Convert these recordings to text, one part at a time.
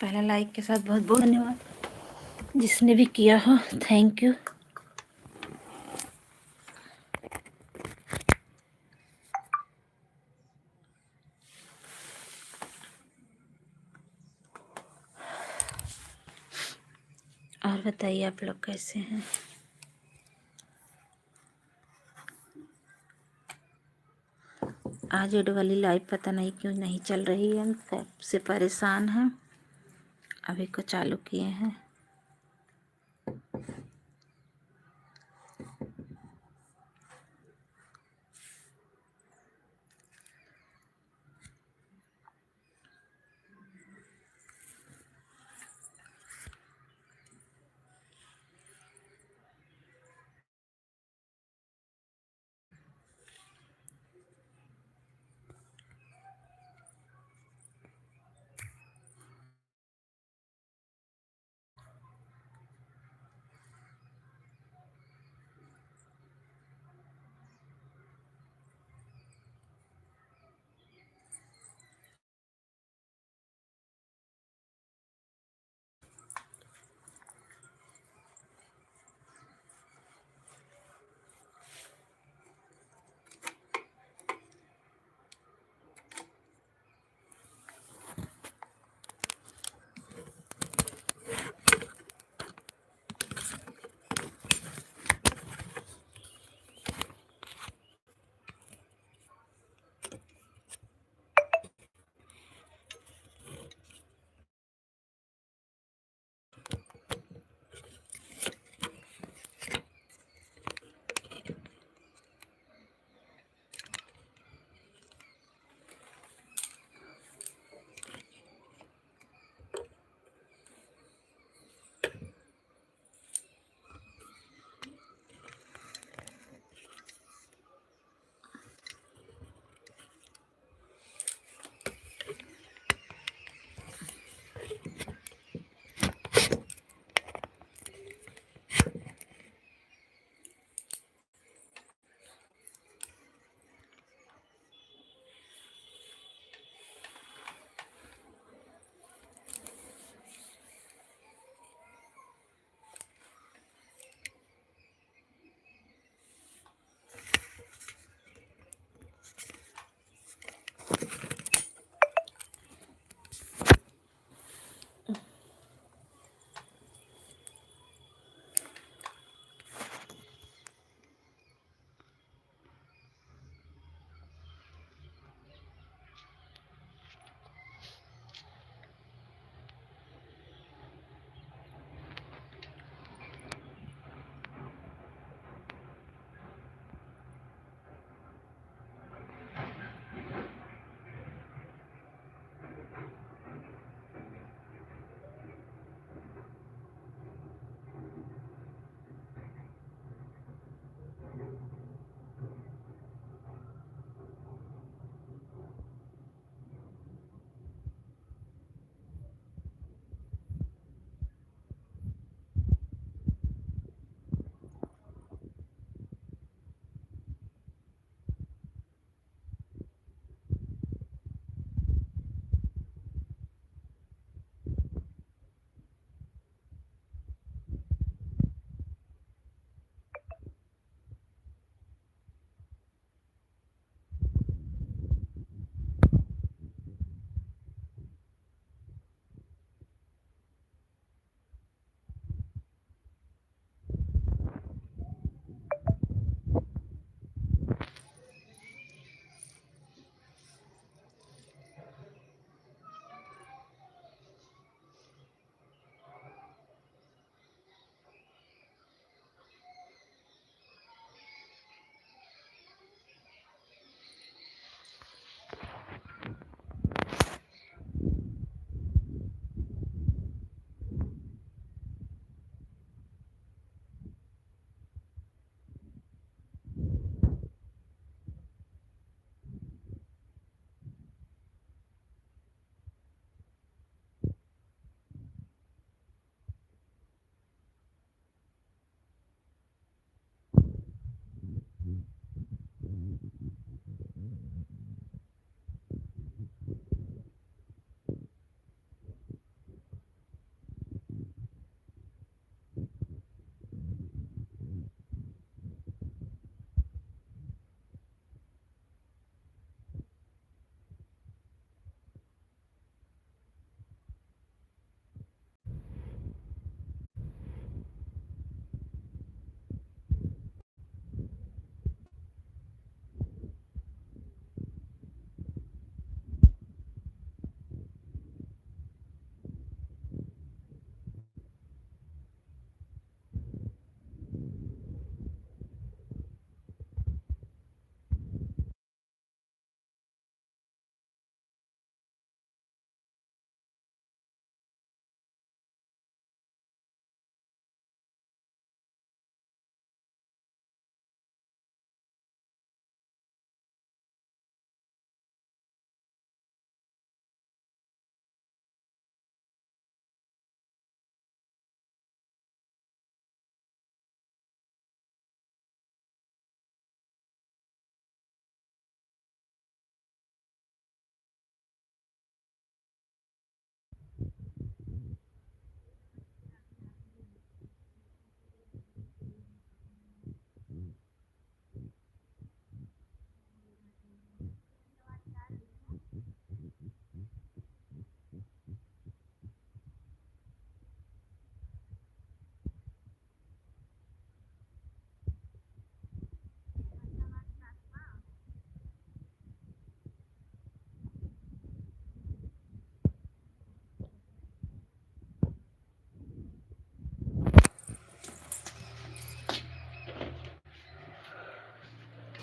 पहला लाइक के साथ बहुत बहुत धन्यवाद जिसने भी किया हो, थैंक यू। और बताइए आप लोग कैसे हैं? आज एड वाली लाइव पता नहीं क्यों नहीं चल रही है, हम कब से परेशान हैं, अभी को चालू किए हैं।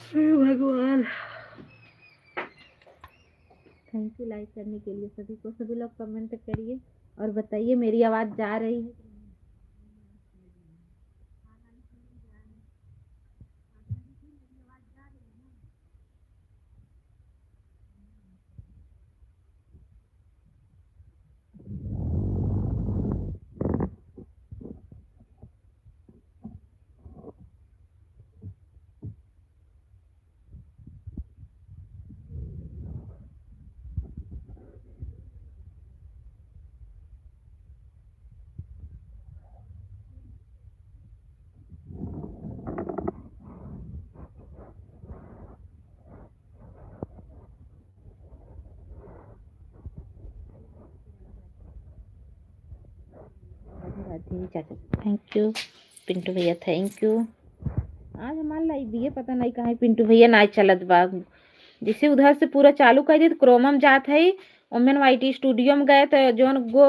हे भगवान। थैंक यू लाइक करने के लिए सभी को। सभी लोग कमेंट करिए और बताइए मेरी आवाज़ जा रही है। राधे चाचा थैंक यू। पिंटू भैया थैंक यू। आज हमारा लाइव भी है, पता नहीं कहाँ है पिंटू भैया ना चलत बा। जिसे उधर से पूरा चालू कर दी तो क्रोमम जात है। ओमेन वाईटी स्टूडियो में गए तो जोन गो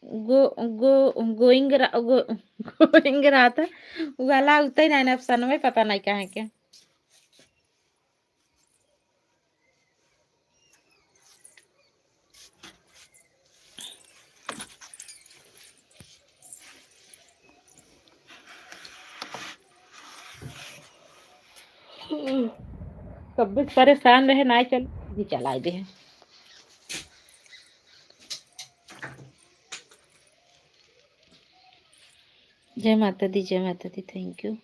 गो गोइंग गोइंग रहा था वाला उतना ही ना ऑप्शन में, पता नहीं कहाँ के। कब परेशान रहे ना चल जी चला दे। जय माता दी, जय माता दी, थैंक यू।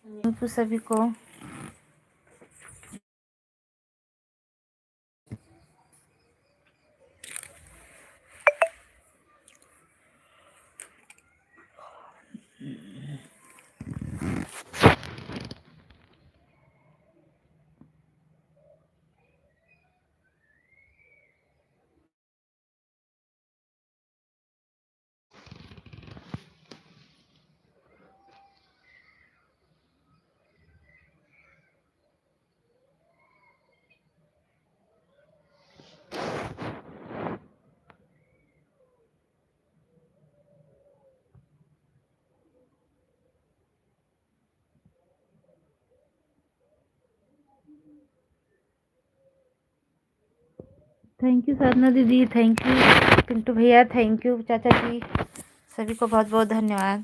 थैंक यू सभी को। थैंक यू साधना दीदी, थैंक यू पिंटू भैया, थैंक यू चाचा जी, सभी को बहुत बहुत धन्यवाद।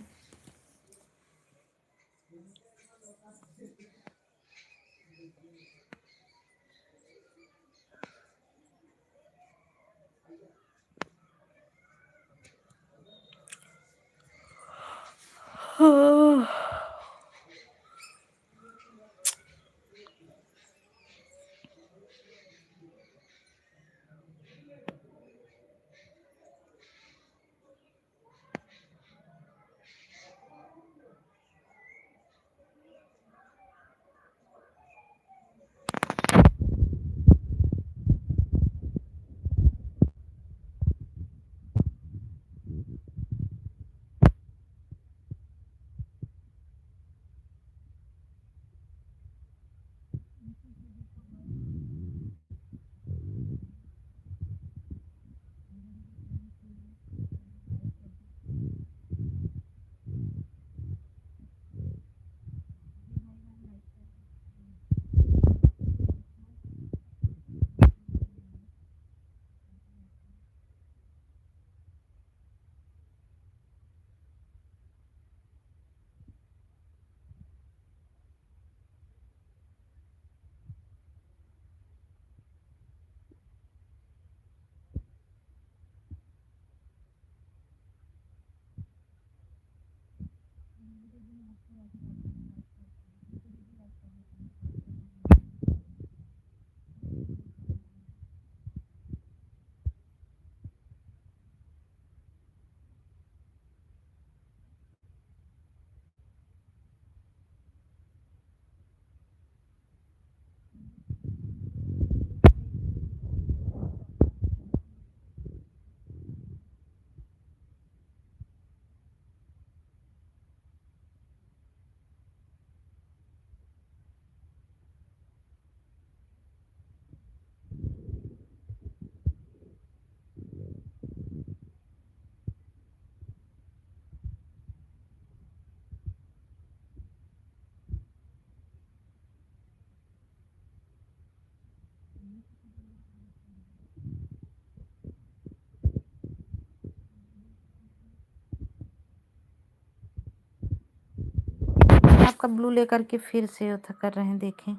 आपका ब्लू लेकर के फिर से कर रहे हैं, देखें।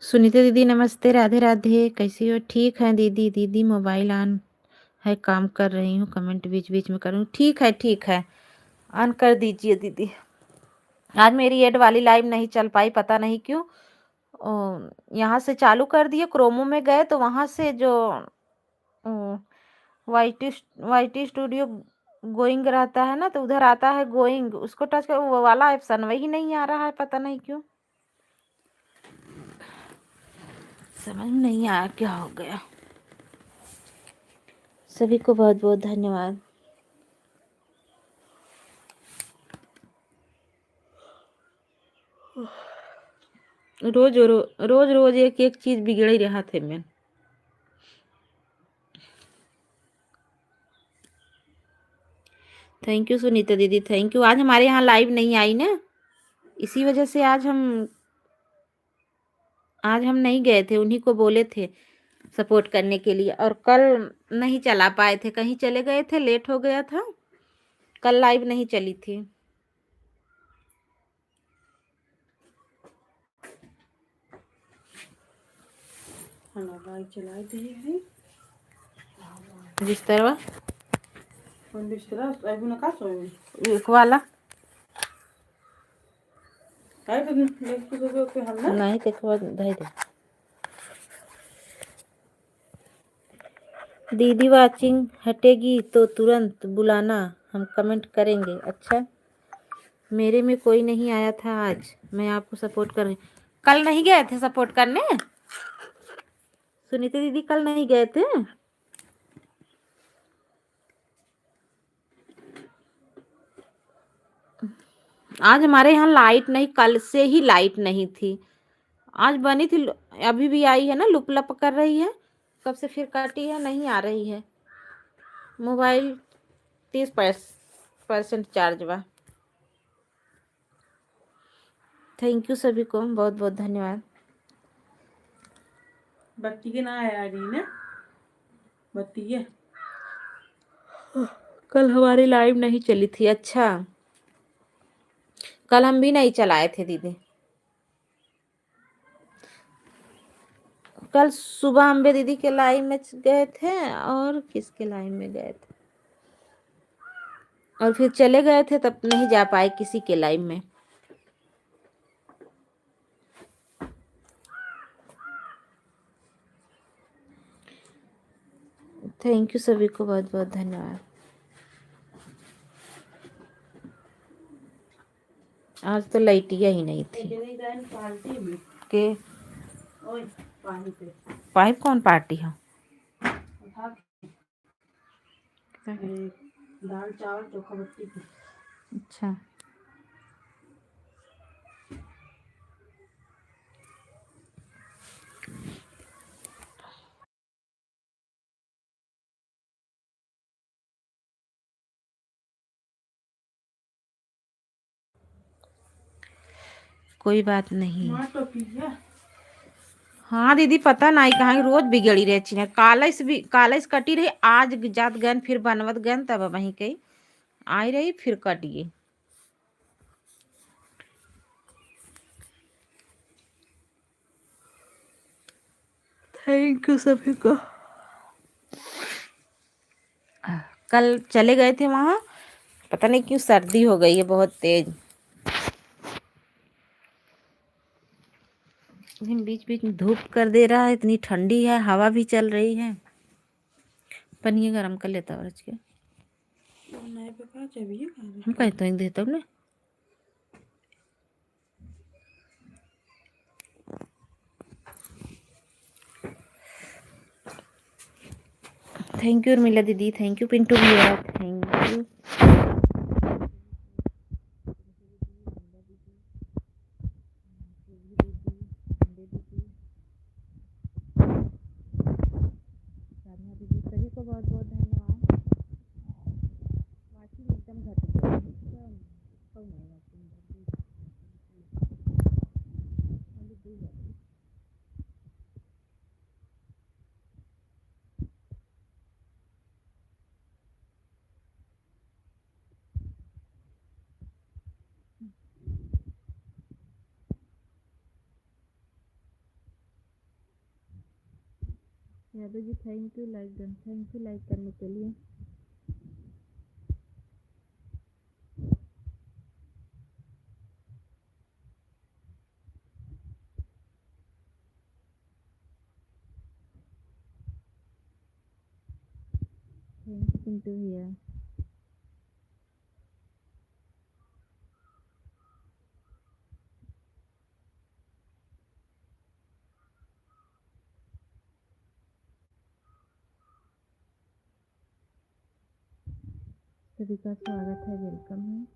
सुनीता दीदी नमस्ते, राधे राधे, कैसी हो? ठीक है दीदी। दीदी मोबाइल ऑन है, काम कर रही हूँ, कमेंट बीच बीच में करूँ। ठीक है ठीक है, ऑन कर दीजिए दीदी। आज मेरी एड वाली लाइव नहीं चल पाई, पता नहीं क्यों। यहाँ से चालू कर दिए, क्रोमो में गए तो वहाँ से जो वाईटी स्टूडियो गोइंग रहता है ना, तो उधर आता है गोइंग, उसको टच कर, वो वाला ऑप्शन वही नहीं आ रहा है, पता नहीं क्यों, समझ में नहीं आया क्या हो गया। सभी को बहुत बहुत धन्यवाद। रोज रोज एक एक चीज बिगड़ ही रहा थे मैं। थैंक यू सुनीता दीदी, थैंक यू। आज हमारे यहाँ लाइव नहीं आई ना, इसी वजह से आज हम नहीं गए थे, उन्हीं को बोले थे सपोर्ट करने के लिए, और कल नहीं चला पाए थे, कहीं चले गए थे, लेट हो गया था, कल लाइव नहीं चली थी। बिस्तरवा एक वाला नहीं के बाद धई दे। दीदी वाचिंग हटेगी तो तुरंत बुलाना, हम कमेंट करेंगे। अच्छा, मेरे में कोई नहीं आया था आज, मैं आपको सपोर्ट कर रही। कल नहीं गए थे सपोर्ट करने सुनीता दीदी, कल नहीं गए थे। आज हमारे यहाँ लाइट नहीं, कल से ही लाइट नहीं थी, आज बनी थी, अभी भी आई है ना, लुप लप कर रही है, कब से फिर काटी है, नहीं आ रही है। मोबाइल 30% चार्ज बा। थैंक यू सभी को, बहुत बहुत धन्यवाद। बत्ती के ना आ रही ना, बत्ती है। कल हमारी लाइव नहीं चली थी। अच्छा, कल हम भी नहीं चलाए थे दीदी। कल सुबह अम्बे दीदी के लाइव में गए थे, और किसके लाइव में गए थे, और फिर चले गए थे, तब नहीं जा पाए किसी के लाइव में। थैंक यू सभी को, बहुत बहुत धन्यवाद। आज तो लाइटिया ही नहीं थी के पाइप कौन पार्टी है? दाल चावल चोखा बट्टी। अच्छा, कोई बात नहीं। हाँ दीदी, पता नहीं कहाँ रोज बिगड़ी रहे चीज, कालस कटी रही, आज जात गन फिर बनवत गन, तब वहीं कही आई रही, फिर कट गई। थैंक यू सभी को। कल चले गए थे वहां, पता नहीं क्यों सर्दी हो गई है बहुत तेज। लेकिन बीच बीच में धूप कर दे रहा है, इतनी ठंडी है, हवा भी चल रही है। पनीर गरम कर लेता और के हम कहते हैं देता हूँ ना। थैंक यू उर्मिला दीदी, थैंक यू पिंटू भैया, थैंक यू। दीदी सभी को बहुत बहुत धन्यवाद। वाशिंग एकदम घट गई एकदम कम है वाशिंग Yadav ji thank you like done, thank you like करने के लिए। थैंक यू पिंटू भैया। सभी का स्वागत है, वेलकम है,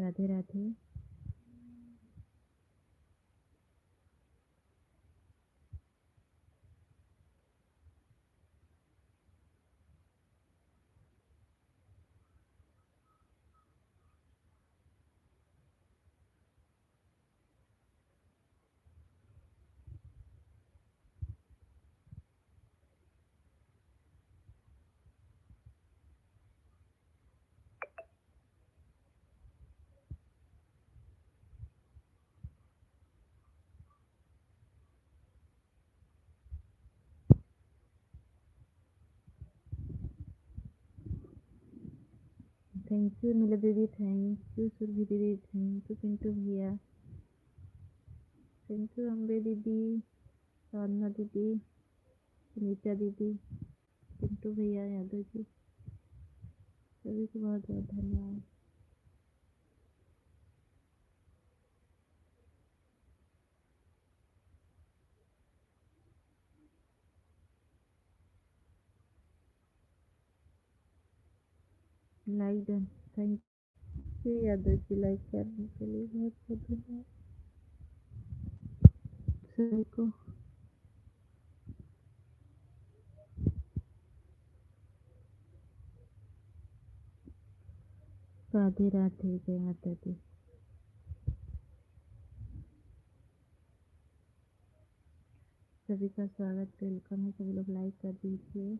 राधे राधे। थैंक यू नीला दीदी, थैंक यू सुरभि दीदी, थैंक यू पिंटू भैया, थैंक यू अम्बे दीदी, साधना दीदी, सुनीता दीदी, पिंटू भैया, यादव जी, सभी को बहुत बहुत धन्यवाद। Like done, thank you Yadav ji like करने के लिए बहुत बहुत धन्यवाद सभी को। राधे राधे, जय माता दी। सभी का स्वागत, वेलकम है, सभी लोग लाइक कर दीजिए।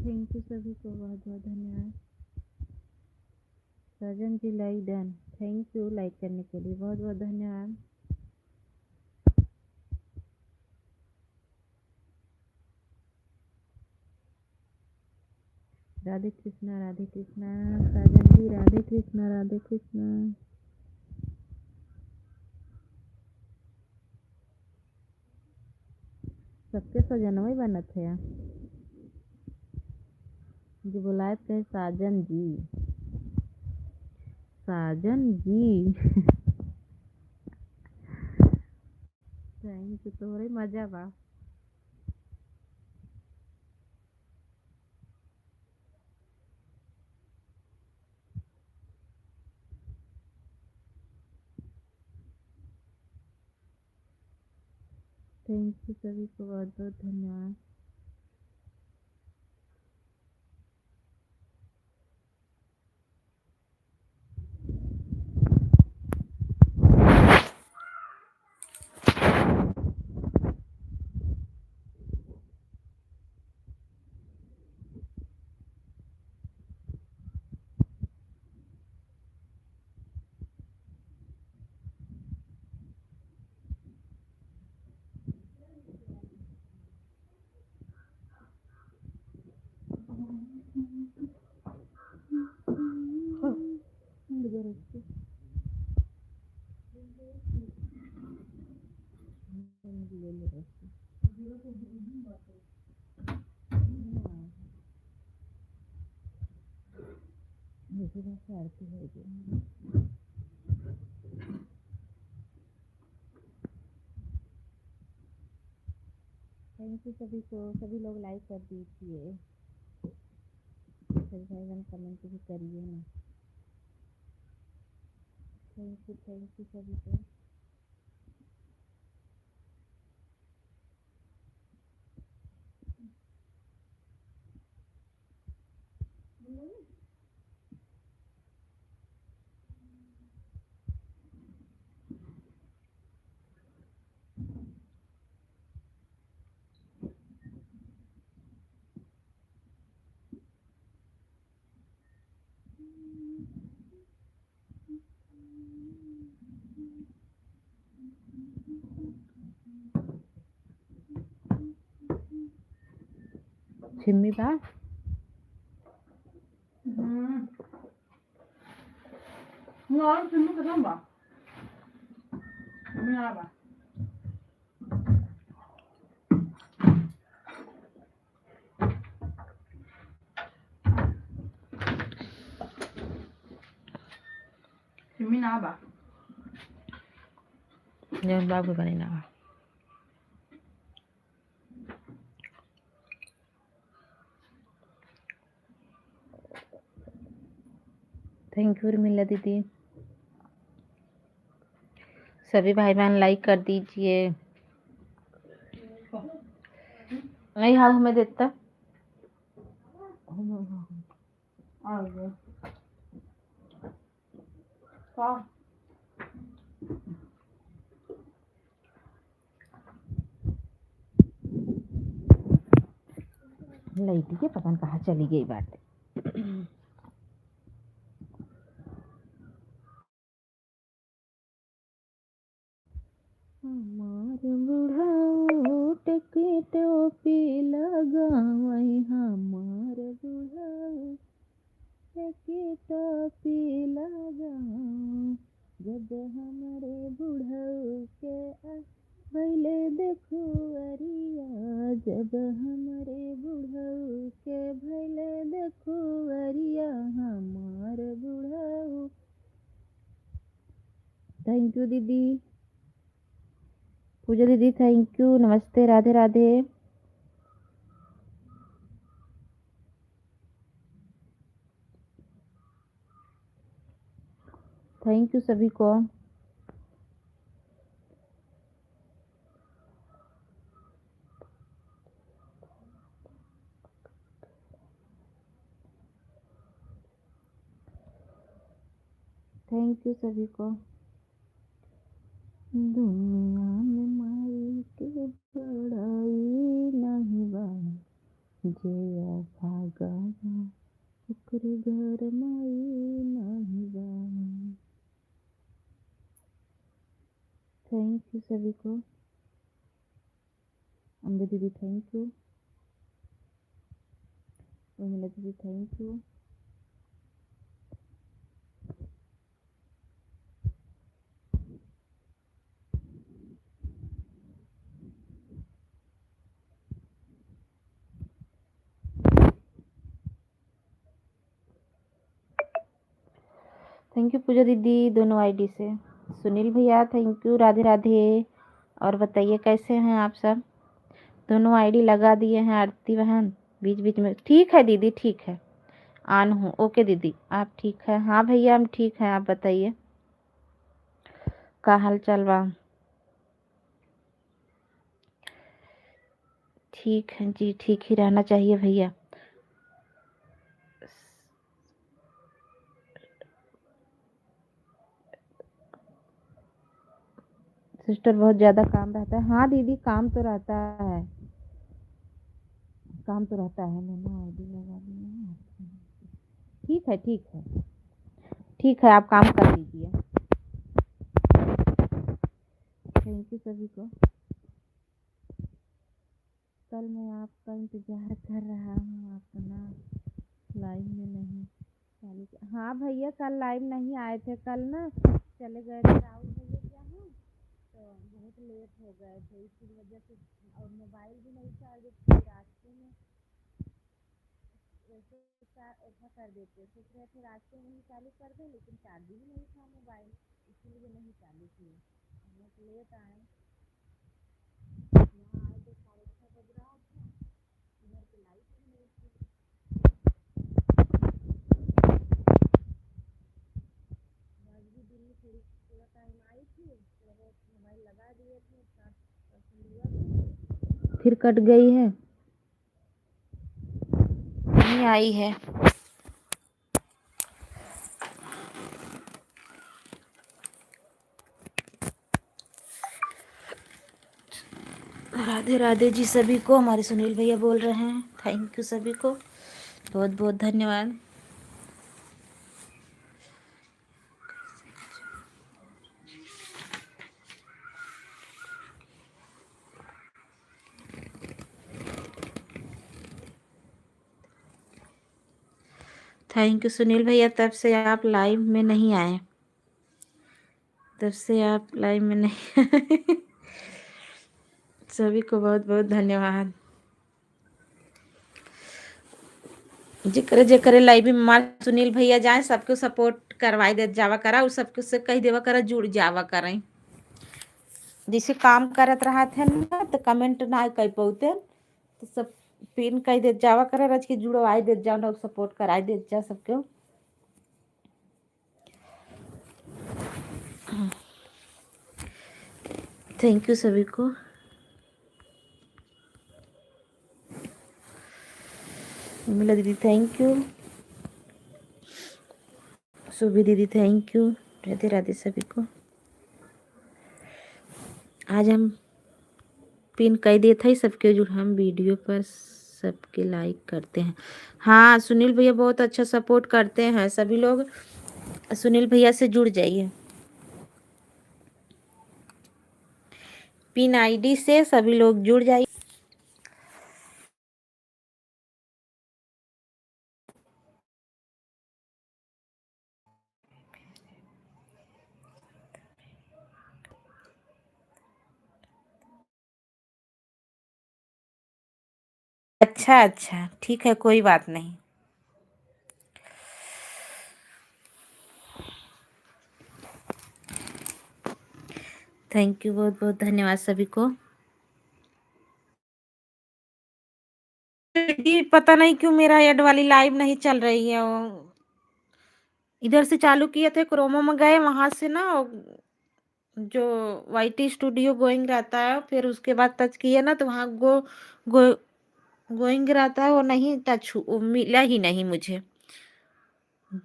थैंक यू सभी को बहुत बहुत धन्यवाद। Rajan ji like done, thank you like करने के लिए बहुत बहुत धन्यवाद। राधे कृष्णा, राधे कृष्णा, राजन जी राधे कृष्णा, राधे कृष्णा। सबके सजनवा ही बनत है जो बुलाए थे, साजन जी, साजन जी। थैंक यू, तोरे मजा बा। थैंक यू सभी को बहुत बहुत धन्यवाद। थैंक यू सभी को, सभी लोग लाइक कर दीजिए, सभी भाईजान कमेंट भी करिए ना। थैंक यू सभी को। छिम्मी बा और छिम्मी खत्म बा मैं बा छिम्मी ना बा जौन बाबू बने ना बा। थैंक यू उर्मिला दीदी। सभी भाई बहन लाइक कर दीजिए। नहीं हाथ हमें देता लड़की के पता कहाँ चली गई बात। हमार बुढ़ऊ टके टोपी लगावई, हमार बुढ़ऊ टके टोपी लगाओ, जब हमारे बुढ़ऊ के भैले देखो अरिया, जब हमारे बुढ़ऊ के भैले देखो अरिया, हमार बुढ़ऊ। थैंक यू दीदी। पूजा दीदी थैंक यू, नमस्ते, राधे राधे। थैंक यू सभी को। थैंक यू सभी को। दुनिया में माई के बड़ाई नहीं बा, जे भागा बा ओकरे घर माई नहीं बा। थैंक यू सभी को। अम्बे दीदी थैंक यू, उर्मिला दीदी थैंक यू। थैंक यू पूजा दीदी दोनों आईडी से। सुनील भैया थैंक यू, राधे राधे। और बताइए कैसे हैं आप सब। दोनों आईडी लगा दिए हैं आरती बहन बीच बीच में। ठीक है दीदी ठीक है, आन हूँ। ओके दीदी आप ठीक है। हाँ भैया हम ठीक हैं, आप बताइए का हाल चाल बा। ठीक है जी, ठीक ही रहना चाहिए भैया। सिस्टर बहुत ज़्यादा काम रहता है। हाँ दीदी, काम तो रहता है, काम तो रहता है। मैंने आईडी लगा दी है। ठीक है, ठीक है, ठीक है, आप काम कर लीजिए। थैंक यू सभी को। कल मैं आपका इंतज़ार कर रहा हूँ, अपना लाइव में नहीं चालू किया। हाँ भैया, कल लाइव नहीं आए थे। कल ना चले गए थे राहुल भैया के यहाँ, तो बहुत लेट हो गए थे, इसी वजह से। और मोबाइल भी नहीं चार्ज थे रास्ते में। वैसे ऐसा कर देते, सोच रहे थे रास्ते में ही चालू कर दें, लेकिन चार्ज ही नहीं था मोबाइल, इसलिए नहीं चालू किए। बहुत लेट आए, यहाँ आए तो 6:30 बज रहा था, इधर पे लाइट भी नहीं थी। आज भी दिल्ली थोड़ा टाइम आई थी, थोड़ा बहुत मोबाइल लगा दिए थे, 60% हुआ, फिर कट गई है, नहीं आई है। राधे राधे जी सभी को। हमारे सुनील भैया बोल रहे हैं, थैंक यू सभी को, बहुत बहुत धन्यवाद। थैंक यू सुनील भैया, तब से आप लाइव में नहीं आए, तब से आप लाइव में नहीं आए। सभी को बहुत बहुत धन्यवाद। जेकरे जेकरे लाइव में हमारे सुनील भैया जाए, सबको सपोर्ट करवाई दे जावा करा, और सबको से कही देवा करा जुड़ जावा करें। जैसे काम करत रहा थे ना, तो कमेंट ना कर पाते, तो सब पिन कही दे जावा करा, रज के जुड़वाई दे जाओ, लोग सपोर्ट कराई दे जा सबको। थैंक यू सभी को। मिला दीदी थैंक यू, सुबी दीदी थैंक यू, राधे राधे सभी को। आज हम पिन कह दिए थे सबके, जो हम वीडियो पर सबके लाइक करते हैं। हाँ सुनील भैया बहुत अच्छा सपोर्ट करते हैं, सभी लोग सुनील भैया से जुड़ जाइए। पिन आईडी से सभी लोग जुड़ जाइए। अच्छा अच्छा, ठीक है, कोई बात नहीं। थैंक यू, बहुत बहुत धन्यवाद सभी को। पता नहीं क्यों मेरा ऐड वाली लाइव नहीं चल रही है। इधर से चालू किए थे, क्रोमो में गए, वहां से ना जो वाईटी स्टूडियो गोइंग रहता है, फिर उसके बाद टच किए ना, तो वहाँ गो गोइंग रहता है, वो नहीं टच, वो मिला ही नहीं मुझे।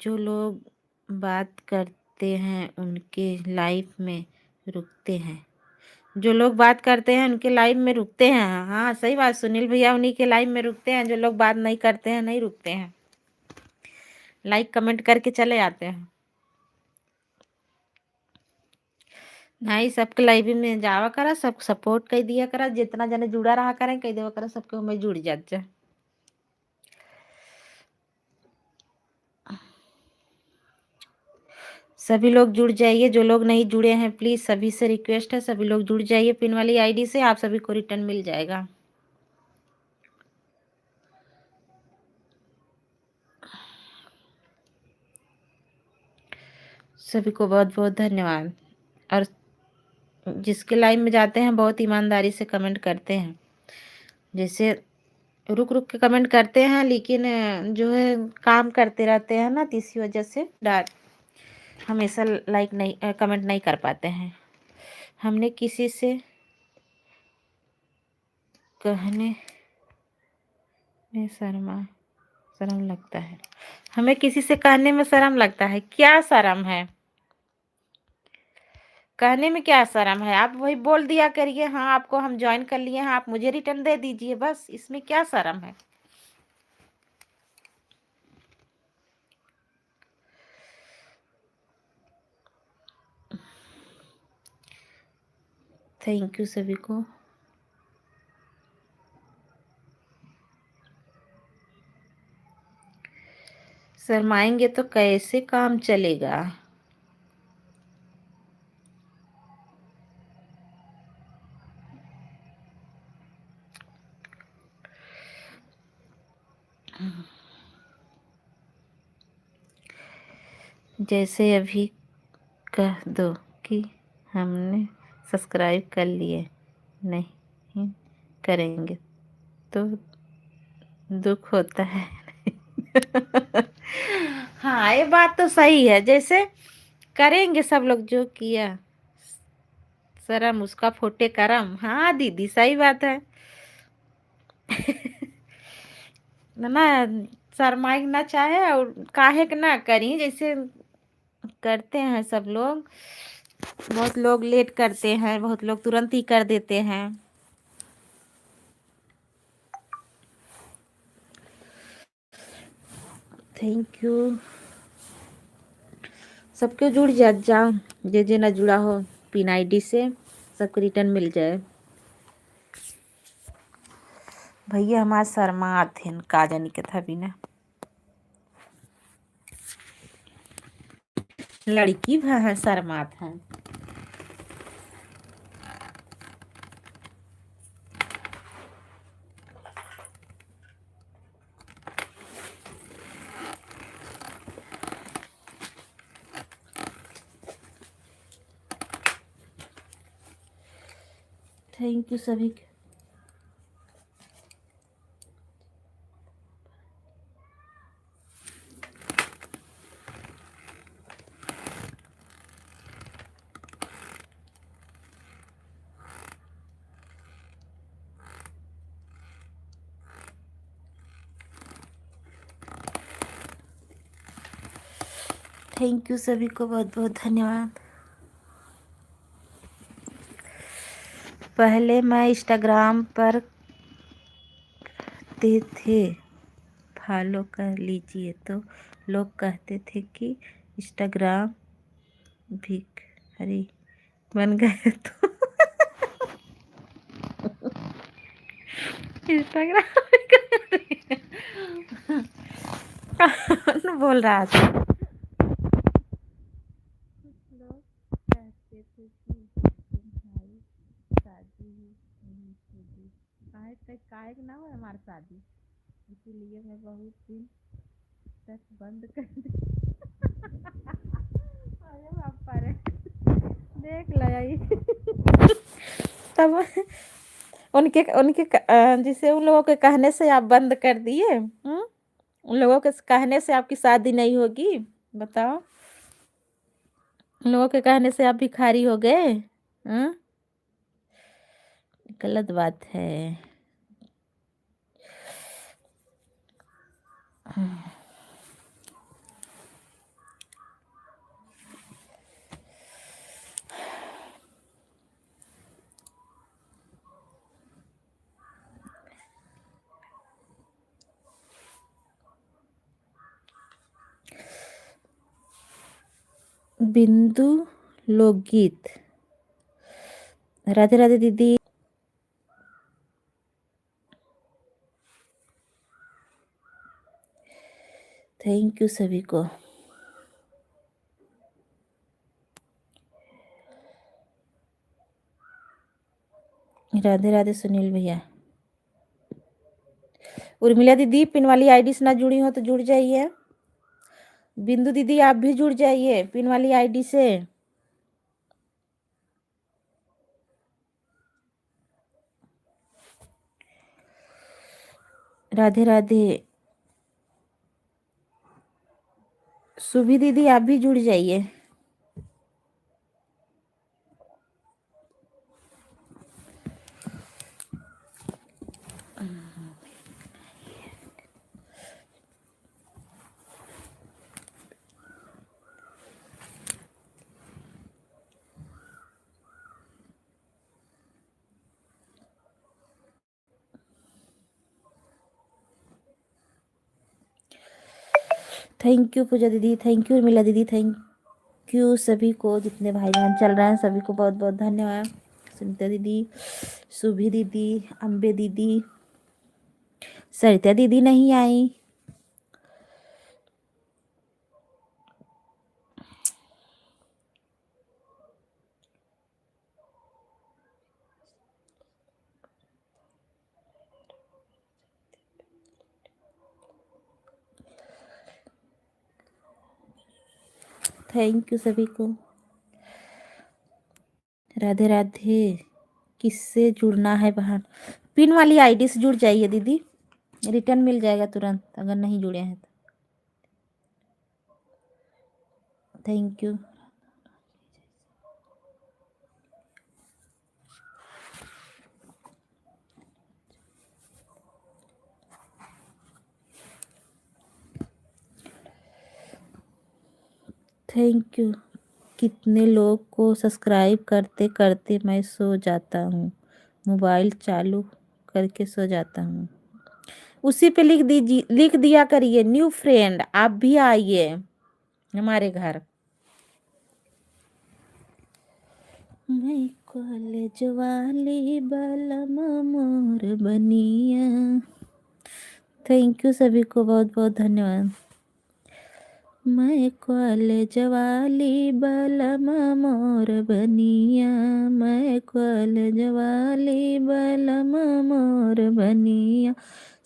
जो लोग बात करते हैं उनके लाइफ में रुकते हैं, जो लोग बात करते हैं उनके लाइव में रुकते हैं। हाँ सही बात सुनील भैया, उन्हीं के लाइव में रुकते हैं, जो लोग बात नहीं करते हैं नहीं रुकते हैं, लाइक कमेंट करके चले आते हैं। नहीं, सबके लाइव में जावा करा, सब सपोर्ट कर दिया करा, जितना जने जुड़ा रहा करें कह देवा करा, सबके में जुड़ जाते। सभी लोग जुड़ जाइए, जो लोग नहीं जुड़े हैं प्लीज सभी से रिक्वेस्ट है, सभी लोग जुड़ जाइए पिन वाली आईडी से, आप सभी को रिटर्न मिल जाएगा। सभी को बहुत बहुत धन्यवाद। और जिसके लाइव में जाते हैं बहुत ईमानदारी से कमेंट करते हैं, जैसे रुक रुक के कमेंट करते हैं, लेकिन जो है काम करते रहते हैं ना, तो इसी वजह से हमेशा लाइक नहीं कमेंट नहीं कर पाते हैं। हमने किसी से कहने मैं शर्म लगता है, हमें किसी से कहने में शर्म लगता है। क्या शर्म है, कहने में क्या शर्म है? आप वही बोल दिया करिए, हाँ आपको हम ज्वाइन कर लिए हैं, आप मुझे रिटर्न दे दीजिए, बस इसमें क्या शर्म है? थैंक यू सभी को। शर्माएंगे तो कैसे काम चलेगा? जैसे अभी कह दो कि हमने सब्सक्राइब कर लिए, नहीं करेंगे तो दुख होता है। हाँ ये बात तो सही है, जैसे करेंगे सब लोग जो किया, शर्म उसका फूटे करम। हाँ दीदी सही बात है। ना शर्माई ना चाहे और काहे के ना करी, जैसे करते हैं सब लोग। बहुत लोग लेट करते हैं, बहुत लोग तुरंत ही कर देते हैं। Thank you. सबके जुड़ जाओ, जे ना जुड़ा हो पिन आईडी से सबको रिटर्न मिल जाए। भैया हमारा शर्मा थे का जानी के था बिना लड़की है शर्मा था। थैंक यू सभी। थैंक यू सभी को, बहुत बहुत धन्यवाद। पहले मैं इंस्टाग्राम पर कहते थे फॉलो कर लीजिए तो लोग कहते थे कि इंस्टाग्राम भिखारी बन गए तो इंस्टाग्राम कौन बोल रहा था? लोग कहते थे कि तुम्हारी शादी ही नहीं होगी, काहे ना हो हमारी शादी, इसीलिए मैं बहुत दिन तक बंद कर दी। अरे बापा रे, देख लगाई। तब उनके उनके जिसे उन लोगों के कहने से आप बंद कर दिए। उन लोगों के कहने से आपकी शादी नहीं होगी, बताओ। उन लोगों के कहने से आप भिखारी हो गए। गलत बात है। बिंदु लोकगीत। राधे राधे दीदी। थैंक यू सभी को। राधे राधे सुनील भैया। उर्मिला दीदी पिन वाली आईडी से ना जुड़ी हो तो जुड़ जाइए। बिंदु दीदी आप भी जुड़ जाइए पिन वाली आईडी से। राधे राधे। सुभी दीदी आप भी जुड़ जाइए। थैंक यू पूजा दीदी, थैंक यू उर्मिला दीदी, थैंक यू सभी को, जितने भाई बहन चल रहे हैं सभी को बहुत बहुत धन्यवाद। सुनीता दीदी, सुभी दीदी, अम्बे दीदी, सरिता दीदी नहीं आई। थैंक यू सभी को। राधे राधे। किससे जुड़ना है बहन? पिन वाली आईडी से जुड़ जाइए दीदी, रिटर्न मिल जाएगा तुरंत अगर नहीं जुड़े हैं तो। Thank you. Thank you. कितने लोग को सब्सक्राइब करते करते मैं सो जाता हूँ, मोबाइल चालू करके सो जाता हूँ। उसी पे लिख दिया करिए न्यू फ्रेंड, आप भी आइए हमारे घर। मैं कॉलेज वाली बलम मोर बनिया। थैंक यू सभी को बहुत बहुत धन्यवाद। मैं कॉलेज वाली बलम मोर बनिया, मैं कॉलेज वाली बलम मोर बनिया।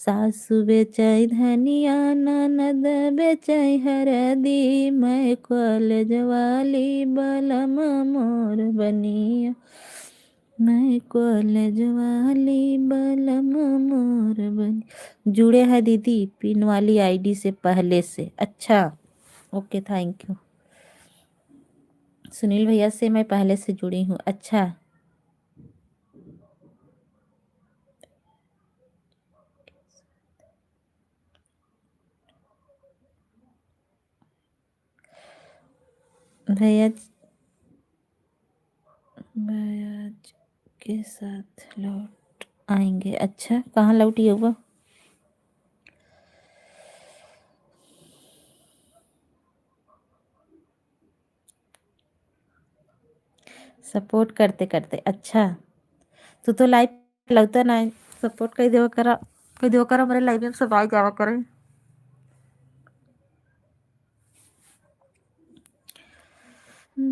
सासु बेचाई धनिया, ननद बेचाई हरदी, मैं कॉलेज वाली बलम मोर बनिया, मैं कॉलेज वाली बलम मोर बनी। जुड़े हैं दीदी पिन वाली आईडी से पहले से? अच्छा, ओके, थैंक यू। सुनील भैया से मैं पहले से जुड़ी हूँ। अच्छा, भैया भैया के साथ लौट आएंगे। अच्छा, कहाँ लौटी होगा? सपोर्ट करते करते। अच्छा, तो लाइव लगता ना, सपोर्ट कई देवा करा मेरे लाइव में सब आ जावा करे।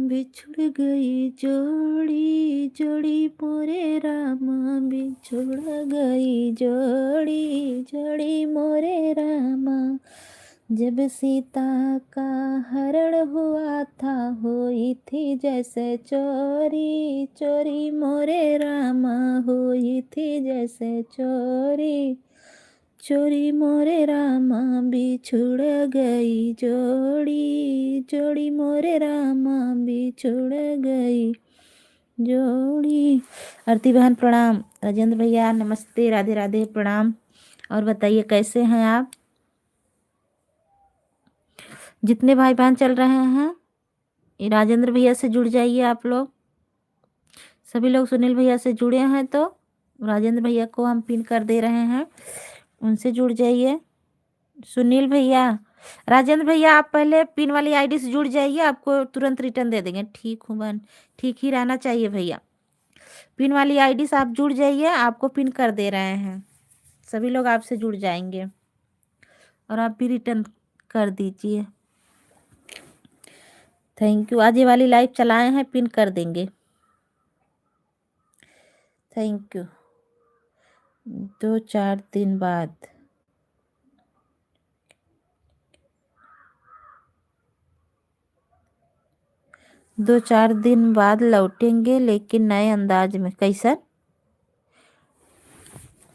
बिछुड़ गई जोड़ी जोड़ी मोरे रामा, बिछुड़ गई जोड़ी जोड़ी मोरे रामा। जब सीता का हरण हुआ था, हुई थी जैसे चोरी चोरी मोरे रामा, हुई थी जैसे चोरी चोरी मोरे रामा। बिछुड़ गई जोड़ी जोड़ी मोरे रामा, बिछुड़ गई जोड़ी। आरती बहन प्रणाम। राजेंद्र भैया नमस्ते, राधे राधे, प्रणाम। और बताइए कैसे हैं आप? जितने भाई बहन चल रहे हैं ये राजेंद्र भैया से जुड़ जाइए आप लोग। सभी लोग सुनील भैया से जुड़े हैं तो राजेंद्र भैया को हम पिन कर दे रहे हैं, उनसे जुड़ जाइए। सुनील भैया, राजेंद्र भैया आप पहले पिन वाली आईडी से जुड़ जाइए, आपको तुरंत रिटर्न दे देंगे। ठीक हूँ बहन, ठीक ही रहना चाहिए भैया। पिन वाली आईडी से आप जुड़ जाइए, आपको पिन कर दे रहे हैं, सभी लोग आपसे जुड़ जाएंगे और आप भी रिटर्न कर दीजिए। Thank you. आज ये वाली लाइव चलाए हैं, पिन कर देंगे। Thank you. 2-4 दिन बाद 2-4 दिन बाद लौटेंगे, लेकिन नए अंदाज में। कैसन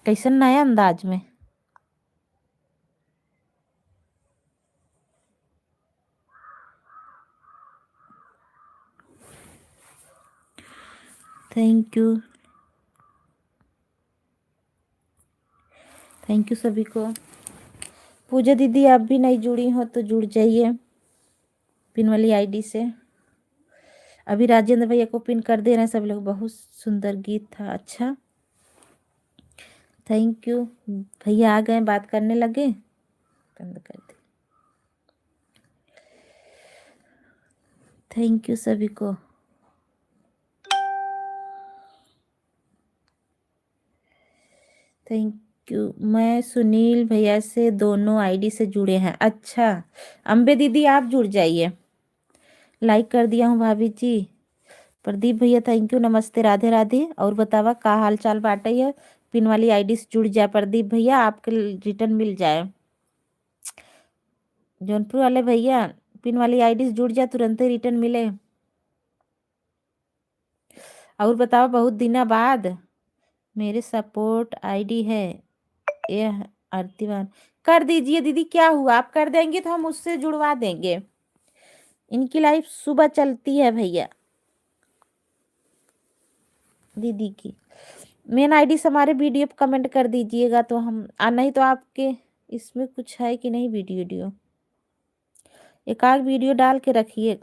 कैसन नए अंदाज में? थैंक यू, थैंक यू सभी को। पूजा दीदी आप भी नहीं जुड़ी हो तो जुड़ जाइए पिन वाली आईडी से। अभी राजेंद्र भैया को पिन कर दे रहे हैं सब लोग। बहुत सुंदर गीत था। अच्छा, थैंक यू। भैया आ गए, बात करने लगे, बंद कर दे। थैंक यू सभी को। Thank you. मैं सुनील भैया से दोनों आईडी से जुड़े हैं। अच्छा, अम्बे दीदी आप जुड़ जाइए। लाइक कर दिया हूँ भाभी जी। प्रदीप भैया थैंक यू, नमस्ते, राधे राधे। और बतावा का हाल चाल बाटे है। पिन वाली आईडी से जुड़ जाए प्रदीप भैया, आपके रिटर्न मिल जाए। जौनपुर वाले भैया पिन वाली आईडी से जुड़ जाए, तुरंत ही रिटर्न मिले। और बताओ, बहुत दिनों बाद मेरे सपोर्ट आईडी है यह आरतीवान। कर दीजिए दीदी, क्या हुआ, आप कर देंगे तो हम उससे जुड़वा देंगे। इनकी लाइफ सुबह चलती है भैया दीदी की। मेन आईडी से हमारे वीडियो पे कमेंट कर दीजिएगा तो हम नहीं तो आपके इसमें कुछ है कि नहीं वीडियो वीडियो, एक आध वीडियो डाल के रखिए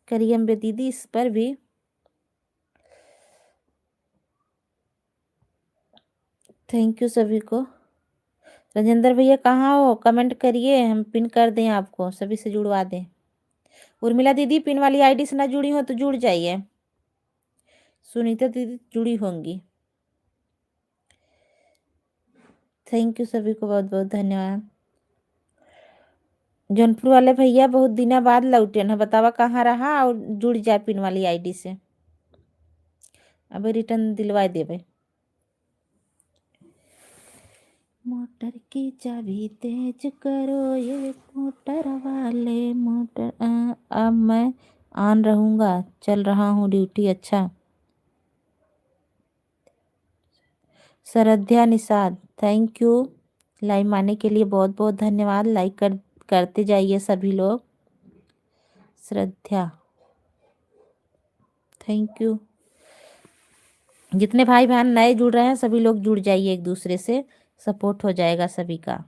करिए अम्बे दीदी इस पर भी। थैंक यू सभी को। राजेंद्र भैया कहाँ हो, कमेंट करिए, हम पिन कर दें आपको, सभी से जुड़वा दें। उर्मिला दीदी पिन वाली आईडी से ना जुड़ी हो तो जुड़ जाइए। सुनीता दीदी जुड़ी होंगी। थैंक यू सभी को, बहुत बहुत धन्यवाद। जौनपुर वाले भैया बहुत दिनों बाद लौटे ना, बतावा कहाँ रहा, और जुड़ जाए पिन वाली आईडी से। अबे रिटर्न दिलवा देवे। मोटर की चाबी तेज करो ये मोटर वाले मोटर। अब मैं ऑन रहूँगा, चल रहा हूँ ड्यूटी। अच्छा, श्रद्धा निषाद थैंक यू। लाइव आने के लिए बहुत बहुत धन्यवाद। लाइक करते जाइए सभी लोग। श्रद्धा थैंक यू। जितने भाई बहन नए जुड़ रहे हैं सभी लोग जुड़ जाइए, एक दूसरे से सपोर्ट हो जाएगा सभी का।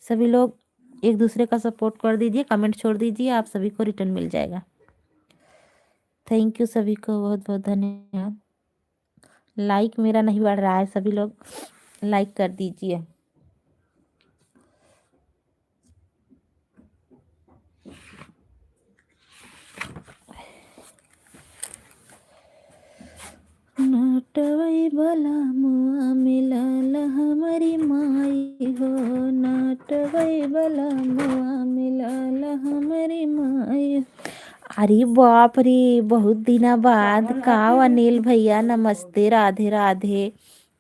सभी लोग एक दूसरे का सपोर्ट कर दीजिए, कमेंट छोड़ दीजिए, आप सभी को रिटर्न मिल जाएगा। थैंक यू सभी को, बहुत बहुत धन्यवाद। लाइक मेरा नहीं बढ़ रहा है, सभी लोग लाइक कर दीजिए। नाटवई भला मुआ मिलल हमारी माई हो, नाटवई भला मुआ मिलल हमारी माई। अरे बाप रे, बहुत दिना बाद का अनिल भैया, नमस्ते, राधे राधे।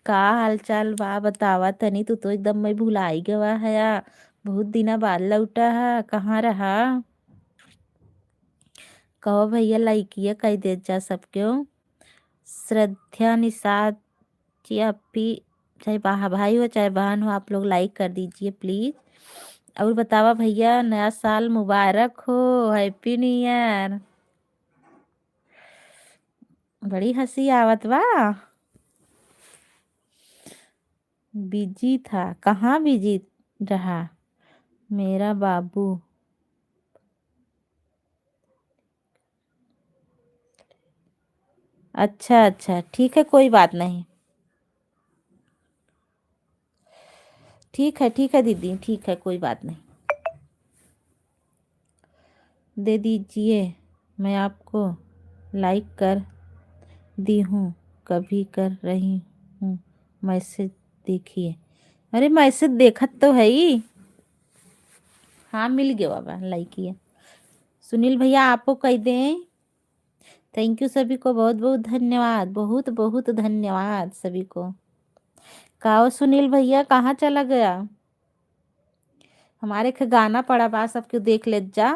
का हाल चाल बा बतावा तनी, तू तो एकदम मैं भुलाई गवा है। बहुत दिना बाद लौटा है, कहाँ रहा। कहो भैया लाइकिया कह दे जा सबको। श्रद्धा निषाद जी अपी, चाहे भाई हो चाहे बहन हो, आप लोग लाइक कर दीजिए प्लीज। और बतावा भैया, नया साल मुबारक हो, हैप्पी न्यू ईयर। बड़ी हंसी आवत बा। बिजी था, कहाँ बिजी रहा मेरा बाबू। अच्छा अच्छा, ठीक है, कोई बात नहीं। ठीक है दीदी, ठीक है, कोई बात नहीं। दे दीजिए, मैं आपको लाइक कर दी हूँ, कभी कर रही हूँ मैसेज देखिए। अरे मैसेज देखत तो है ही। हाँ मिल गया बाबा, लाइक किया। सुनील भैया आपको कह दें। थैंक यू सभी को, बहुत बहुत धन्यवाद, बहुत बहुत धन्यवाद सभी को। कहो सुनील भैया कहाँ चला गया। हमारे के गाना पड़ा बा, सबके देख ले जा।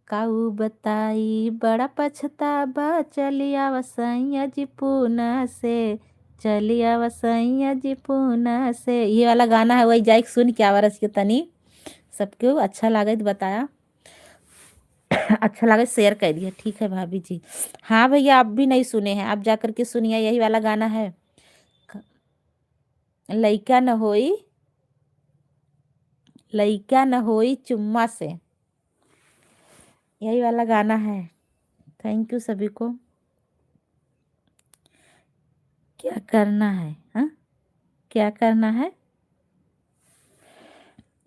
काऊ बताई बड़ा पछताबा, चलिया वसैया जी पूना से, चलिया वसैया जी पूना से। ये वाला गाना है, वही जाए सुन के आवाज के तनी सबको अच्छा लगे तो बताया। अच्छा लगे शेयर कर दिया, ठीक है भाभी जी। हाँ भैया, आप भी नहीं सुने हैं, आप जा करके सुनिए, यही वाला गाना है। लइका न होई, लइका न होई चुम्मा से, यही वाला गाना है। थैंक यू सभी को। क्या करना है, हाँ क्या करना है।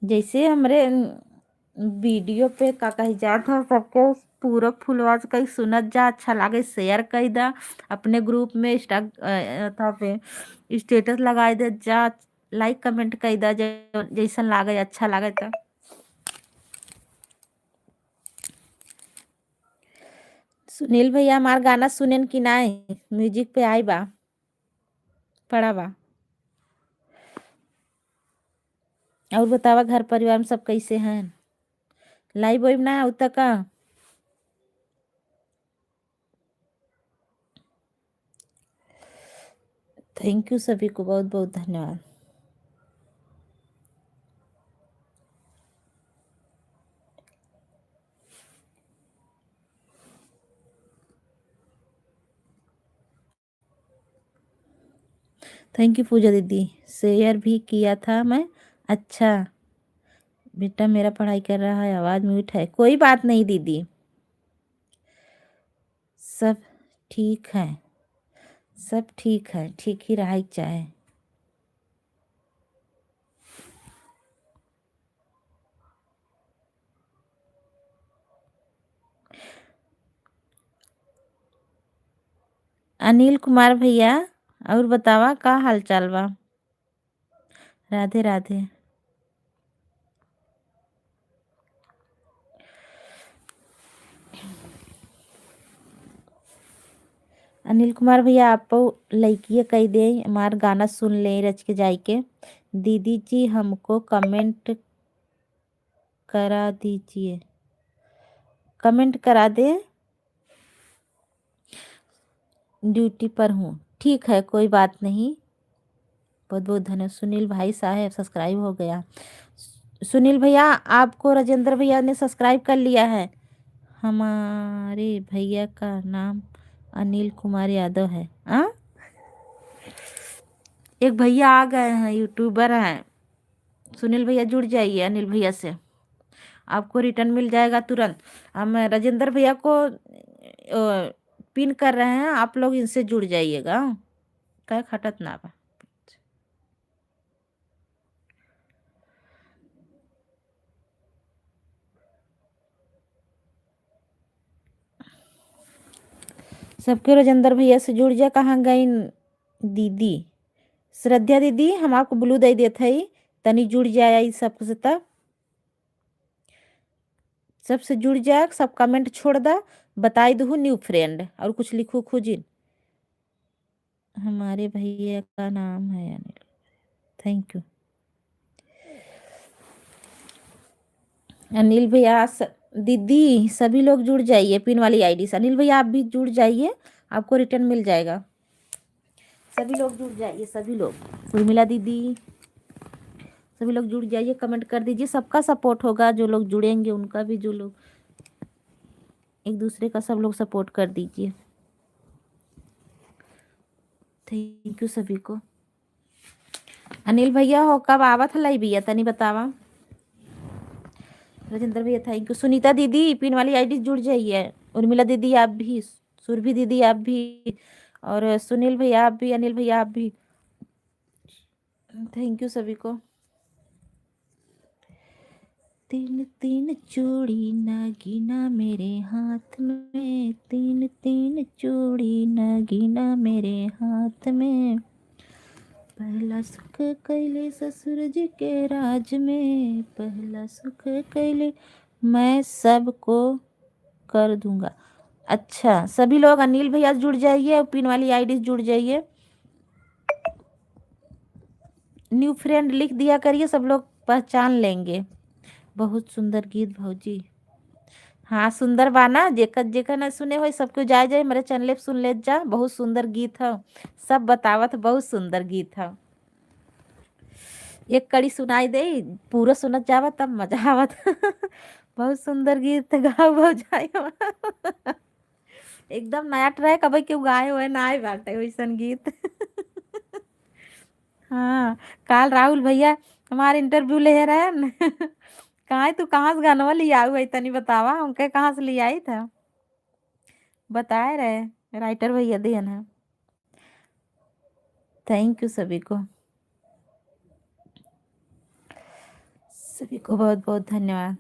जैसे हमरे वीडियो पे का कही जात हो सबके पूरा फुलवाज कई सुनत जा, अच्छा लागे शेयर कई दा अपने ग्रुप में, था पे स्टेटस लगाई दे जा, लाइक कमेंट कई दा, जैसन लागे अच्छा लागे तो। सुनील भैया हमार गाना सुनेन कि नाय, म्यूजिक पे आई बा पड़ा बा। और बतावा घर परिवार में सब कैसे हैं? लाइव वाइव ना होता का? थैंक यू सभी को, बहुत बहुत धन्यवाद। थैंक यू पूजा दीदी, शेयर भी किया था मैं। अच्छा बेटा मेरा पढ़ाई कर रहा है, आवाज म्यूट है, कोई बात नहीं दीदी, सब ठीक है, सब ठीक है, ठीक ही रहा चाहे। अनिल कुमार भैया और बतावा का हाल चाल बा? राधे राधे। अनिल कुमार भैया आप लड़किए कह दे हमार गाना सुन ले रच के जाई के। दीदी जी हमको कमेंट करा दीजिए, कमेंट करा दे, ड्यूटी पर हूँ। ठीक है कोई बात नहीं, बहुत बहुत धन्यवाद। सुनील भाई साहब सब्सक्राइब हो गया। सुनील भैया आपको राजेंद्र भैया ने सब्सक्राइब कर लिया है। हमारे भैया का नाम अनिल कुमार यादव है। हाँ एक भैया आ गए हैं, यूट्यूबर हैं। सुनील भैया जुड़ जाइए अनिल भैया से, आपको रिटर्न मिल जाएगा तुरंत। हम राजेंद्र भैया को पिन कर रहे हैं, आप लोग इनसे जुड़ जाइएगा। क्या खटत ना बा। सबके राजेंद्र भैया से जुड़ जा। कहाँ गई दीदी? श्रद्धा दीदी हम आपको ब्लू दे देते ही, तनी जुड़ जाए सबसे, तब सबसे जुड़ जाए, सब कमेंट छोड़ दा, बताई दू न्यू फ्रेंड और कुछ लिखू खुजिन। हमारे भैया का नाम है अनिल। थैंक यू अनिल भैया। दीदी सभी लोग जुड़ जाइए पिन वाली आईडी से। अनिल भैया आप भी जुड़ जाइए, आपको रिटर्न मिल जाएगा। सभी लोग जुड़ जाइए, सभी लोग, उर्मिला दीदी सभी लोग जुड़ जाइए, कमेंट कर दीजिए, सबका सपोर्ट होगा, जो लोग जुड़ेंगे उनका भी, जो लोग एक दूसरे का, सब लोग सपोर्ट कर दीजिए। थैंक यू सभी को। अनिल भैया हो कब आवत हलाई भैया तनी बतावा। राजेंद्र भैया थैंक यू। सुनीता दीदी पिन वाली आईडी जुड़ जाइए, उर्मिला दीदी आप भी, सुरभि दीदी आप भी, और सुनील भैया आप भी, अनिल भैया आप भी। थैंक यू सभी को। तीन तीन चूड़ी नगीना मेरे हाथ में, तीन तीन चूड़ी नगीना मेरे हाथ में, पहला सुख कैले ससुर जी के राज में, पहला सुख कैले मैं सबको कर दूंगा। अच्छा सभी लोग अनिल भैया जुड़ जाइए और पिन वाली आईडी जुड़ जाइए, न्यू फ्रेंड लिख दिया करिए, सब लोग पहचान लेंगे। बहुत सुंदर गीत भौजी। हाँ सुंदर बाना, जेकर जेकर न सुने हो सबको जाए जाए मेरे चैनल पे सुन ले जा, बहुत सुंदर गीत है, सब बतावत बहुत सुंदर गीत है। एक कड़ी सुनाई दे, पूरा सुनत जावा तब मजा आवत। बहुत सुंदर गीत गाओ जाए। एकदम नया ट्रैक अबे क्यों गाए हुए ना आए बाटे वैसन गीत। हाँ काल राहुल भैया हमारे इंटरव्यू ले रहे हैं। कहाँ तू कहाँ से गानवा लिया हुआ है तनी बतावा, उनके कहाँ से लिया आई था, बताए रहे राइटर भैया दियन है। थैंक यू सभी को, सभी को बहुत बहुत धन्यवाद।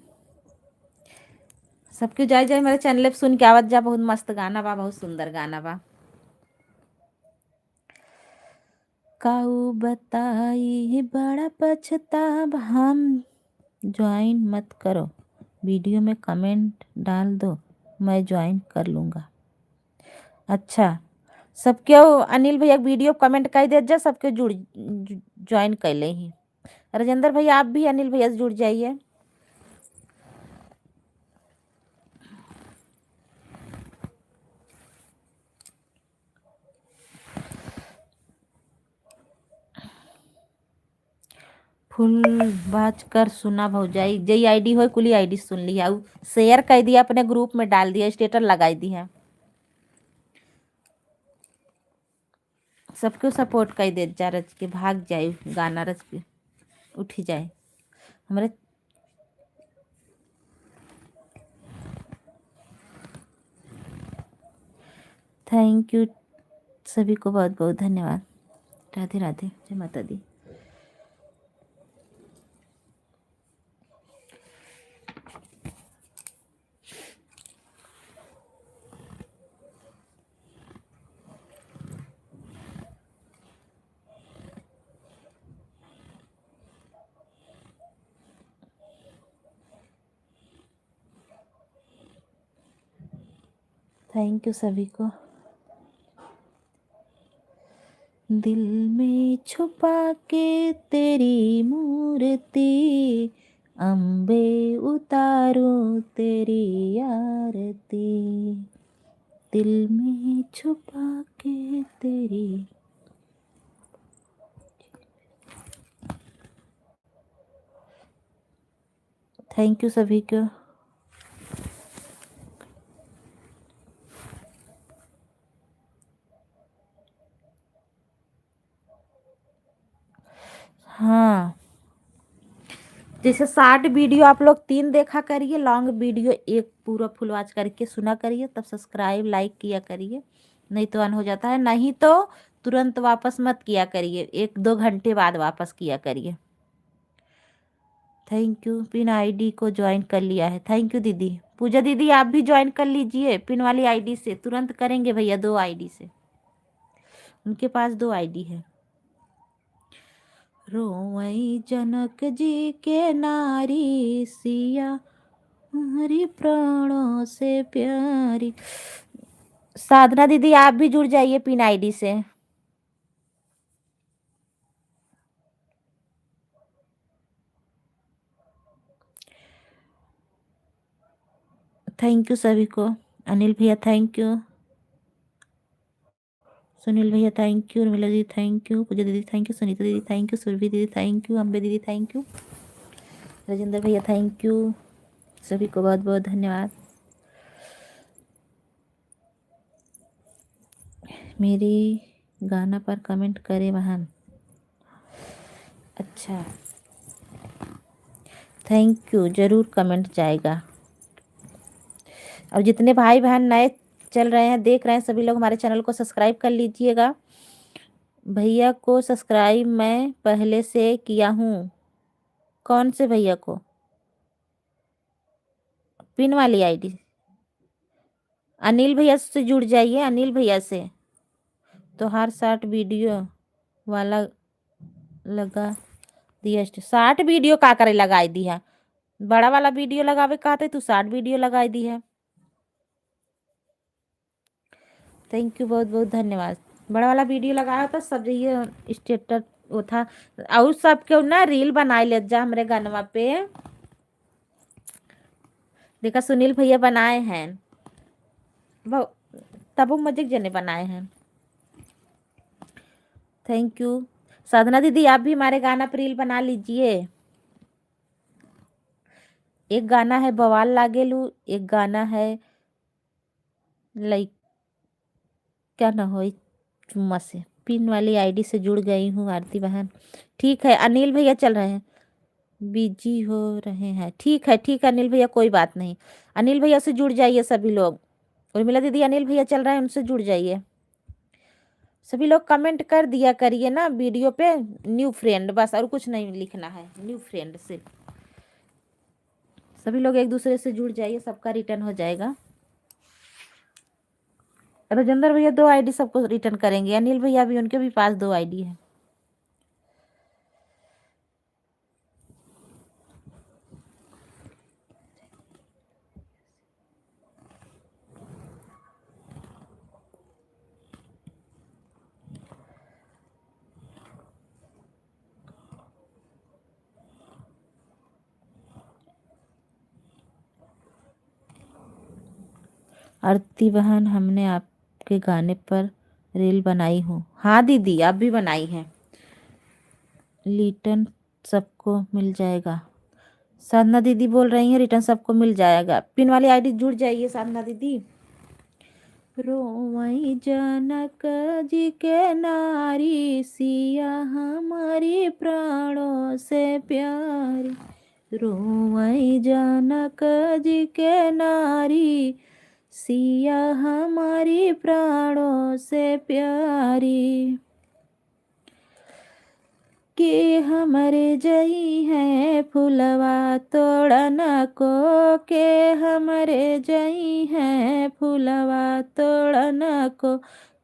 सबके जाए जाए मेरे चैनल पे सुन के आवत जा, बहुत मस्त गाना बा, बहुत सुंदर गाना बा। काऊ बताई बड़ा पछताब हम, ज्वाइन मत करो, वीडियो में कमेंट डाल दो, मैं ज्वाइन कर लूँगा। अच्छा, सबके अनिल भैया वीडियो कमेंट कर दे जा, सबके जुड़ ज्वाइन कर ले ही। राजेंद्र भैया आप भी अनिल भैया से जुड़ जाइए। फुल बाज कर सुना भौजाई, जई आईडी हो कुली आईडी सुन लिया, शेयर कर दिया, अपने ग्रुप में डाल दिया, स्टेटस लगाई दी है। सबको सपोर्ट कर दे जा, रच के भाग जाए गाना, रच के उठ जाए हमारे। थैंक यू सभी को, बहुत बहुत धन्यवाद। राधे राधे, जय माता दी। थैंक यू सभी को। दिल में छुपा के तेरी मूर्ति, अम्बे उतारूं तेरी आरती, दिल में छुपा के तेरी। थैंक यू सभी को। हाँ, जैसे 60 वीडियो आप लोग 3 देखा करिए, लॉन्ग वीडियो एक पूरा फुल वॉच करके सुना करिए, तब सब्सक्राइब लाइक किया करिए, नहीं तो ऑन हो जाता है, नहीं तो तुरंत वापस मत किया करिए, 1-2 घंटे बाद वापस किया करिए। थैंक यू, पिन आईडी को ज्वाइन कर लिया है, थैंक यू दीदी। पूजा दीदी आप भी ज्वाइन कर लीजिए, पिन वाली आईडी से तुरंत करेंगे भैया, 2 आईडी से, उनके पास 2 आईडी है। रोवई जनक जी के नारी, सिया हमारी प्राणों से प्यारी। साधना दीदी आप भी जुड़ जाइए पिन आईडी से। थैंक यू सभी को। अनिल भैया थैंक यू, सुनील भैया थैंक यू, उर्मिला दीदी थैंक यू, पूजा दीदी थैंक यू, सुनीता दीदी थैंक यू, सुरभि दीदी थैंक यू, अम्बे दीदी थैंक यू, राजेंद्र भैया थैंक यू, सभी को बहुत बहुत धन्यवाद। मेरी गाना पर कमेंट करे बहन। अच्छा, थैंक यू, जरूर कमेंट जाएगा। और जितने भाई बहन नए चल रहे हैं, देख रहे हैं, सभी लोग हमारे चैनल को सब्सक्राइब कर लीजिएगा। भैया को सब्सक्राइब मैं पहले से किया हूँ। कौन से भैया को? पिन वाली आईडी। अनिल भैया से जुड़ जाइए, अनिल भैया से तो हर 60 वीडियो वाला लगा दिया। 60 वीडियो का करे लगाई दी है, बड़ा वाला वीडियो लगावे कहते तू 60 वीडियो लगाई दी है। थैंक यू, बहुत बहुत धन्यवाद। बड़ा वाला वीडियो लगाया था, सब ये स्टेटस वो था, और सब क्यों ना रील बनाए ले जा हमरे गानवा पे। देखा सुनील भैया बनाए हैं, तब मजे जने बनाए हैं। थैंक यू साधना दीदी, आप भी हमारे गाना पर रील बना लीजिए। एक गाना है बवाल लागेलू, एक गाना है लाइक क्या ना हो चुम्मा से। पिन वाली आईडी से जुड़ गई हूँ आरती बहन। ठीक है, अनिल भैया चल रहे हैं, बिजी हो रहे हैं, ठीक है ठीक है अनिल भैया, कोई बात नहीं। अनिल भैया से जुड़ जाइए सभी लोग। उर्मिला दीदी अनिल भैया चल रहे हैं, उनसे जुड़ जाइए। सभी लोग कमेंट कर दिया करिए ना वीडियो पे, न्यू फ्रेंड, बस और कुछ नहीं लिखना है, न्यू फ्रेंड से सभी लोग एक दूसरे से जुड़ जाइए, सबका रिटर्न हो जाएगा। राजेंद्र भैया 2 आईडी सबको रिटर्न करेंगे, अनिल भैया भी, उनके भी पास 2 आईडी है। आरती बहन, हमने आपके गाने पर रील बनाई हूँ। हाँ दीदी, आप भी बनाई हैं। रिटर्न सबको मिल जाएगा। साधना दीदी बोल रही हैं रिटर्न सबको मिल जाएगा। पिन वाली आईडी जुड़ जाइए साधना दीदी। रोवई जनक जी के नारी, सिया हमारी प्राणों से प्यारी। रोवई जनक जी के नारी, सिया हमारी प्राणों से प्यारी। कि हमरे जई है फुलवा तोड़न को, के हमरे जई है फुलवा तोड़न को,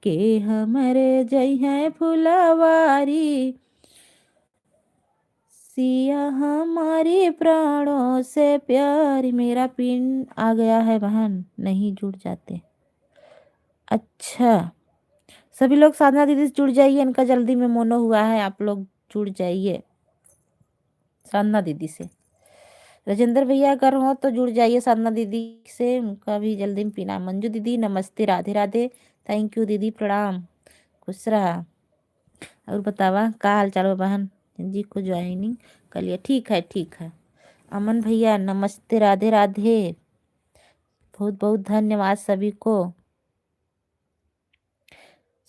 के हमरे जई है फुलवारी, सिया हमारी प्राणों से प्यारी। मेरा पिन आ गया है बहन, नहीं जुड़ जाते। अच्छा, सभी लोग साधना दीदी से जुड़ जाइए, इनका जल्दी में मोनो हुआ है, आप लोग जुड़ जाइए साधना दीदी से। राजेंद्र भैया अगर हो तो जुड़ जाइए साधना दीदी से, उनका भी जल्दी में पीना। मंजू दीदी नमस्ते, राधे राधे, थैंक यू दीदी, प्रणाम, खुश रहा। और बतावा का हाल चाल बहन जी को ज्वाइनिंग कर लिया? ठीक है ठीक है। अमन भैया नमस्ते, राधे राधे, बहुत बहुत धन्यवाद सभी को,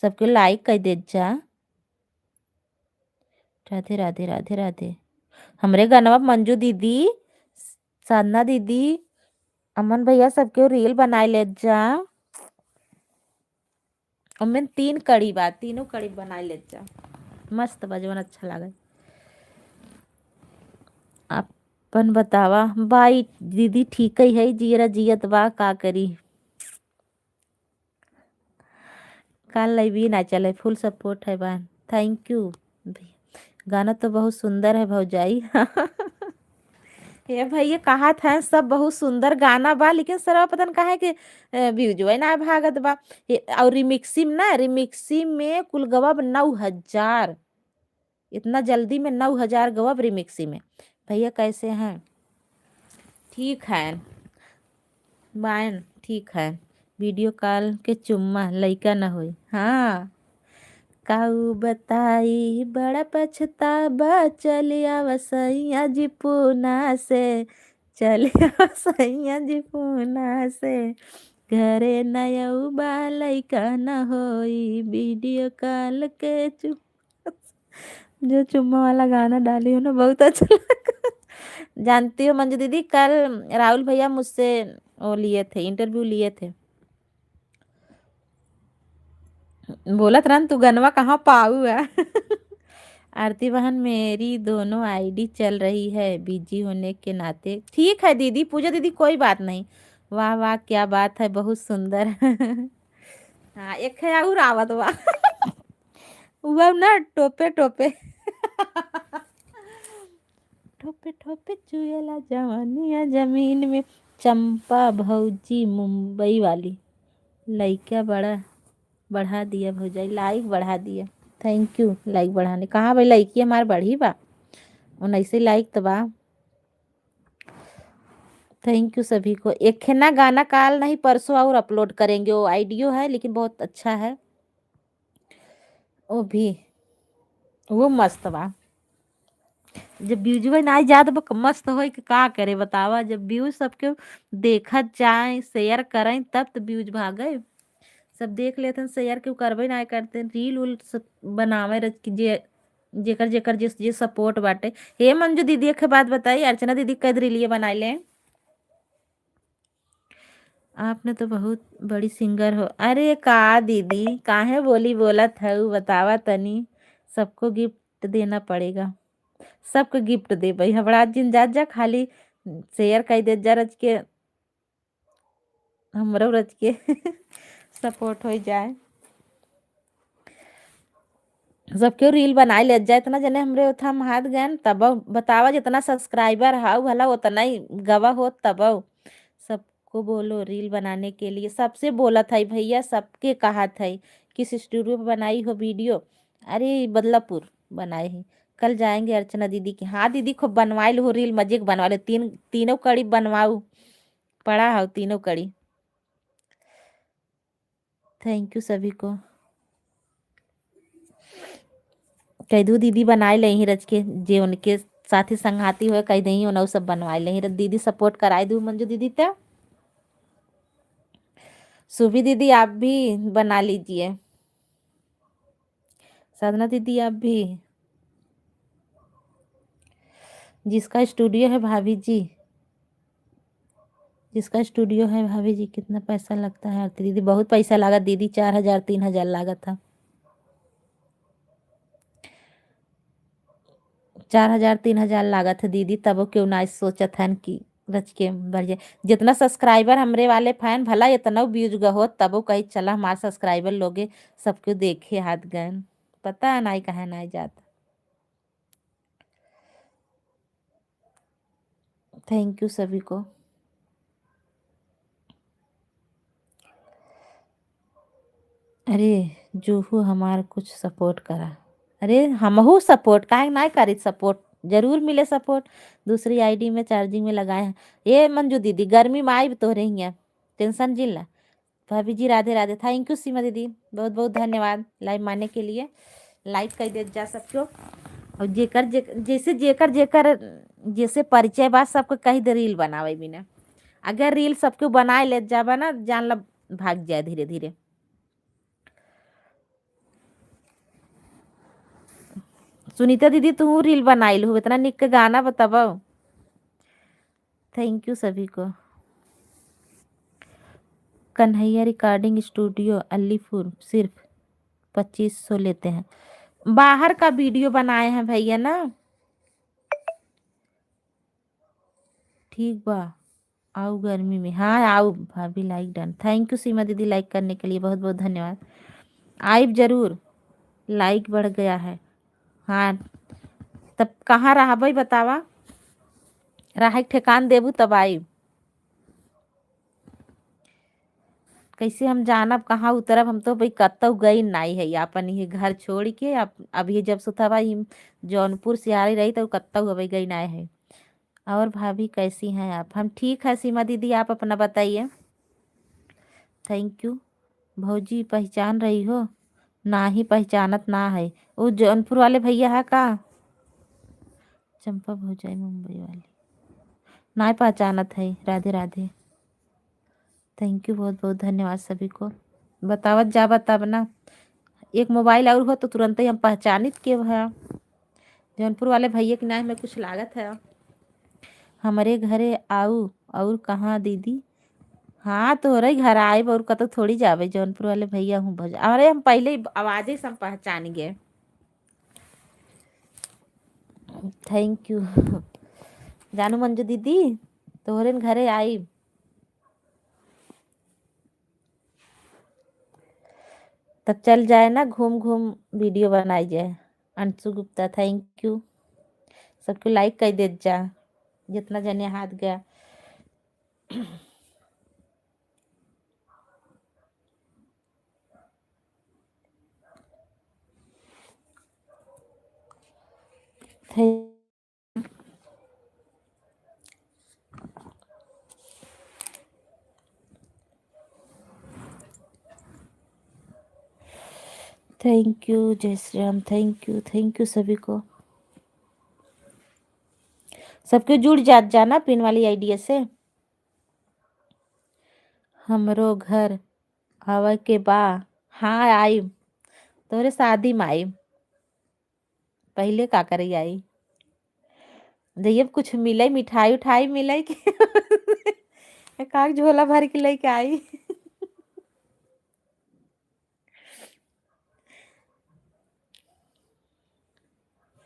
सबके लाइक कर दे जा। राधे राधे राधे राधे। हमरे गानवा मंजू दीदी, साधना दीदी, अमन भैया सबके रील बनाए ले जा। और मैं 3 कड़ी बात, तीनों कड़ी बनाए ले जा, मस्त बजवन अच्छा लगा। अपन बतावा बाई दीदी ठीक ही है, जियरा जियत बा, का करी। काल लाई भी ना चले, फुल सपोर्ट है बहन, थैंक यू। गाना तो बहुत सुंदर है भौजाई। ये भैया कहा था सब बहुत सुंदर गाना बा, लेकिन सर पता न काहे के व्यूज ना भागत बा। और रिमिक्सिम ना, रिमिक्सिम में कुल गवाब 9,000, इतना जल्दी में 9,000 गवाब रिमिक्सी में। भैया कैसे हैं? ठीक है बायन, ठीक है। वीडियो कॉल के चुम्मा लइका न होई। हाँ काऊ बताई बड़ा पछतावा, चलिया वसैया जी पूना से, चलिया वसैया जी पूना से, घरे नयऊ बा लइका न होई, वीडियो कॉल के चुम्मा। जो चुम्मा वाला गाना डाली हो ना, बहुत अच्छा लगा। जानती हो मंजू दीदी, कल राहुल भैया मुझसे वो लिए थे, इंटरव्यू लिए थे। बोलत रहन तू गनवा कहाँ पाऊ है। आरती बहन मेरी दोनों आईडी चल रही है बिजी होने के नाते। ठीक है दीदी, पूजा दीदी कोई बात नहीं। वाह वाह क्या बात है, बहुत सुंदर। हाँ एक है और आवत वाह। वह ना टोपे टोपे। ठोपे ठोपे चुएला जवानिया जमीन में, चंपा भौजी मुंबई वाली, लइका बड़ा बढ़ा दिया भौजाई, लाइक बढ़ा दिया, थैंक यू लाइक बढ़ाने। कहाँ भाई लइकी हमार बढ़ी बा, और ऐसे लाइक तो बा। थैंक यू सभी को। एक है ना गाना काल नहीं परसों और अपलोड करेंगे, वो आइडियो है लेकिन बहुत अच्छा है वो भी, वो मस्त बा। जब व्यूज ना जात बा मस्त हो कि का करे बतावा, जब व्यूज सबके देखत जाए शेयर करें तब तो व्यूज भागे। सब देख लेते हैं, शेयर क्यों करबे ना करते, रील उल सब बनावे कि जे जेकर जेकर जिस जे सपोर्ट बाटे। हे मंजू दीदी एक बात बताई, अर्चना दीदी कद रीलिए बनाए ले? आपने तो बहुत बड़ी सिंगर हो। अरे का दीदी काहे बोली बोलत है बतावा तनी, सबको गिफ्ट देना पड़ेगा, सबको गिफ्ट दे भाई, हबड़ा जिन जा जा खाली शेयर कर दे जा रच के, हमरो रच के सपोर्ट हो जाए। सब क्यों रील बनाए ले जाए, इतना जने हमरे उथा हाथ गए तब बतावा, जितना सब्सक्राइबर हाउ भला उतना ही गवा हो तब। सबको बोलो रील बनाने के लिए, सबसे बोला था भैया, सबके कहा था किस स्टूडियो में बनाई हो वीडियो। अरे बदलापुर बनाए हैं। कल जाएंगे अर्चना दीदी के। हाँ दीदी खूब बनवाए लो रील, मजे के बनवा लो, तीनों कड़ी बनवाऊ, पड़ा हो तीनों कड़ी। थैंक यू सभी को। कह दू दीदी बनाए ले ही रच के, जे उनके साथी संगाती हो कह दही उन सब बनवाए ले ही रच, दीदी सपोर्ट कराए दू मंजू दीदी तो। सुभी दीदी आप भी बना लीजिए, साधना दीदी आप भी। जिसका स्टूडियो है भाभी जी, जिसका स्टूडियो है भाभी जी, कितना पैसा लगता है आरती दीदी? बहुत पैसा लगा दीदी, 4,000 3,000 लागत था। 4,000 3,000 लागत है दीदी, तब वो क्यों ना सोचा था कि रच के बढ़ जाए। जितना सब्सक्राइबर हमरे वाले फैन भला इतना व्यूज हो, तब वो कही चला हमारे सब्सक्राइबर लोगे सबको देखे हाथ गए, पता है ना कहा ना जाता। थैंक यू सभी को। अरे जूहू हमार कुछ सपोर्ट करा। अरे हमहू सपोर्ट काहे ना करी, सपोर्ट जरूर मिले सपोर्ट। दूसरी आईडी में चार्जिंग में लगाए हैं। ये मंजू दीदी गर्मी में आई तो रही हैं, टेंशन जिला। भाभी जी राधे राधे। थैंक यू सीमा दीदी, बहुत बहुत धन्यवाद लाइव मानने के लिए। लाइक कर दे जा सबको। और जैसे जेकर जेकर जैसे परिचय बात सबको कही दे रील बनावे बिना। अगर रील सबको बनाए ले जाबा ना, जान ला भाग जाए धीरे धीरे। सुनीता दीदी तू रील बनाइल हो, इतना निक के गाना बताबो। थैंक यू सभी को। कन्हैया रिकॉर्डिंग स्टूडियो अलीपुर सिर्फ 2500 लेते हैं। बाहर का वीडियो बनाए हैं भैया ना। ठीक बा, आओ गर्मी में, हाँ आओ भाभी, लाइक डन। थैंक यू सीमा दीदी लाइक करने के लिए, बहुत बहुत धन्यवाद। आइब जरूर, लाइक बढ़ गया है। हाँ तब कहाँ रहा भाई बतावा, रहा ठेकान देबू तब आइब। कैसे हम जानब कहाँ उतरब, हम तो भाई कतौ गई नहीं है अपन ये घर छोड़ के। अब ये जब सुथा भाई जौनपुर से आ रही तो कतौ अभी गई नहीं है। और भाभी कैसी हैं आप? हम ठीक है सीमा दीदी, आप अपना बताइए। Thank you. भौजी पहचान रही हो? ना ही पहचानत ना है, वो जौनपुर वाले भैया है का? चंपा भौजाई मुंबई वाली, ना पहचानत है। राधे राधे। थैंक यू, बहुत बहुत धन्यवाद सभी को। बतावत जा बताब ना, एक मोबाइल और हो तो तुरंत ही हम पहचानित के है। जौनपुर वाले भैया के नाम में कुछ लागत है। हमारे घरे आऊ और कहाँ दीदी? हाँ तोहरे घर आए और कतो थोड़ी जावे, जौनपुर वाले भैया हूँ भज, अरे हम पहले ही आवाज़े से हम पहचान गए। Thank you. जानू मंजू दीदी तोहरे घरे आई। तब चल जाए ना, घूम घूम वीडियो बनाई जाए। Anshu Gupta thank you. सबको लाइक कर दे जा, जितना जने हाथ गया। थैंक यू जय श्री राम। थैंक यू सभी को। सबके जुड़ जाना पिन वाली आईडिया से। हमरो घर आवा के बा। हाँ आई, तोरे शादी में आई, पहले का करी आई। जब कुछ मिले मिठाई उठाई मिले कि का झोला भर के लेके आई।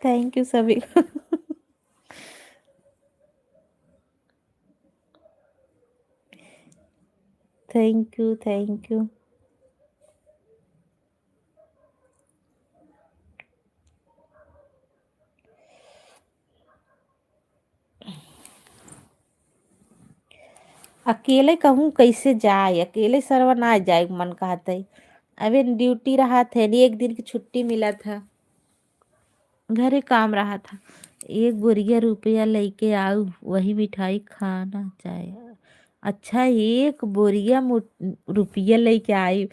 थैंक यू सभी को। Thank you, thank you. अकेले कहूँ कैसे जाए, अकेले सरवा ना जाए मन कहते। अबे ड्यूटी रहा थे, एक दिन की छुट्टी मिला था, घरे काम रहा था। 1 बोरिया रुपया लेके आऊ, वही मिठाई खाना चाहे। अच्छा 1 बोरिया रुपया लेके आई।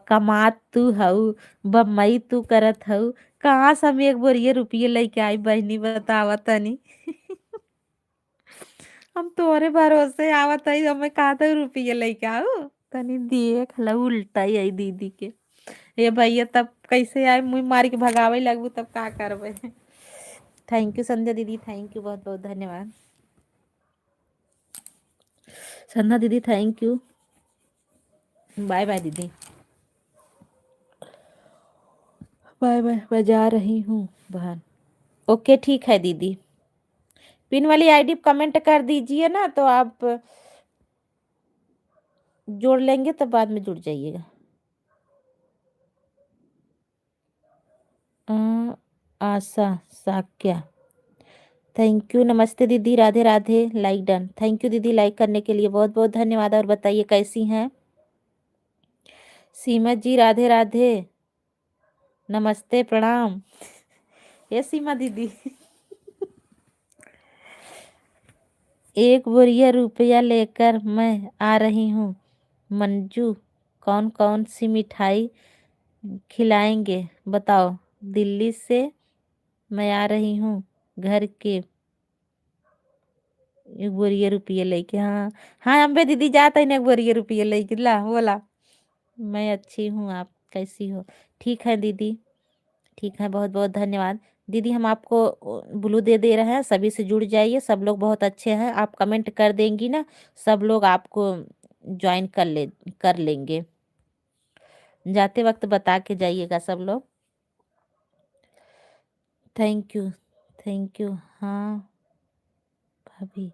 कमात तू हऊ, बम्मई तू करत हऊ, कहाँ से हम 1 बोरिया रुपया लेके आई बहनी बतावा तनी। हम तोरे भरोसे आवत हई, हमें कहा था रुपया लेके आऊ। तनी देख ला उल्टा ही आई दीदी के। ये भैया तब कैसे आए, मुँह मार के भगावे लगबू तब का करबे। थैंक यू संध्या दीदी, थैंक यू, बहुत बहुत धन्यवाद। संध्या दीदी थैंक यू, बाय बाय दीदी, बाय बाय। मैं जा रही हूँ बहन। ओके ठीक है दीदी। पिन वाली आईडी कमेंट कर दीजिए ना, तो आप जोड़ लेंगे तो बाद में जुड़ जाइएगा। आशा साक्या, थैंक यू। नमस्ते दीदी, Radhe Radhe, like done. Thank you दीदी, लाइक करने के लिए बहुत बहुत धन्यवाद। और बताइए कैसी हैं? सीमा जी राधे राधे, नमस्ते प्रणाम। ये सीमा दीदी 1 बोरिया रुपया लेकर मैं आ रही हूँ। मंजू कौन कौन सी मिठाई खिलाएंगे बताओ? दिल्ली से मैं आ रही हूँ घर के 1 बोरिया रुपया लेके। हाँ हाँ अम्बे दीदी जाता है ना 1 बोरिया रुपया लेके। ला बोला, मैं अच्छी हूँ, आप कैसी हो? ठीक है दीदी, ठीक है, बहुत बहुत धन्यवाद। दीदी हम आपको ब्लू दे रहे हैं, सभी से जुड़ जाइए। सब लोग बहुत अच्छे हैं, आप कमेंट कर देंगी ना, सब लोग आपको ज्वाइन कर लेंगे। जाते वक्त बता के जाइएगा सब लोग। Thank you, thank you. हाँ भाभी,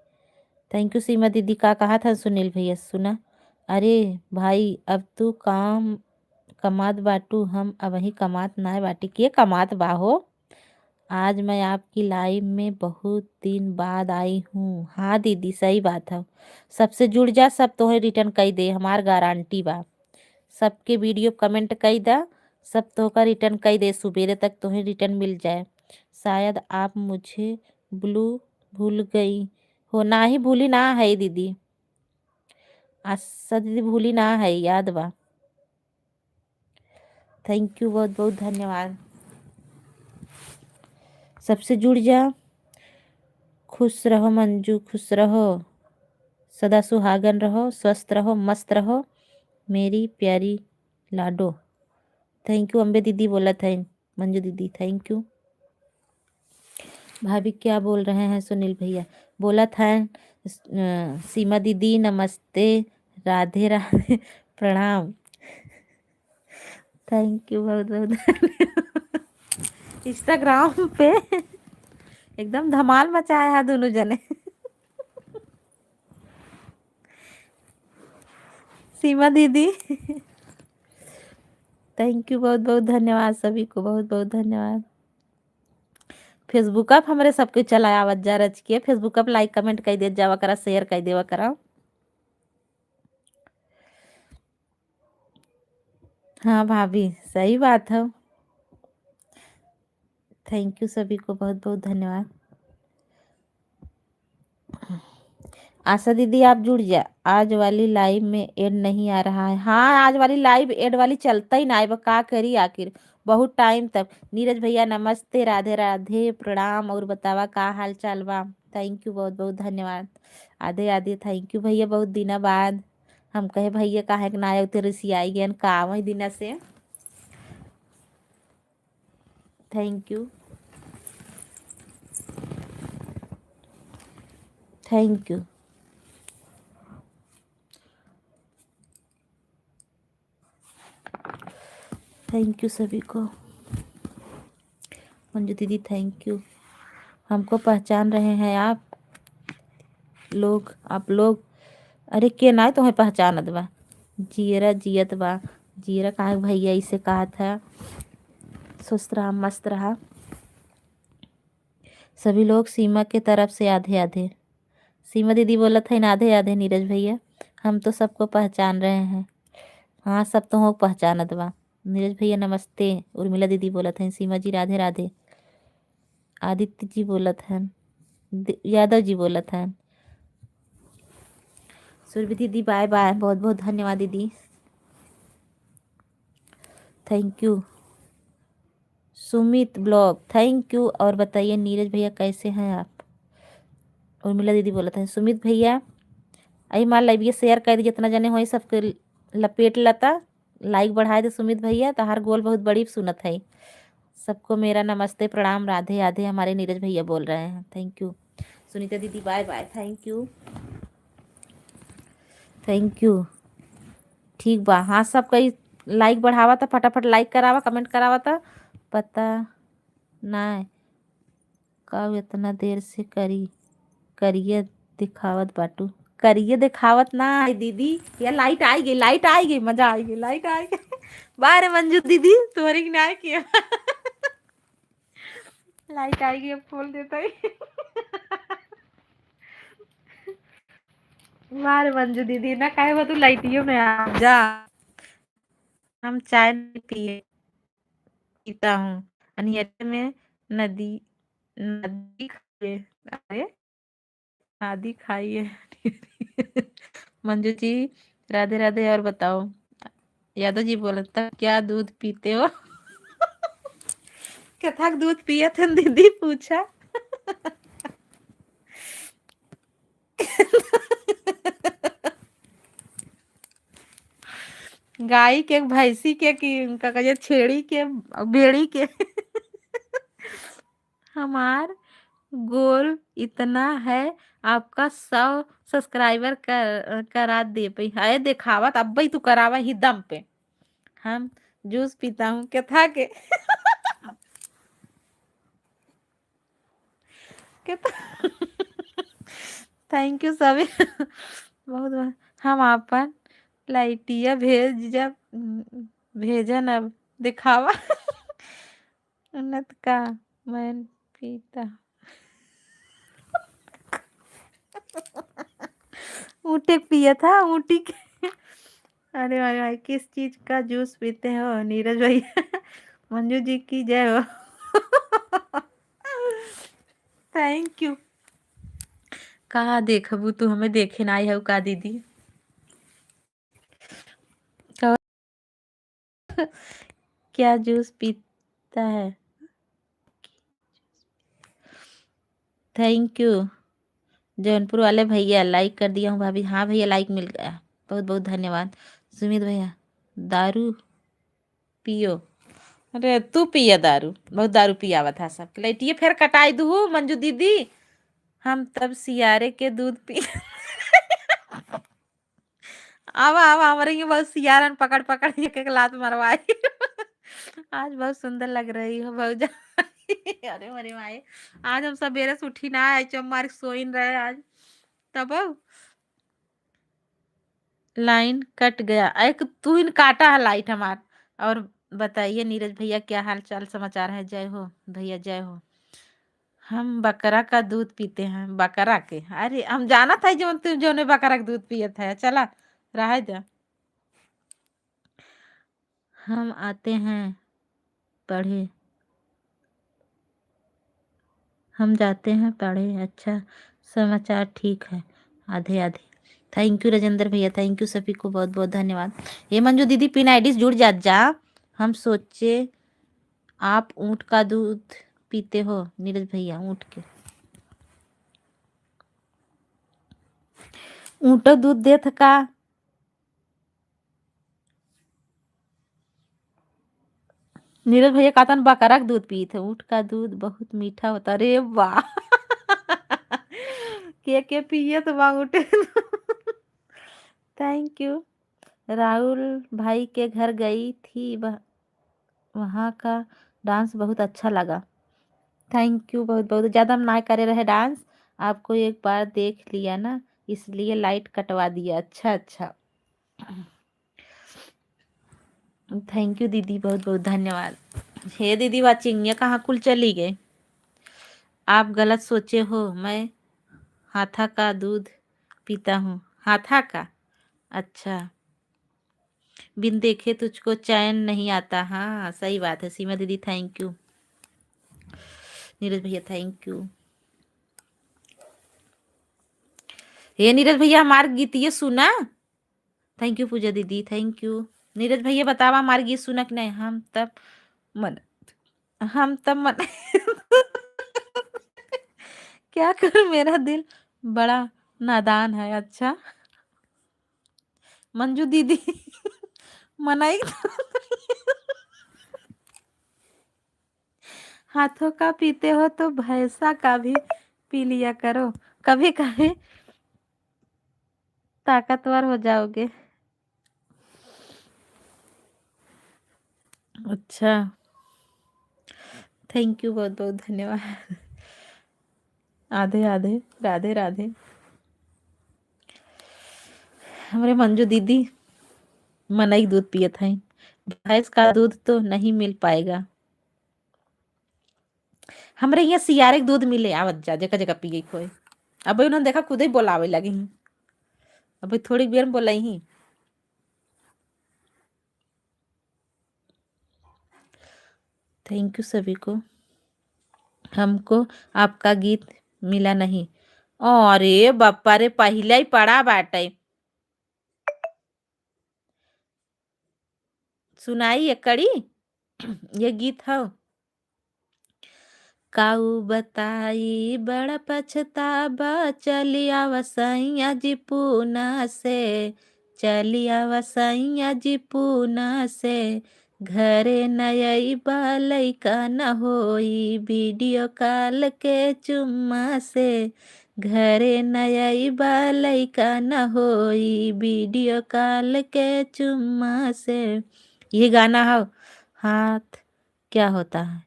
थैंक यू। सीमा दीदी का कहा था सुनील भैया सुना। अरे भाई अब तू काम कमात बाटू, हम अब वही कमात ना बाटी के कमात बाहो। आज मैं आपकी लाइव में बहुत दिन बाद आई हूँ। हाँ दीदी सही बात है, सबसे जुड़ जा, सब तोहे रिटर्न कई दे, हमार गारंटी बा। सबके वीडियो कमेंट कई दा, सब तो का रिटर्न कई दे, सुबेरे तक तुम्हें रिटर्न मिल जाए। शायद आप मुझे ब्लू भूल गई हो। ना ही भूली ना है दीदी, आशा दीदी भूली ना है, याद बा। थैंक यू, बहुत बहुत धन्यवाद। सबसे जुड़ जा। खुश रहो मंजू, खुश रहो, सदा सुहागन रहो, स्वस्थ रहो, मस्त रहो मेरी प्यारी लाडो। थैंक यू अम्बे दीदी बोला था, मंजू दीदी थैंक यू। भाभी क्या बोल रहे हैं सुनील भैया? बोला था सीमा दीदी नमस्ते, राधे राधे, प्रणाम। थैंक यू बहुत बहुत। इंस्टाग्राम पे एकदम धमाल मचाया है दोनों जने। सीमा दीदी थैंक यू, बहुत बहुत धन्यवाद, सभी को बहुत बहुत धन्यवाद। फेसबुक अप हमारे सबके चलाया आवत जा रच के, फेसबुक अप लाइक कमेंट कर दे जावा करा, शेयर कर देवा करा। हाँ भाभी सही बात है। थैंक यू सभी को, बहुत बहुत धन्यवाद। आशा दीदी आप जुड़ जा, आज वाली लाइव में ऐड नहीं आ रहा है। हाँ आज वाली लाइव ऐड वाली चलता ही ना है, का करी आखिर बहुत टाइम तक। नीरज भैया नमस्ते, राधे राधे, प्रणाम। और बतावा का हाल चाल बा? थैंक यू, बहुत बहुत धन्यवाद। आधे आधे थैंक यू भैया, बहुत दिना बाद। हम कहे भैया काहे के ना आए उते रिसियाई गए का वही दिना से। Thank you, thank you. Thank you सभी को। मंजू दीदी थैंक यू, हमको पहचान रहे हैं आप लोग। अरे के ना तुम्हें पहचानत बा? जीरा जियत बा। जीरा कहा भैया इसे कहा था। स्वस्थ रहा, मस्त रहा सभी लोग। सीमा के तरफ से आधे आधे। सीमा दीदी बोला था इन आधे आधे नीरज भैया। हम तो सबको पहचान रहे हैं। हाँ सब तो हो पहचानत बा। नीरज भैया नमस्ते। उर्मिला दीदी बोला था सीमा जी राधे राधे। आदित्य जी बोला था। यादव जी बोला था। सुरभि दीदी बाय बाय, बहुत बहुत धन्यवाद दीदी, thank you. Sumit blog thank you. और बताइए नीरज भैया कैसे हैं आप। उर्मिला दीदी बोला था सुमित भैया आई मार लाइव शेयर कर दी जितना जने हो सबके लपेट लता। लाइक बढ़ाए दे सुमित भैया तहार गोल बहुत बड़ी सुनत है। सबको मेरा नमस्ते प्रणाम राधे राधे। हमारे नीरज भैया बोल रहे हैं थैंक यू। सुनीता दीदी bye bye, thank you thank you. ठीक बा, हाँ सब कई लाइक बढ़ावा था, फटाफट लाइक करावा, कमेंट करावा था। पता ना कब इतना देर से करिए दिखावत बाटू। करिए दिखावत ना है दीदी। या लाइट आई गई, लाइट आई गई, मजा आई गई, लाइट आई गई। बारे मंजू दीदी तुम्हारी न्याय किया। लाइट आई गई, अब खोल देता है। बारे मंजू दीदी ना कहे वो तू लाइटियो में आ जा। हम चाय नहीं पीता हूँ अनियत में। नदी नदी खाइए। अरे आदि खाइए। मंजू जी राधे राधे। और बताओ यादव जी बोला था क्या दूध पीते हो। कथक दूध पिए थे दीदी पूछा। गाय के भैंसी के कि उनका कहिए छेड़ी के भेड़ी के। हमार गोल इतना है आपका 100 सब्सक्राइबर करा दे पई है दिखावत अब भाई तू करावा ही दम पे। हम जूस पीता हूँ क्या था के। क्या था? थैंक यू सभी। बहुत हम आपन लाइटिया भेज जब भेजन अब दिखावा। उन्नत का मैं पीता। ऊँटे पिया था ऊँटी के। अरे भाई भाई किस चीज का जूस पीते हो नीरज भैया। मंजू जी की जय हो। Thank you. कहा देखबू तू हमें देखे ना आई है का दीदी। क्या जूस पीता है। थैंक यू जौनपुर वाले भैया, लाइक कर दिया हूँ भाभी। हाँ भैया लाइक मिल गया, बहुत बहुत धन्यवाद। सुमित भैया दारू पियो। अरे तू पिया दारू, बहुत दारू पियावा था सब लाइटिए फिर कटाई दू मंजू दीदी। हम तब सियारे के दूध पी। आवा आवा हमारे ये बहुत सियारन पकड़ पकड़ एक एक लात मरवाई। आज बहुत सुंदर लग रही हो बहुत। अरे मरे माए आज हम सवेरे से उठी ना आए चमार सोइन रहे आज तब लाइन कट गया। एक तू इन काटा है लाइट हमार। और बताइए नीरज भैया क्या हाल चाल समाचार है। जय हो भैया जय हो। हम बकरा का दूध पीते हैं बकरा के। अरे हम जाना था जो तुम जो ने बकरा का दूध पिए थे चला रहा जा। हम आते हैं पढ़े हम जाते हैं पढ़े। अच्छा समाचार ठीक है आधे आधे। थैंक यू राजेंद्र भैया, थैंक यू सभी को बहुत बहुत धन्यवाद। ये मंजू दीदी पिन आईडीज जुड़ जात जा। हम सोचे आप ऊँट का दूध पीते हो नीरज भैया। ऊँट के ऊँट दूध देत का। नीरज भैया कहता बकरा का दूध पिए थे। ऊँट का दूध बहुत मीठा होता। अरे वाह। के पिए तो बा ऊँट। Thank you. राहुल भाई के घर गई थी वहाँ का डांस बहुत अच्छा लगा। थैंक यू बहुत बहुत। ज़्यादा हम ना करे रहे डांस, आपको एक बार देख लिया ना इसलिए लाइट कटवा दिया। अच्छा अच्छा थैंक यू दीदी, बहुत बहुत धन्यवाद। हे दीदी वाचिंग, ये कहाँ कुल चली गए? आप गलत सोचे हो, मैं हाथा का दूध पीता हूँ। हाथा का? अच्छा। बिन देखे तुझको चैन नहीं आता। हाँ सही बात है। सीमा दीदी थैंक यू। नीरज भैया थैंक यू। हे नीरज भैया, हमार गीत ये सुना? थैंक यू पूजा दीदी, थैंक यू। नीरज भैया बतावा, हमार गीत सुना कि नहीं? मन हम तब मन क्या करूं, मेरा दिल बड़ा नादान है। अच्छा मंजू दीदी मनाई हाथों का पीते हो तो भैंसा का भी पी लिया करो, कभी कभी ताकतवर हो जाओगे। अच्छा थैंक यू, बहुत बहुत धन्यवाद। आधे आधे, राधे राधे। हमारे मंजू दीदी मनई दूध पिए थे। भैंस का दूध तो नहीं मिल पाएगा। हमरे यहाँ सियारे के दूध मिले, आवत जा जगह जगह पिए कोई। अब उन्होंने देखा खुद ही बोलावे लगी। अब थोड़ी देर में बोलाई ही। थैंक यू सभी को। हमको आपका गीत मिला नहीं। अरे बापा रे, पहले ही पड़ा बाटे। सुनाई ये कड़ी ये गीत है। काऊ बताई बड़ा पछतावा, चलिया वसैया जी पूना से, चलिया वसैया जी पूना से। घरे नई बालई का न होई, वीडियो कॉल के चुम्मा से। घरे नई बालई का न होई, वीडियो कॉल के चुम्मा से। ये गाना है। हाथ क्या होता है?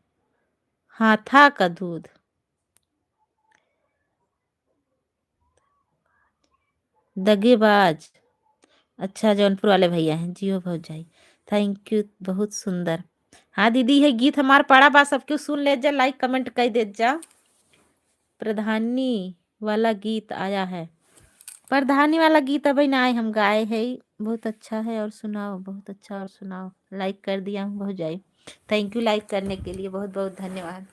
हाथा का दूध। दगेबाज। अच्छा जौनपुर वाले भैया हैं, जियो भौजाई थैंक यू, बहुत सुंदर। हाँ दीदी, ये गीत हमार पड़ा बा, सब क्यों सुन ले जा, लाइक कमेंट कर दे जा। प्रधानी वाला गीत आया है। प्रधानी वाला गीत अभी ना आए, हम गाए है। बहुत अच्छा है, और सुनाओ, बहुत अच्छा, और सुनाओ। लाइक कर दिया हूँ भौजाई, थैंक यू लाइक करने के लिए, बहुत बहुत धन्यवाद।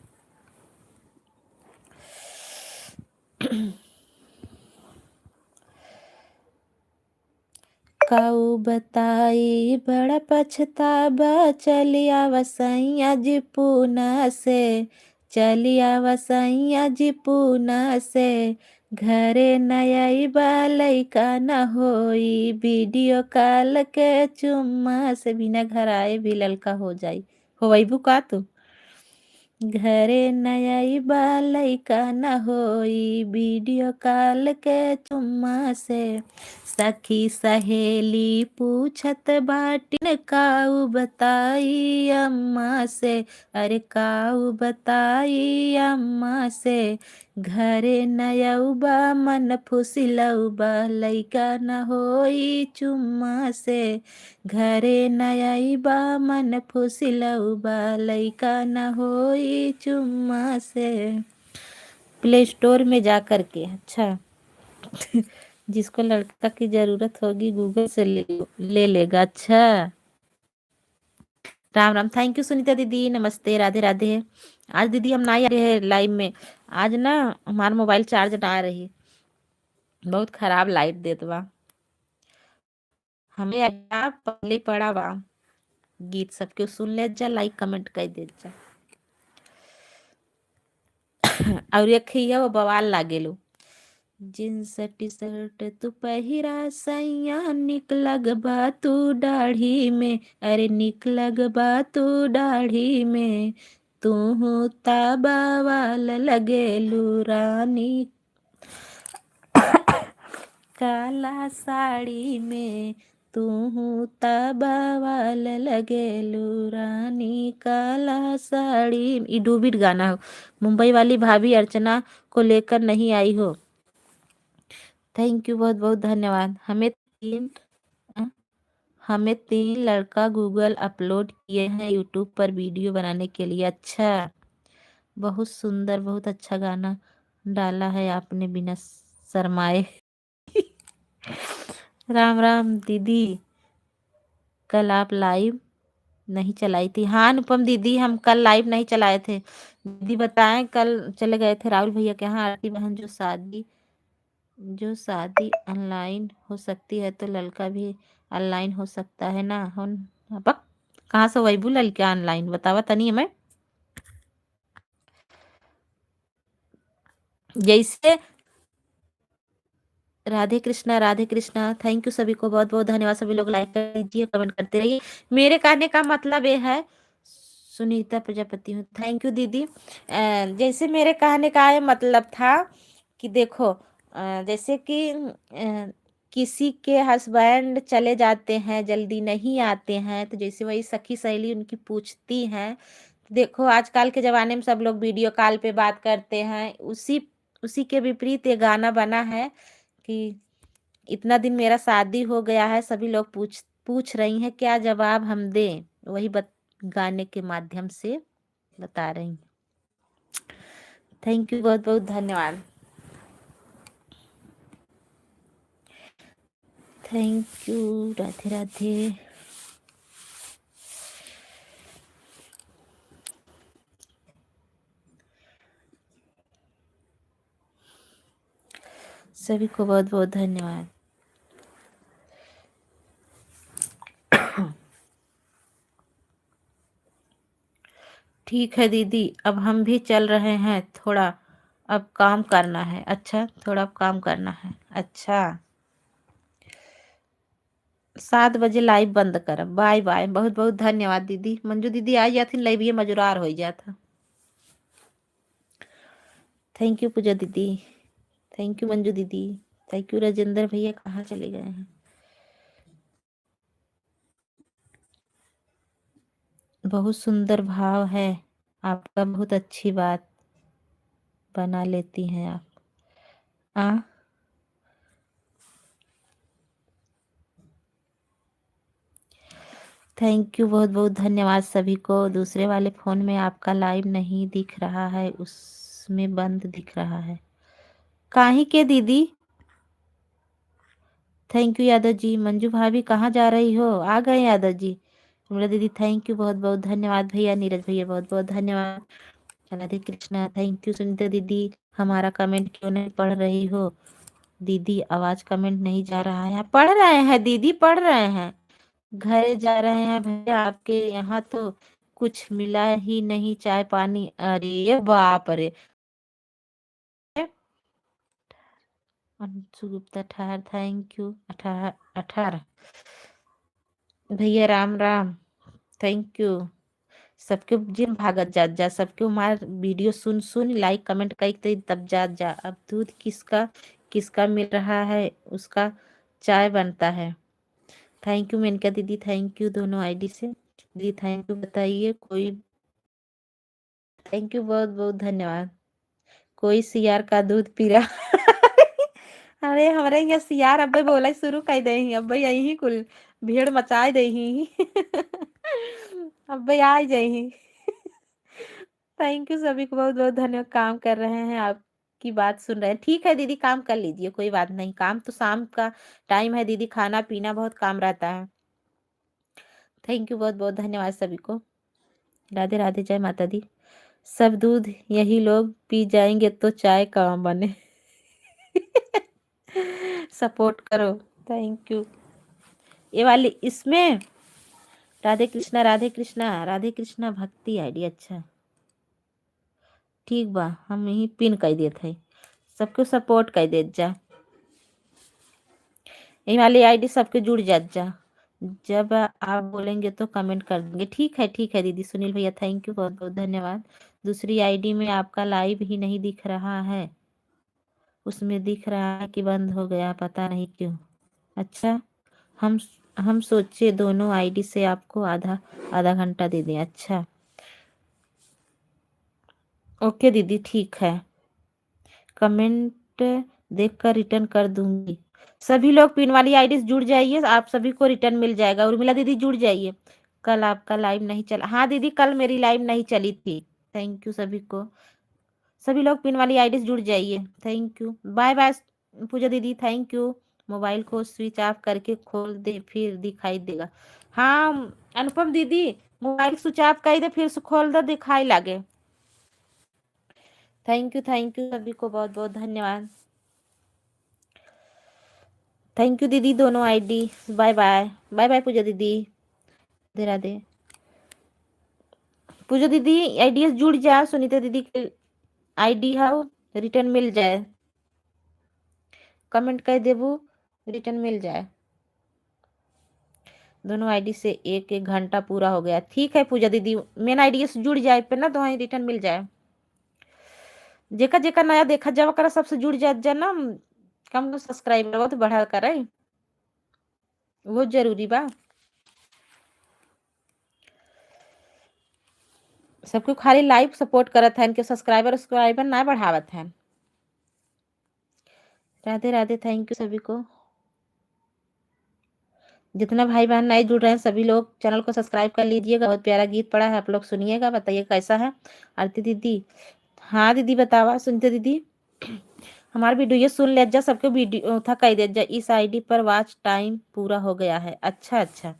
काऊ बताई बड़ा पछतावा, चलिया वसैया जी पूना से, चलिया वसैया जी पूना से। घरे नई बालई का न होई, वीडियो कॉल के चुम्मा से। बिना घर आए भी ललका हो जाई। हो वही बुका तू। घरे नई बालई का न होई, वीडियो कॉल के चुम्मा से। सखी सहेली पूछत बाटिन, काऊ बताई अम्मा से। अरे काऊ बताई अम्मा से। घरे नयउबा मन फुसिलउबा, लइका न होई चुम्मा से। घरे नयइबा मन फुसिलउबा, लइका न होई चुम्मा से। प्ले स्टोर में जा कर के। अच्छा जिसको लड़का की जरूरत होगी गूगल से ले लेगा। अच्छा राम राम, थैंक यू सुनीता दीदी, नमस्ते, राधे राधे। आज दीदी हम ना आ रहे हैं लाइव में। आज ना हमारा मोबाइल चार्ज ना आ रही, बहुत खराब लाइट देत बा। हमें आया पहले पड़ा बा गीत, सबके सुन ले जा, लाइक कमेंट कर दे जा। और एक ही वो बवाल लागेलो। जींस टी शर्ट तू पहिरा सैया, निक लगबा तू दाढ़ी में। अरे निक लगबा तू दाढ़ी में। तू ताबा वाल लगेलू रानी, काला साड़ी में। तू ताबा वाल लगेलू रानी, काला साड़ी। ई डूबिट गाना हो। मुंबई वाली भाभी अर्चना को लेकर नहीं आई हो। थैंक यू, बहुत बहुत धन्यवाद। हमें तीन हमें 3 लड़का गूगल अपलोड किए हैं यूट्यूब पर वीडियो बनाने के लिए। अच्छा, बहुत सुंदर, बहुत अच्छा गाना डाला है आपने बिना शर्माए। राम राम दीदी, कल आप लाइव नहीं चलाई थी? हाँ अनुपम दीदी, हम कल लाइव नहीं चलाए थे। दीदी बताएं, कल चले गए थे राहुल भैया के यहाँ। आरती बहन, जो शादी ऑनलाइन हो सकती है तो लड़का भी ऑनलाइन हो सकता है ना? हम बक कहाँ से वही लड़का ऑनलाइन बतावा तनी हमें। जैसे राधे कृष्णा, राधे कृष्णा, थैंक यू सभी को, बहुत बहुत धन्यवाद। सभी लोग लाइक कर दीजिए, कमेंट करते रहिए। मेरे कहने का मतलब ये है, सुनीता प्रजापति हूँ, थैंक यू दीदी। जैसे मेरे कहने का ये मतलब था कि देखो, जैसे कि किसी के हस्बैंड चले जाते हैं, जल्दी नहीं आते हैं, तो जैसे वही सखी सहेली उनकी पूछती हैं। देखो आजकल के ज़माने में सब लोग वीडियो कॉल पे बात करते हैं। उसी उसी के विपरीत ये गाना बना है कि इतना दिन मेरा शादी हो गया है, सभी लोग पूछ पूछ रही हैं क्या जवाब हम दें। वही गाने के माध्यम से बता रही हूँ। थैंक यू, बहुत बहुत धन्यवाद। Thank you, Radhe Radhe. सभी को बहुत बहुत धन्यवाद। ठीक है दीदी, अब हम भी चल रहे हैं, थोड़ा अब काम करना है। अच्छा, थोड़ा अब काम करना है। अच्छा, 7 बजे लाइव बंद कर। बाय बाय, बहुत बहुत धन्यवाद दीदी। मंजू दीदी आ जाती लाइव, ये मजुरार हो जाता। थैंक यू पूजा दीदी, थैंक यू मंजू दीदी, थैंक यू राजेंद्र भैया, कहाँ चले गए हैं? बहुत सुंदर भाव है आपका, बहुत अच्छी बात बना लेती हैं आप। आ थैंक यू, बहुत बहुत धन्यवाद सभी को। दूसरे वाले फोन में आपका लाइव नहीं दिख रहा है, उसमें बंद दिख रहा है। काहे के दीदी? थैंक यू यादव जी। मंजू भाभी कहाँ जा रही हो? आ गए यादव जी। विमला दीदी थैंक यू, बहुत बहुत धन्यवाद भैया। नीरज भैया बहुत बहुत धन्यवाद। Radhe Krishna, thank you. सुनीता दीदी, हमारा कमेंट क्यों नहीं पढ़ रही हो? दीदी आवाज कमेंट नहीं जा रहा है। पढ़ रहे हैं दीदी, पढ़ रहे हैं। घर जा रहे हैं भैया, आपके यहाँ तो कुछ मिला ही नहीं, चाय पानी। अरे बाप रे। अंशु गुप्ता अठारह, थैंक यू। 18 18 भैया, राम राम, थैंक यू। सबके जिन भागत जात जा, सबके मार वीडियो सुन सुन लाइक कमेंट कई तब जात जा। अब दूध किसका किसका मिल रहा है, उसका चाय बनता है। थैंक यू मेनका दीदी, थैंक यू दोनों आईडी से। दीदी थैंक यू, बताइए कोई। थैंक यू, बहुत बहुत धन्यवाद। कोई सियार का दूध पी रहा। अरे हमारे यहाँ सियार अब बोला शुरू कर दे, अब भाई यही कुल भीड़ मचा दे ही। अब भाई आ जाही। थैंक यू सभी को, बहुत बहुत धन्यवाद। काम कर रहे हैं, आपकी बात सुन रहे हैं। ठीक है दीदी, काम कर लीजिए, कोई बात नहीं। काम तो शाम का टाइम है दीदी, खाना पीना बहुत काम रहता है। थैंक यू, बहुत बहुत धन्यवाद सभी को। राधे राधे, जय माता दी। सब दूध यही लोग पी जाएंगे तो चाय कहाँ बने। सपोर्ट करो। Thank you. ये वाली इसमें राधे कृष्णा, राधे कृष्णा, राधे कृष्णा भक्ति आईडी। अच्छा ठीक बा, हम यही पिन कर देते हैं, सबको सपोर्ट कर दे जा। ये वाली आईडी सबके जुड़ जात जा। जब आप बोलेंगे तो कमेंट कर देंगे। ठीक है दीदी। सुनील भैया थैंक यू, बहुत बहुत धन्यवाद। दूसरी आईडी में आपका लाइव ही नहीं दिख रहा है, उसमें दिख रहा है कि बंद हो गया, पता नहीं क्यों। अच्छा, हम हम सोचे दोनों आईडी से आपको आधा आधा घंटा दे दें। अच्छा ओके दीदी, ठीक है। कमेंट देखकर रिटर्न कर दूंगी। सभी लोग पिन वाली आईडी से जुड़ जाइए, आप सभी को रिटर्न मिल जाएगा। उर्मिला दीदी जुड़ जाइए। कल आपका लाइव नहीं चला? हाँ दीदी, कल मेरी लाइव नहीं चली थी। थैंक यू सभी को। सभी लोग पिन वाली आईडी से जुड़ जाइए। Thank you, bye bye. Pooja दीदी थैंक यू। मोबाइल को स्विच ऑफ करके खोल दे, फिर दिखाई देगा। हाँ अनुपम दीदी, मोबाइल स्विच ऑफ कर दे, फिर से खोल दे, दिखाई लगे। थैंक यू सभी को, बहुत बहुत धन्यवाद। थैंक यू दीदी, दोनों ID. Bye bye, bye bye Pooja दीदी, राधे राधे। पूजा दीदी आईडी से जुड़ जा, सुनीता दीदी के आईडी हाउ रिटर्न मिल जाए। कमेंट कर देबू, रिटर्न मिल जाए। दोनों आईडी से एक एक घंटा पूरा हो गया। ठीक है पूजा दीदी, मेन आईडी से जुड़ जाए पे ना, तो वहीं रिटर्न मिल जाए। जेका जेका नया देखा जावा करा, सबसे जुड़ जा ना। कम सब्सक्राइबर बहुत बढ़ा कर वो जरूरी बा। सबको खाली लाइव सपोर्ट करत है, इनके सब्सक्राइबर ना बढ़ावत है। राधे राधे, थैंक यू सभी को। जितना भाई बहन नए जुड़ रहे हैं सभी लोग चैनल को सब्सक्राइब कर लीजिएगा। बहुत प्यारा गीत पड़ा है, आप लोग सुनिएगा, बताइए कैसा है। आरती दीदी, हाँ दीदी बतावा, सुनते दीदी। हमारा वीडियो ये सुन ले जा, सबके वीडियो था कह दे जा, इस आईडी पर वॉच टाइम पूरा हो गया है। अच्छा अच्छा,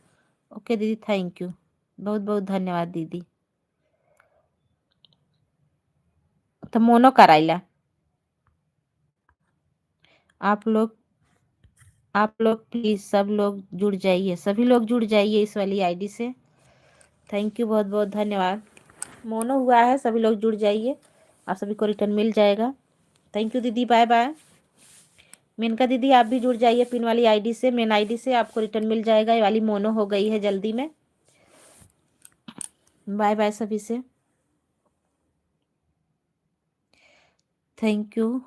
ओके दीदी, थैंक यू, बहुत बहुत धन्यवाद दीदी। तो मोनो कराइला। आप लोग प्लीज सब लोग जुड़ जाइए, सभी लोग जुड़ जाइए इस वाली आईडी से। थैंक यू, बहुत बहुत धन्यवाद। मोनो हुआ है, सभी लोग जुड़ जाइए, आप सभी को रिटर्न मिल जाएगा। थैंक यू दीदी, बाय बाय। मेनका दीदी आप भी जुड़ जाइए पिन वाली आईडी से, मेन आईडी से आपको रिटर्न मिल जाएगा। ये वाली मोनो हो गई है जल्दी में। बाय बाय सभी से, थैंक यू,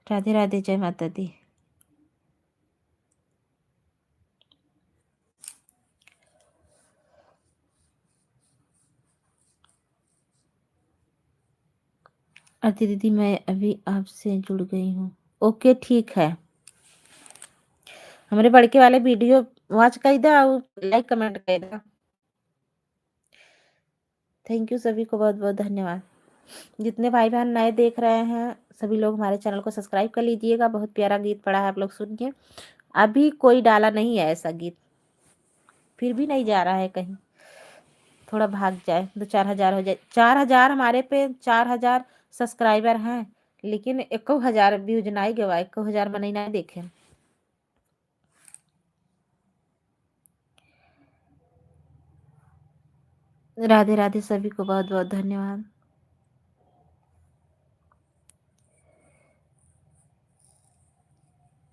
राधे राधे, जय माता दी। आरती दीदी मैं अभी आपसे जुड़ गई हूँ। ओके ठीक है, हमारे बड़के वाले वीडियो वॉच कर दो और लाइक कमेंट कर दो। थैंक यू सभी को, बहुत बहुत धन्यवाद। जितने भाई बहन नए देख रहे हैं सभी लोग हमारे चैनल को सब्सक्राइब कर लीजिएगा। बहुत प्यारा गीत पड़ा है, आप लोग सुनिए। अभी कोई डाला नहीं है ऐसा गीत, फिर भी नहीं जा रहा है कहीं। थोड़ा भाग जाए, 2-4 हज़ार हो जाए। 4 हज़ार हमारे पे 4 हज़ार सब्सक्राइबर हैं, लेकिन 1,000 व्यूज नहीं गवा, 1,000 मनी नहीं देखे। राधे राधे, सभी को बहुत बहुत धन्यवाद।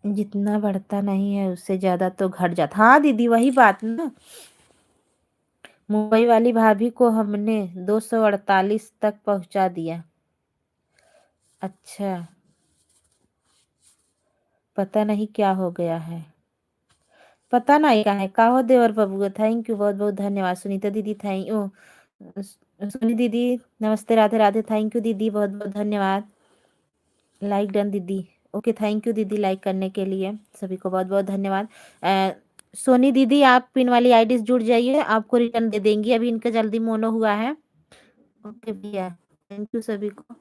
जितना बढ़ता नहीं है उससे ज्यादा तो घट जाता। हाँ दीदी वही बात ना, मुंबई वाली भाभी को हमने 248 तक पहुंचा दिया। अच्छा, पता नहीं क्या हो गया है, पता नहीं क्या है। का हो देवर बबुआ, थैंक यू, बहुत बहुत धन्यवाद। सुनीता दीदी थैंक यू, सोनी दीदी नमस्ते, राधे राधे, थैंक यू दीदी, बहुत बहुत धन्यवाद। लाइक डन दीदी, ओके थैंक यू दीदी लाइक करने के लिए, सभी को बहुत बहुत धन्यवाद। सोनी दीदी आप पिन वाली आईडी से जुड़ जाइए, आपको रिटर्न दे देंगी, अभी इनका जल्दी मोनो हुआ है। ओके भैया, थैंक यू सभी को।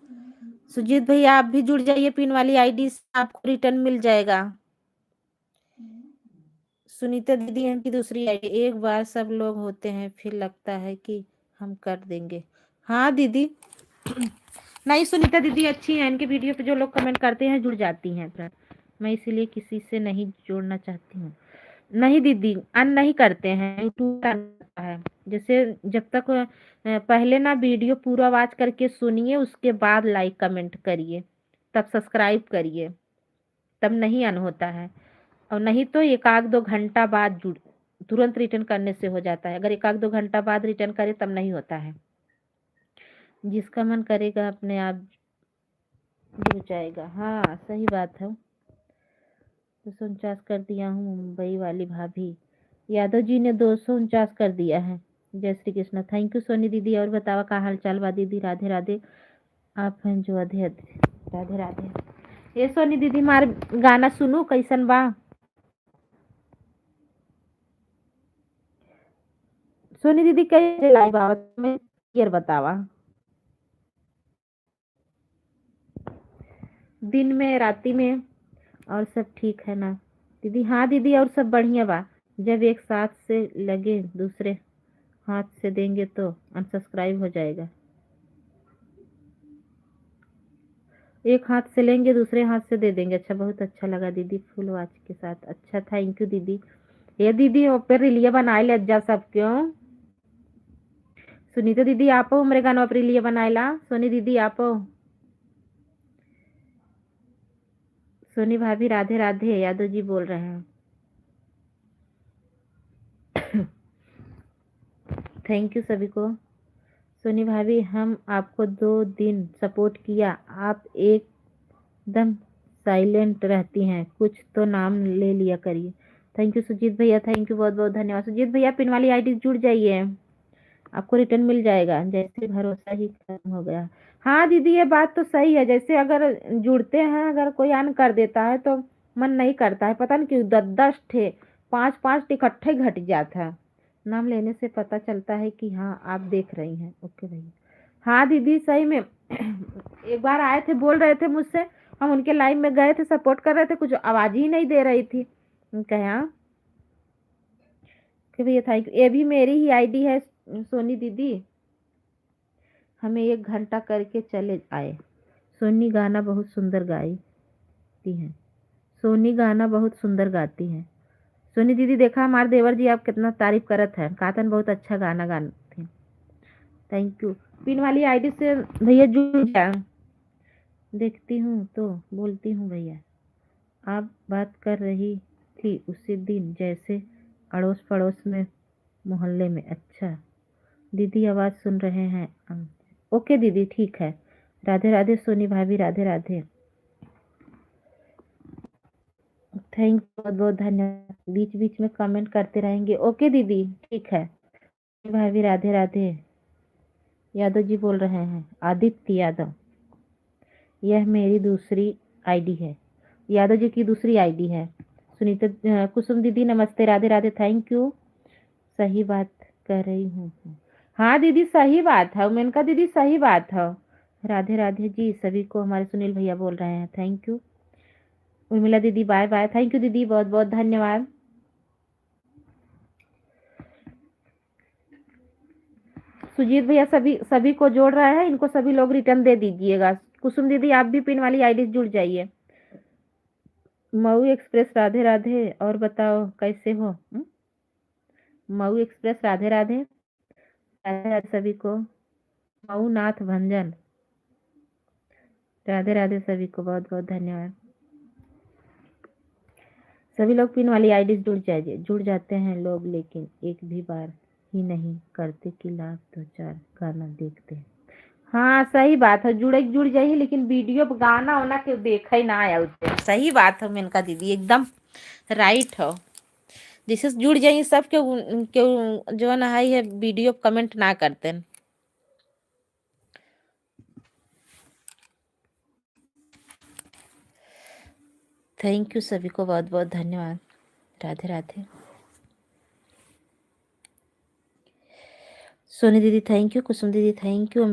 सुजीत भैया आप भी जुड़ जाइए पिन वाली आईडी से, आपको रिटर्न मिल जाएगा। सुनीता दीदी इनकी दूसरी आईडी। एक बार सब लोग होते हैं फिर लगता है कि हम कर देंगे। हाँ दीदी, नहीं सुनीता दीदी अच्छी हैं, इनके वीडियो पे जो लोग कमेंट करते हैं जुड़ जाती हैं फिर। मैं इसीलिए किसी से नहीं जोड़ना चाहती हूँ। नहीं दीदी, अन नहीं करते हैं, यूट्यूब करता है। जैसे जब तक पहले ना वीडियो पूरा वॉच करके सुनिए, उसके बाद लाइक कमेंट करिए, तब सब्सक्राइब करिए, तब नहीं अन होता है। और नहीं तो एक आध 2 घंटा बाद जुड़, तुरंत रिटर्न करने से हो जाता है। अगर एक आध 2 घंटा बाद रिटर्न करे तब नहीं होता है। जिसका मन करेगा अपने आप जुड़ जाएगा। हाँ सही बात है। 249 कर दिया हूँ, मुंबई वाली भाभी यादव जी ने 249 कर दिया है। जय श्री कृष्ण, थैंक यू सोनी दीदी। और बतावा का हाल चाल बा दीदी, राधे राधे। आप हैं जो राधे राधे। ये सोनी दीदी मार गाना सुनू कैसन बा। सोनी दीदी कैसे लाई बाबा तुम्हें क्लियर बतावा। दिन में राती में और सब ठीक है ना दीदी। हाँ दीदी और सब बढ़िया बा। जब एक साथ से लगे दूसरे हाथ से देंगे तो अनसब्सक्राइब हो जाएगा। एक हाथ से लेंगे दूसरे हाथ से दे देंगे। अच्छा बहुत अच्छा लगा दीदी फुल वॉच के साथ। अच्छा थैंक यू दीदी। ये दीदी ऊपर रिलिया बनाए ले जा सब क्यों। सुनीता दीदी आप मेरे गाना पर रिलिया बनाएला। सोनी दीदी आप सोनी भाभी राधे राधे यादव जी बोल रहे हैं। थैंक यू सभी को। सोनी भाभी हम आपको 2 दिन सपोर्ट किया आप एकदम साइलेंट रहती हैं कुछ तो नाम ले लिया करिए। थैंक यू सुजीत भैया थैंक यू बहुत बहुत धन्यवाद। सुजीत भैया पिन वाली आईडी जुड़ जाइए आपको रिटर्न मिल जाएगा। जैसे भरोसा ही खत्म हो गया। हाँ दीदी ये बात तो सही है। जैसे अगर जुड़ते हैं अगर कोई अन कर देता है तो मन नहीं करता है। पता नहीं क्यों 10-10 ठे 5-5 इकट्ठे घट जाता है। नाम लेने से पता चलता है कि हाँ आप देख रही हैं। ओके भैया। हाँ दीदी सही में एक बार आए थे बोल रहे थे मुझसे। हम उनके लाइव में गए थे सपोर्ट कर रहे थे कुछ आवाज ही नहीं दे रही थी। कहा कि भैया थैंक यू। ये भी मेरी ही आईडी है सोनी दीदी। हमें 1 घंटा करके चले आए। सोनी गाना बहुत सुंदर गाती हैं। सोनी गाना बहुत सुंदर गाती हैं। सोनी दीदी देखा हमारे देवर जी आप कितना तारीफ करत है। कातन बहुत अच्छा गाना गाते हैं। Thank you. पिन वाली आईडी से भैया जुड़ जाए। देखती हूँ तो बोलती हूँ भैया। आप बात कर रही थी उसी दिन जैसे अड़ोस पड़ोस में मोहल्ले में। अच्छा दीदी आवाज़ सुन रहे हैं। ओके दीदी ठीक है। राधे राधे सोनी भाभी राधे राधे। थैंक बहुत बहुत धन्यवाद। बीच बीच में कमेंट करते रहेंगे। ओके दीदी ठीक है। सोनी भाभी राधे राधे। यादव जी बोल रहे हैं आदित्य यादव। यह मेरी दूसरी आईडी है। यादव जी की दूसरी आईडी है। सुनीता कुसुम दीदी नमस्ते राधे राधे थैंक यू। सही बात कह रही हूँ। हाँ दीदी सही बात है मेनका दीदी सही बात है। राधे राधे जी सभी को हमारे सुनील भैया बोल रहे हैं थैंक यू। उर्मिला दीदी बाय बाय। थैंक यू दीदी बहुत बहुत धन्यवाद। सुजीत भैया सभी सभी को जोड़ रहे हैं। इनको सभी लोग रिटर्न दे दीजिएगा। कुसुम दीदी आप भी पिन वाली आईडी जुड़ जाइए। मऊ एक्सप्रेस राधे राधे और बताओ कैसे हो। मऊ एक्सप्रेस राधे राधे। राधे राधे सभी को। मऊ नाथ भंजन राधे राधे सभी को बहुत बहुत धन्यवाद। सभी लोग पिन वाली आईडी जुड़ जाते हैं लोग लेकिन एक भी बार ही नहीं करते कि लाभ 2-4 गाना देखते हैं। हाँ सही बात है जुड़ जाइए लेकिन वीडियो गाना वाना के देखा ही ना आया उसे। सही बात है मेनका दीदी एकदम राइट हो। जैसे जुड़ जाइए सब क्यों जो ना है वीडियो कमेंट ना करते हैं। थैंक यू सभी को बहुत बहुत धन्यवाद। राधे राधे। सोनी दीदी थैंक यू। कुसुम दीदी थैंक यू।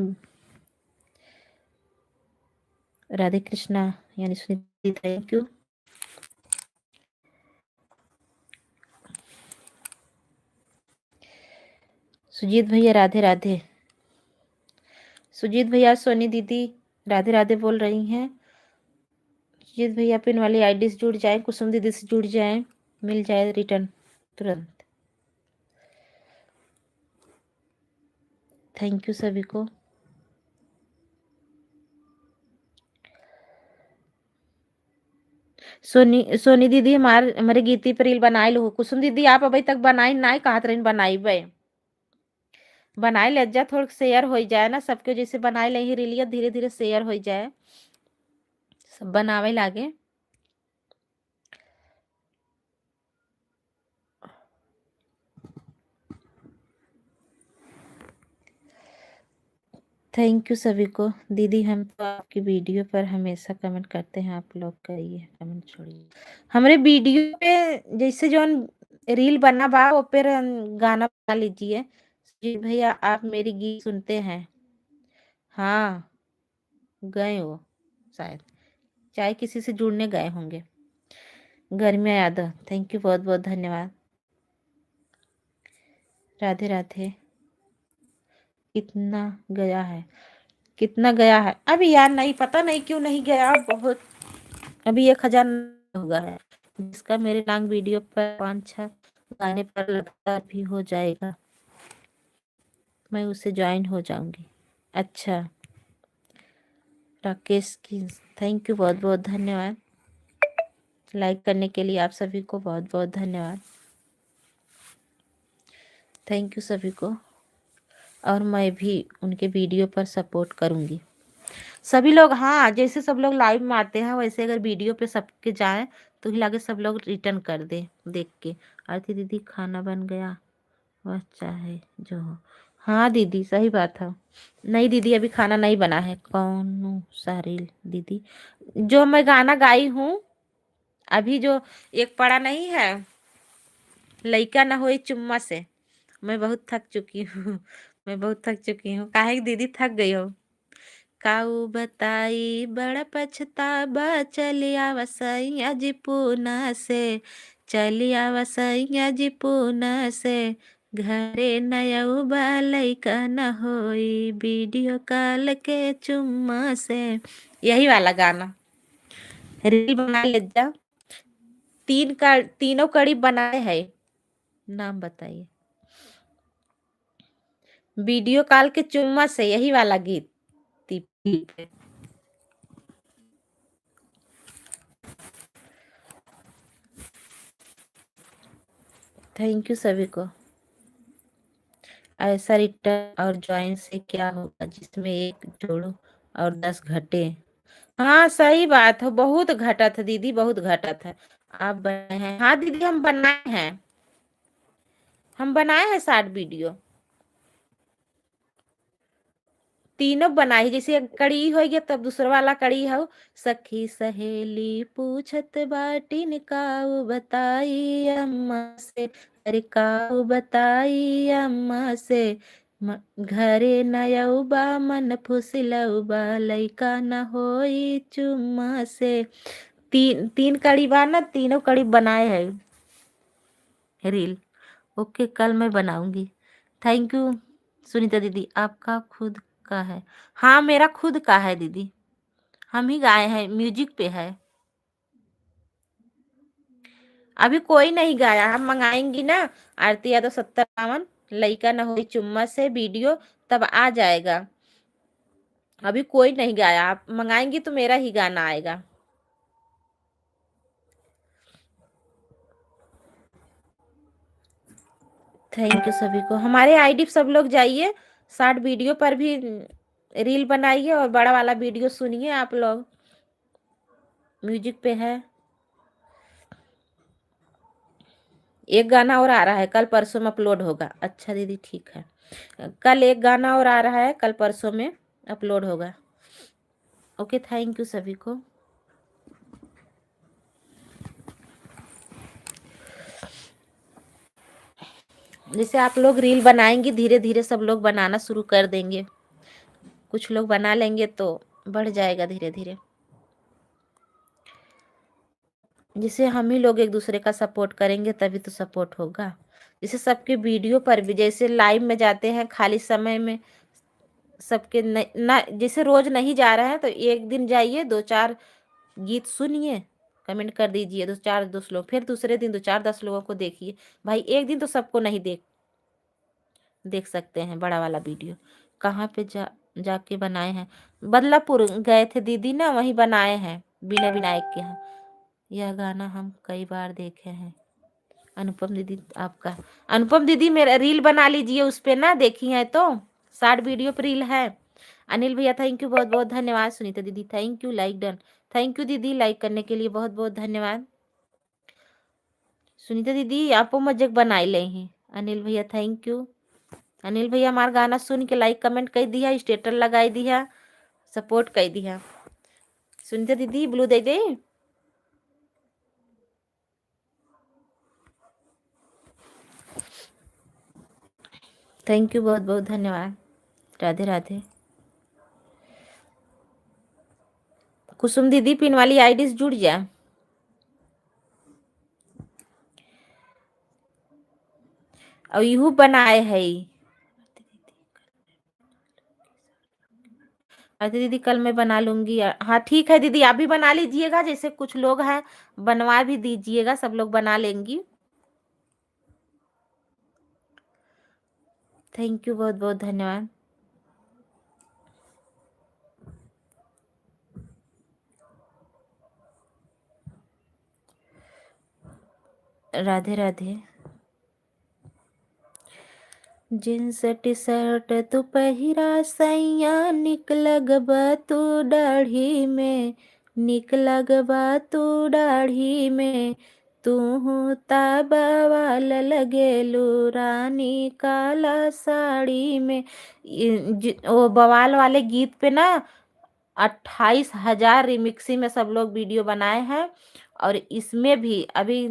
राधे कृष्णा यानी सोनी दीदी थैंक यू। सुजीत भैया राधे राधे। सुजीत भैया सोनी दीदी राधे राधे बोल रही हैं। सुजीत भैया पिन वाली आईडी से जुड़ जाए। कुसुम दीदी से जुड़ जाए मिल जाए रिटर्न तुरंत। थैंक यू सभी को। सोनी दीदी हमारे गीती पर रील बनाए लो। कुसुम दीदी आप अभी तक बनाई ना कहत रही बनाई बे बनाए ले जा थोड़ा शेयर हो जाए ना सबके जैसे बनाए ले ही रीलिया धीरे धीरे शेयर हो जाए सब बनावे लागे। थैंक यू सभी को। दीदी हम तो आपकी वीडियो पर हमेशा कमेंट करते हैं, आप लोग करिए कमेंट छोड़िए। हमारे वीडियो पे जैसे जो रील बना बा वो पे गाना बना लीजिए। जी भैया आप मेरी गीत सुनते हैं? हाँ, गए वो शायद, चाहे किसी से जुड़ने गए होंगे। गर्मिया यादव थैंक यू, बहुत बहुत धन्यवाद। राधे राधे। कितना गया है, कितना गया है अभी यार नहीं पता, नहीं क्यों नहीं गया बहुत। अभी 1000 होगा है, जिसका मेरे लॉन्ग वीडियो पर 5-6 गाने पर लगता भी हो जाएगा, मैं उससे ज्वाइन हो जाऊंगी। अच्छा, राकेश की थैंक यू, बहुत बहुत धन्यवाद। लाइक करने के लिए आप सभी को बहुत बहुत धन्यवाद। थैंक यू सभी को। और मैं भी उनके वीडियो पर सपोर्ट करूंगी। सभी लोग, हाँ जैसे सब लोग लाइव में आते हैं वैसे अगर वीडियो पे सबके जाए तो लागे सब लोग रिटर्न कर दे देख के। आरती दीदी खाना बन गया, वह चाहे जो हो। हाँ दीदी सही बात है। नहीं दीदी अभी खाना नहीं बना है। कौन सा रील दीदी? जो मैं गाना गाई हूँ अभी, जो एक पड़ा नहीं है, लइका न होई चुम्मा से। मैं बहुत थक चुकी हूँ मैं बहुत थक चुकी हूँ। काहे कि दीदी थक गई हो? काऊ बताई बड़ा पछतावा, चलिया वसैया जी पूना से, चलिया वसैया जी पूना से। घरे नयऊ लइका न होई, वीडियो कॉल के चुम्मा से। यही वाला गाना रील बना ले जा। तीनों कड़ी बनाए है, नाम बताइए। वीडियो कॉल के चुम्मा से, यही वाला गीत पे। थैंक यू सभी को। ऐसा रिटर्न और ज्वाइन से क्या होगा जिसमें एक जोड़ो और 10 घटे? हाँ सही बात है, बहुत घटत है दीदी, बहुत घटत है। आप बनाए हैं? हाँ दीदी हम बनाए हैं, हम बनाए हैं 60 वीडियो। तीनों बनाई, जैसे एक कड़ी हो गया तब दूसरा वाला कड़ी हो। सखी सहेली पूछत बाटिन काऊ बताई अम्मा से, अरे काऊ बताई अम्मा से। घरे नयउबा मन फुसलउबा, लइका न होई चुम्मा से। तीन तीन कड़ी बा ना, तीनों कड़ी बनाए है रील। ओके कल मैं बनाऊंगी। थैंक यू सुनीता दीदी। आपका खुद का है? हाँ मेरा खुद का है दीदी, हम ही गाए हैं, म्यूजिक पे है। अभी कोई नहीं गाया, हम मंगाएंगी ना आरती यादव 70 51 लइका न होई चुम्मा से वीडियो, तब आ जाएगा। अभी कोई नहीं गाया, आप मंगाएंगी तो मेरा ही गाना आएगा। थैंक यू सभी को। हमारे आईडी सब लोग जाइए, 60 वीडियो पर भी रील बनाइए और बड़ा वाला वीडियो सुनिए आप लोग, म्यूजिक पे है। एक गाना और आ रहा है, कल परसों में अपलोड होगा। अच्छा दीदी ठीक है, कल एक गाना और आ रहा है, कल परसों में अपलोड होगा। ओके थैंक यू सभी को। जैसे आप लोग रील बनाएंगे धीरे धीरे सब लोग बनाना शुरू कर देंगे, कुछ लोग बना लेंगे तो बढ़ जाएगा धीरे धीरे। जैसे हम ही लोग एक दूसरे का सपोर्ट करेंगे तभी तो सपोर्ट होगा। जैसे सबके वीडियो पर भी जैसे लाइव में जाते हैं खाली समय में, सबके ना जैसे रोज नहीं जा रहे हैं तो एक दिन जाइए, 2-4 गीत सुनिए, कमेंट कर दीजिए, 2-4 10 लोग, फिर दूसरे दिन 2-4 10 लोगों को देखिए। भाई एक दिन तो सबको नहीं देख सकते हैं बड़ा वाला वीडियो। कहाँ पे जाके बनाए हैं? बदलापुर गए थे दीदी ना, वहीं बनाए हैं बिना विनायक के यहाँ। यह गाना हम कई बार देखे हैं। अनुपम दीदी आपका, अनुपम दीदी मेरा रील बना लीजिए उस पे ना, देखी है तो 60 वीडियो पर रील है। अनिल भैया थैंक यू, बहुत बहुत धन्यवाद। सुनीता दीदी thank you, like done. Thank you दीदी, लाइक करने के लिए बहुत बहुत धन्यवाद। सुनीता दीदी आपो मजाक बनाई ले हैं। अनिल भैया थैंक यू। अनिल भैया हमारा गाना सुन के लाइक कमेंट कर दिया, स्टेटस लगाई दिया, सपोर्ट कर दिया। सुनते दीदी blue they they. Thank you, बहुत बहुत धन्यवाद। राधे राधे। कुसुम दीदी पिन वाली आईडी से जुड़ जा। और यू बनाए है। अरे दीदी कल मैं बना लूंगी। हाँ ठीक है दीदी, आप भी बना लीजिएगा, जैसे कुछ लोग हैं बनवा भी दीजिएगा, सब लोग बना लेंगी। थैंक यू, बहुत बहुत धन्यवाद। Radhe Radhe. Jeans T shirt तू पहिरा सैया, निक लगबा तू दाढ़ी में, निक लगबा तू दाढ़ी में, तू ताबावाल लगेलू रानी काला साड़ी में। वो बवाल वाले गीत पे ना 28,000 रिमिक्सी में सब लोग वीडियो बनाए हैं। और इसमें भी अभी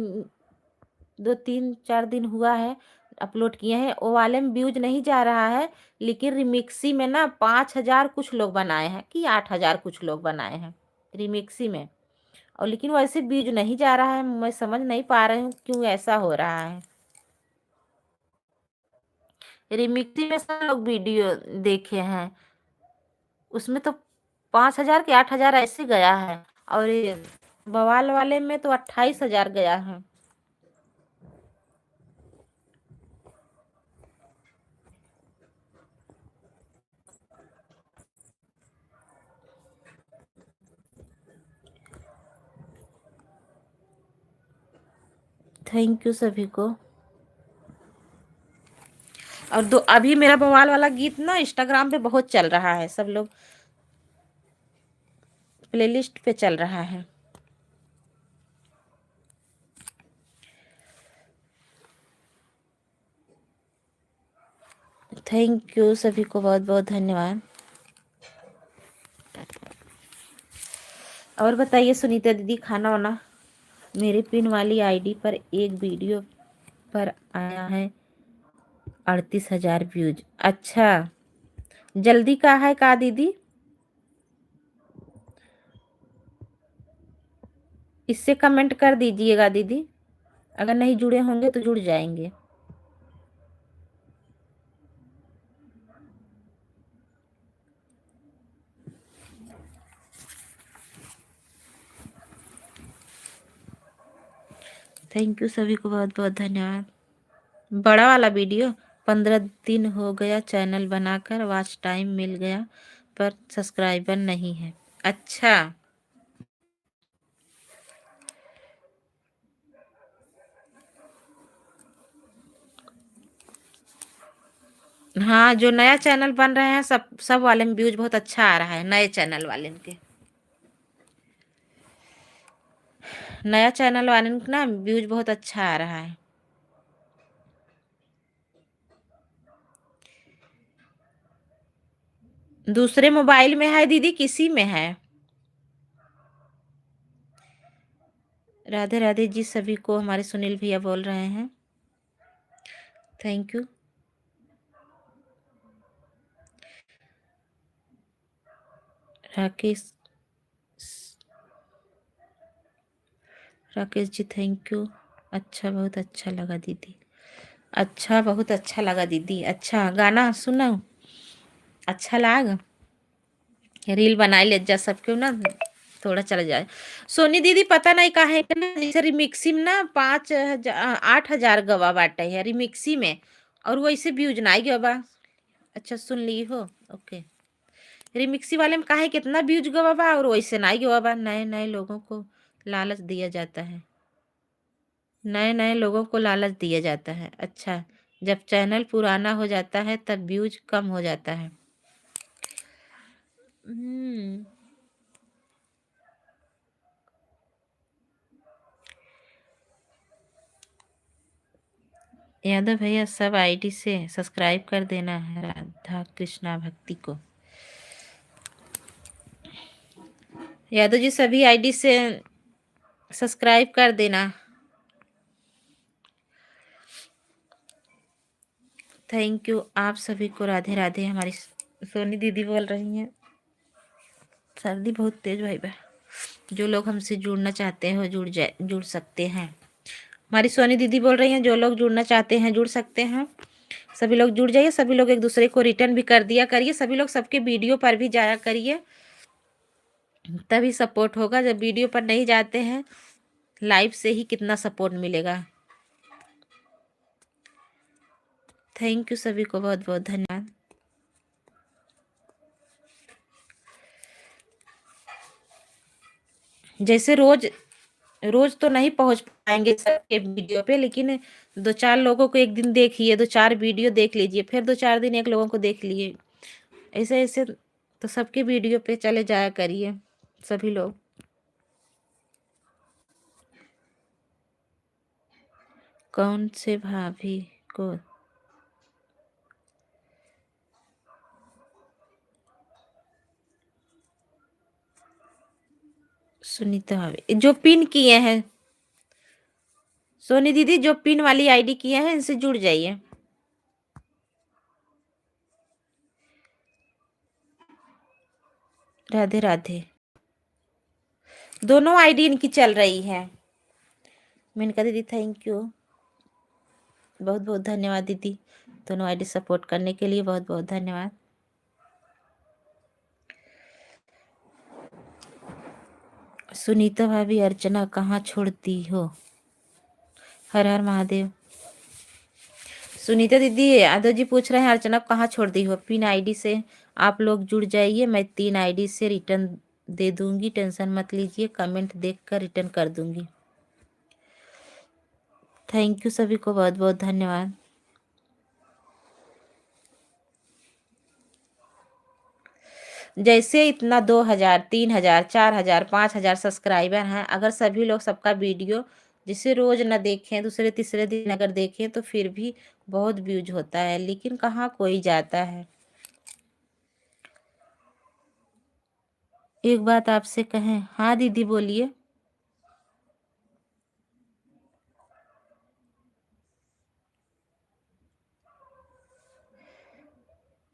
2 3 4 दिन हुआ है अपलोड किए हैं, वो वाले में व्यूज नहीं जा रहा है, लेकिन रिमिक्सी में ना 5,000 कुछ लोग बनाए हैं कि 8,000 कुछ लोग बनाए हैं रिमिक्सी में। और लेकिन वैसे व्यूज नहीं जा रहा है, मैं समझ नहीं पा रही हूँ क्यों ऐसा हो रहा है। रिमिक्सी में सब लोग वीडियो देखे हैं, उसमें तो 5,000 के 8,000 ऐसे गया है। और ये बवाल वाले में तो 28,000 गया है। थैंक यू सभी को। और दो अभी मेरा बवाल वाला गीत ना इंस्टाग्राम पे बहुत चल रहा है, सब लोग प्लेलिस्ट पे चल रहा है। थैंक यू सभी को, बहुत बहुत धन्यवाद। और बताइए सुनीता दीदी, खाना वाना? मेरे पिन वाली आईडी पर एक वीडियो पर आया है 38,000 व्यूज। अच्छा, जल्दी का है का दीदी? इससे कमेंट कर दीजिएगा दीदी, अगर नहीं जुड़े होंगे तो जुड़ जाएंगे। थैंक यू सभी को, बहुत बहुत धन्यवाद। बड़ा वाला वीडियो 15 दिन हो गया चैनल बनाकर, वॉच टाइम मिल गया पर सब्सक्राइबर नहीं है। अच्छा, हाँ जो नया चैनल बन रहे हैं सब सब वाले में व्यूज बहुत अच्छा आ रहा है, नए चैनल वाले के। नया चैनल वाले का ना व्यूज बहुत अच्छा आ रहा है। दूसरे मोबाइल में है दीदी, किसी में है? राधे राधे जी सभी को, हमारे सुनील भैया बोल रहे हैं। Thank you. Rakesh, Rakesh ji thank you. अच्छा, बहुत अच्छा लगा दीदी। अच्छा, बहुत अच्छा लगा दीदी। अच्छा गाना सुनो, अच्छा लगा। रील बनाई ले जा सबके ना, थोड़ा चला जाए। सोनी दीदी पता नहीं काहे के ना, जैसे रिमिक्सी में ना 5,000 8,000 गवा बाटे है रिमिक्सी में, और वैसे व्यूज ना गवा बा। अच्छा सुन ली हो, ओके। रिमिक्सी वाले में काहे कितना व्यूज गवा बा और वैसे ना गवा बा। नए नए लोगों को लालच दिया जाता है, नए नए लोगों को लालच दिया जाता है। अच्छा, जब चैनल पुराना हो जाता है तब व्यूज कम हो जाता है। हम्म। यादव भैया सब आईडी से सब्सक्राइब कर देना है राधा कृष्णा भक्ति को। यादव जी सभी आईडी से सब्सक्राइब कर देना। थैंक यू आप सभी को। राधे राधे। हमारी सोनी दीदी बोल रही हैं सर्दी बहुत तेज भाई बा। जो लोग हमसे जुड़ना चाहते हैं वो जुड़ सकते हैं। हमारी सोनी दीदी बोल रही हैं जो लोग जुड़ना चाहते हैं जुड़ सकते हैं। सभी लोग जुड़ जाइए। सभी लोग एक दूसरे को रिटर्न भी कर दिया करिए। सभी लोग सबके वीडियो पर भी जाया करिए, तभी सपोर्ट होगा। जब वीडियो पर नहीं जाते हैं लाइव से ही कितना सपोर्ट मिलेगा। थैंक यू सभी को बहुत बहुत धन्यवाद। जैसे रोज रोज तो नहीं पहुंच पाएंगे सबके वीडियो पे, लेकिन 2-4 लोगों को एक दिन देखिए, 2-4 वीडियो देख लीजिए, फिर 2-4 दिन एक लोगों को देख लिए। ऐसे ऐसे तो सबके वीडियो पे चले जाया करिए सभी लोग। कौन से भाभी को? सुनीता भाभी जो पिन किए हैं। सोनी दीदी जो पिन वाली आईडी किए हैं इनसे जुड़ जाइए। राधे राधे। दोनों आईडी इनकी चल रही है। मेनका दीदी थैंक यू, बहुत बहुत धन्यवाद दीदी। दोनों आईडी सपोर्ट करने के लिए बहुत बहुत धन्यवाद। सुनीता भाभी अर्चना कहाँ छोड़ती हो? हर हर महादेव। सुनीता दीदी यादव जी पूछ रहे हैं अर्चना कहाँ छोड़ दी हो? पिन आईडी से आप लोग जुड़ जाइए। मैं 3 आईडी से रिटर्न दे दूंगी, टेंशन मत लीजिए। कमेंट देखकर रिटर्न कर दूंगी। थैंक यू सभी को बहुत बहुत धन्यवाद। जैसे इतना 2000, 3000, 4000, 5000 सब्सक्राइबर हैं, अगर सभी लोग सबका वीडियो जिसे रोज न देखें, दूसरे तीसरे दिन अगर देखें तो फिर भी बहुत व्यूज होता है, लेकिन कहाँ कोई जाता है। एक बात आपसे कहें? हाँ दीदी बोलिए।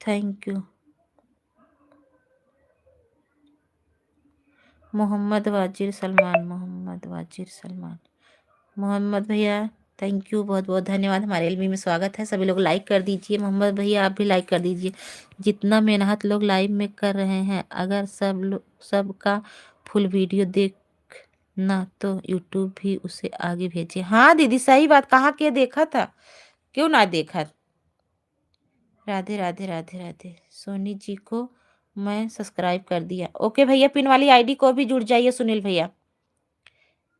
Thank you. मोहम्मद वाजिर सलमान, मोहम्मद वाजिर सलमान, मोहम्मद भैया थैंक यू, बहुत बहुत धन्यवाद। हमारे एलबी में स्वागत है। सभी लोग लाइक कर दीजिए। मोहम्मद भैया आप भी लाइक कर दीजिए। जितना मेहनत लोग लाइव में कर रहे हैं, अगर सबका फुल वीडियो देखना तो यूट्यूब भी उसे आगे भेजे। हाँ दीदी सही बात। कहाँ के देखा था, क्यों ना देखा। राधे राधे राधे राधे। सोनी जी को मैं सब्सक्राइब कर दिया। ओके भैया पिन वाली आईडी को भी जुड़ जाइए। सुनील भैया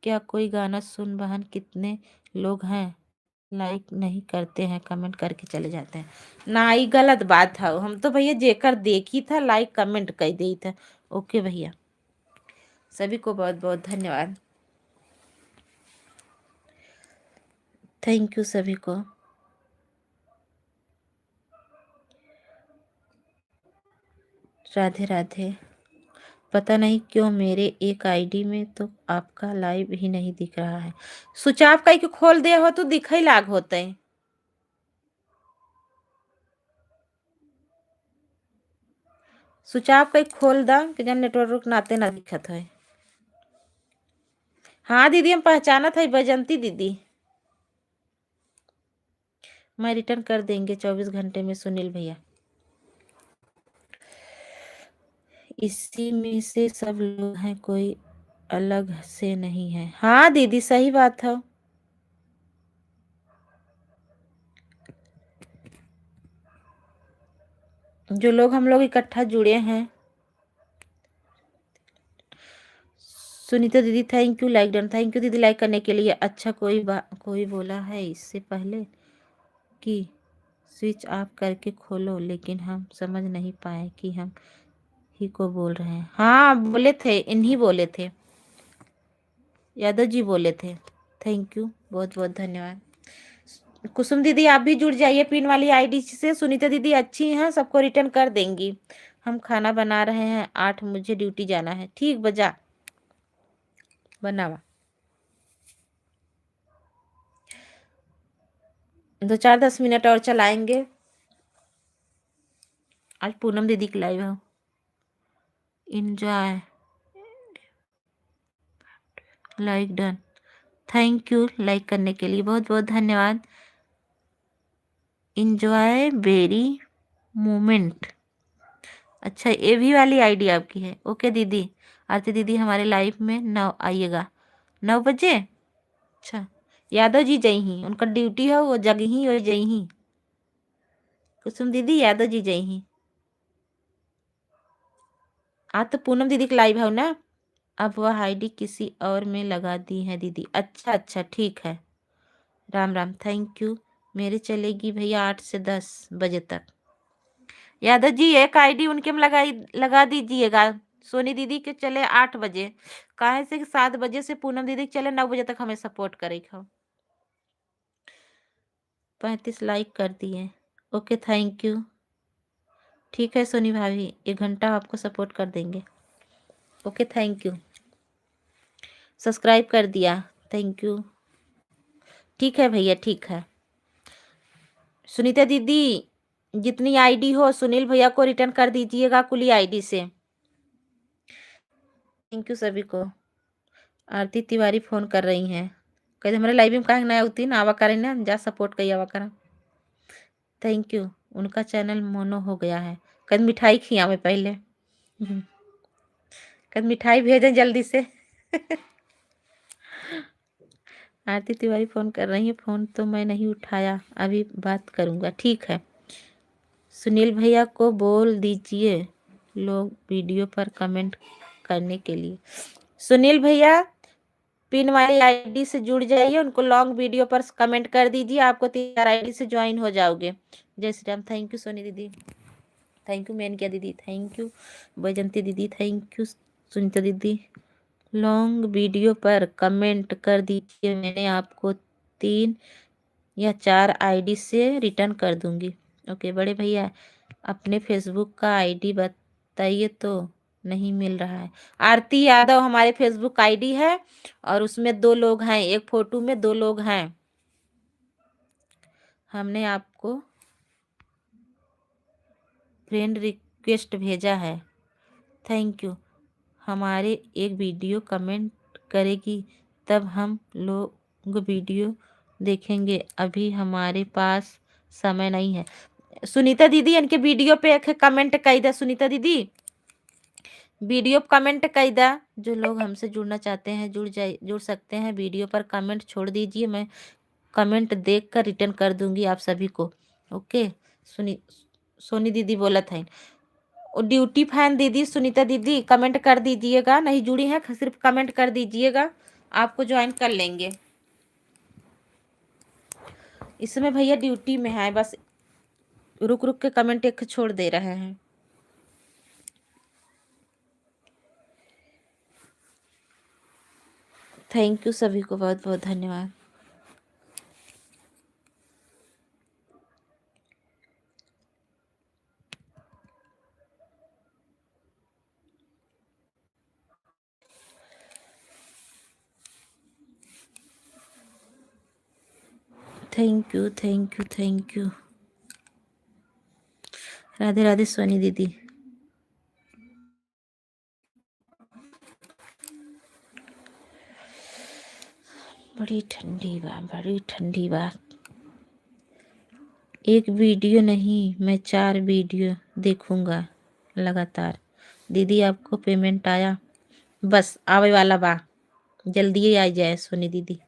क्या कोई गाना सुन बहन? कितने लोग हैं लाइक नहीं करते हैं, कमेंट करके चले जाते हैं। ना ही गलत बात था। हम तो भैया जेकर देखी था लाइक कमेंट कर दी था। ओके भैया सभी को बहुत बहुत धन्यवाद। थैंक यू सभी को। राधे राधे। पता नहीं क्यों मेरे एक आईडी में तो आपका लाइव ही नहीं दिख रहा है। स्विच ऑफ करके खोल दे हो तो दिख ही लाग होते हैं। स्विच ऑफ करके खोल दा कि जन नेटवर्क नाते ना दिखत है। हाँ दीदी हम पहचाना था बजंती दीदी। मैं रिटर्न कर देंगे 24 घंटे में सुनील भैया। इसी में से सब लोग हैं, कोई अलग से नहीं है। हाँ दीदी सही बात है। जो लोग हम लोग इकट्ठा जुड़े हैं। सुनीता दीदी thank you, like done. Thank you दीदी लाइक करने के लिए। अच्छा कोई बोला है इससे पहले कि स्विच ऑफ करके खोलो, लेकिन हम समझ नहीं पाए कि हम ही को बोल रहे हैं। हाँ बोले थे, इन्हीं बोले थे, यादव जी बोले थे। थैंक यू बहुत बहुत धन्यवाद। कुसुम दीदी आप भी जुड़ जाइए पिन वाली आईडी से। सुनीता दीदी अच्छी हैं, सबको रिटर्न कर देंगी। हम खाना बना रहे हैं, 8 मुझे ड्यूटी जाना है। ठीक बजा बनावा। 2-4-10 मिनट और चलाएंगे। आज पूनम दीदी की लाइव है। Enjoy like done. Thank you like करने के लिए, बहुत बहुत धन्यवाद। Enjoy very moment. अच्छा ये भी वाली आईडी आपकी है। ओके दीदी। आरती दीदी हमारे लाइव में 9 आइएगा, 9 बजे। अच्छा यादव जी जय ही, उनका ड्यूटी है वो जग ही और जय ही। कुसुम दीदी यादव जी जय ही। आज तो पूनम दीदी की लाइव है ना। अब वह आईडी किसी और में लगा दी है दीदी। अच्छा अच्छा ठीक है। Ram Ram thank you. मेरी चलेगी भैया 8 से 10 बजे तक। यादव जी एक आईडी उनके में लगा दीजिएगा। सोनी दीदी के चले 8 बजे, काहे से कि 7 बजे से पूनम दीदी के चले 9 बजे तक हमें सपोर्ट करेगा। 35 लाइक कर दिए। Okay thank you. ठीक है सोनी भाभी, 1 घंटा आपको सपोर्ट कर देंगे। Okay thank you. सब्सक्राइब कर दिया, थैंक यू। ठीक है भैया ठीक है। सुनीता दीदी जितनी आईडी हो सुनील भैया को रिटर्न कर दीजिएगा कुली आईडी से। थैंक यू सभी को। आरती तिवारी फोन कर रही हैं, कहते हमारे लाइव में कहा नया होती ना आवा करें ना, जा सपोर्ट करिए आवा करा। Thank you. उनका चैनल मोनो हो गया है, कहते मिठाई खियावे पहले। कहते मिठाई भेजें जल्दी से। आरती तिवारी फोन कर रही है, फोन तो मैं नहीं उठाया, अभी बात करूंगा। ठीक है। सुनील भैया को बोल दीजिए लोग वीडियो पर कमेंट करने के लिए। सुनील भैया पिन वाली आईडी से जुड़ जाइए, उनको लॉन्ग वीडियो पर कमेंट कर दीजिए, आपको 3 आईडी से ज्वाइन हो जाओगे। जय श्री राम। थैंक यू सोनी दीदी, थैंक यू मेनकिया दीदी, थैंक यू बैजंती दीदी, थैंक यू सुनीता दीदी। लॉन्ग वीडियो पर कमेंट कर दीजिए, मैंने आपको 3 या 4 आईडी से रिटर्न कर दूंगी। ओके बड़े भैया अपने फेसबुक का आईडी बताइए तो नहीं मिल रहा है। आरती यादव हमारे फेसबुक आईडी है और उसमें 2 लोग हैं, एक फोटो में 2 लोग हैं। हमने आपको फ्रेंड रिक्वेस्ट भेजा है, थैंक यू। हमारे एक वीडियो कमेंट करेगी तब हम लोग वीडियो देखेंगे, अभी हमारे पास समय नहीं है। सुनीता दीदी इनके वीडियो पे एक कमेंट कर दे। सुनीता दीदी वीडियो कमेंट कर दा। जो लोग हमसे जुड़ना चाहते हैं जुड़ सकते हैं। वीडियो पर कमेंट छोड़ दीजिए, मैं कमेंट देख कर रिटर्न कर दूंगी आप सभी को। ओके सोनी दीदी बोला था। और ड्यूटी फैन दीदी सुनीता दीदी कमेंट कर दीजिएगा, नहीं जुड़ी हैं सिर्फ कमेंट कर दीजिएगा, आपको ज्वाइन कर लेंगे। इसमें भैया ड्यूटी में है, बस रुक रुक के कमेंट एक छोड़ दे रहे हैं। थैंक यू सभी को, बहुत बहुत धन्यवाद। Thank you thank you thank you. Radhe Radhe Soni दीदी। बड़ी ठंडी बा, बड़ी ठंडी बा। एक वीडियो नहीं मैं 4 वीडियो देखूंगा लगातार। दीदी आपको पेमेंट आया? बस आवे वाला बा, जल्दी ही आ जाए सोनी दीदी,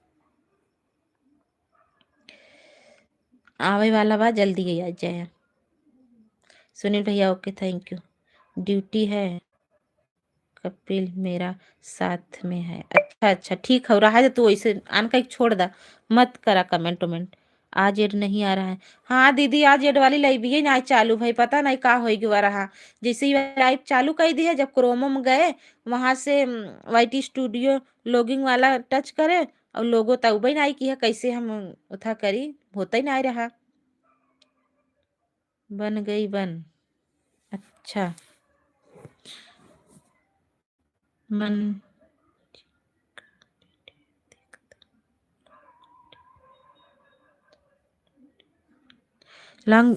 आवे वाला बा, जल्दी ही आ जाए। सुनील भैया ओके थैंक यू। ड्यूटी है, कपिल मेरा साथ में है। अच्छा अच्छा ठीक है, रहा है तो वैसे आन का छोड़ दा, मत करा कमेंट वमेंट। आज एड नहीं आ रहा है। हाँ दीदी आज एड वाली लाइव ही ना चालू भाई, पता नहीं का हो गया रहा। जैसे ही लाइव चालू कर दी है, जब क्रोमो में गए वहां से वाईटी स्टूडियो लॉगिंग वाला टच करे और लोगो तो उबई नहीं की है, कैसे हम उथा करी, होता ही नहीं रहा। बन गई बन। अच्छा मन लॉन्ग।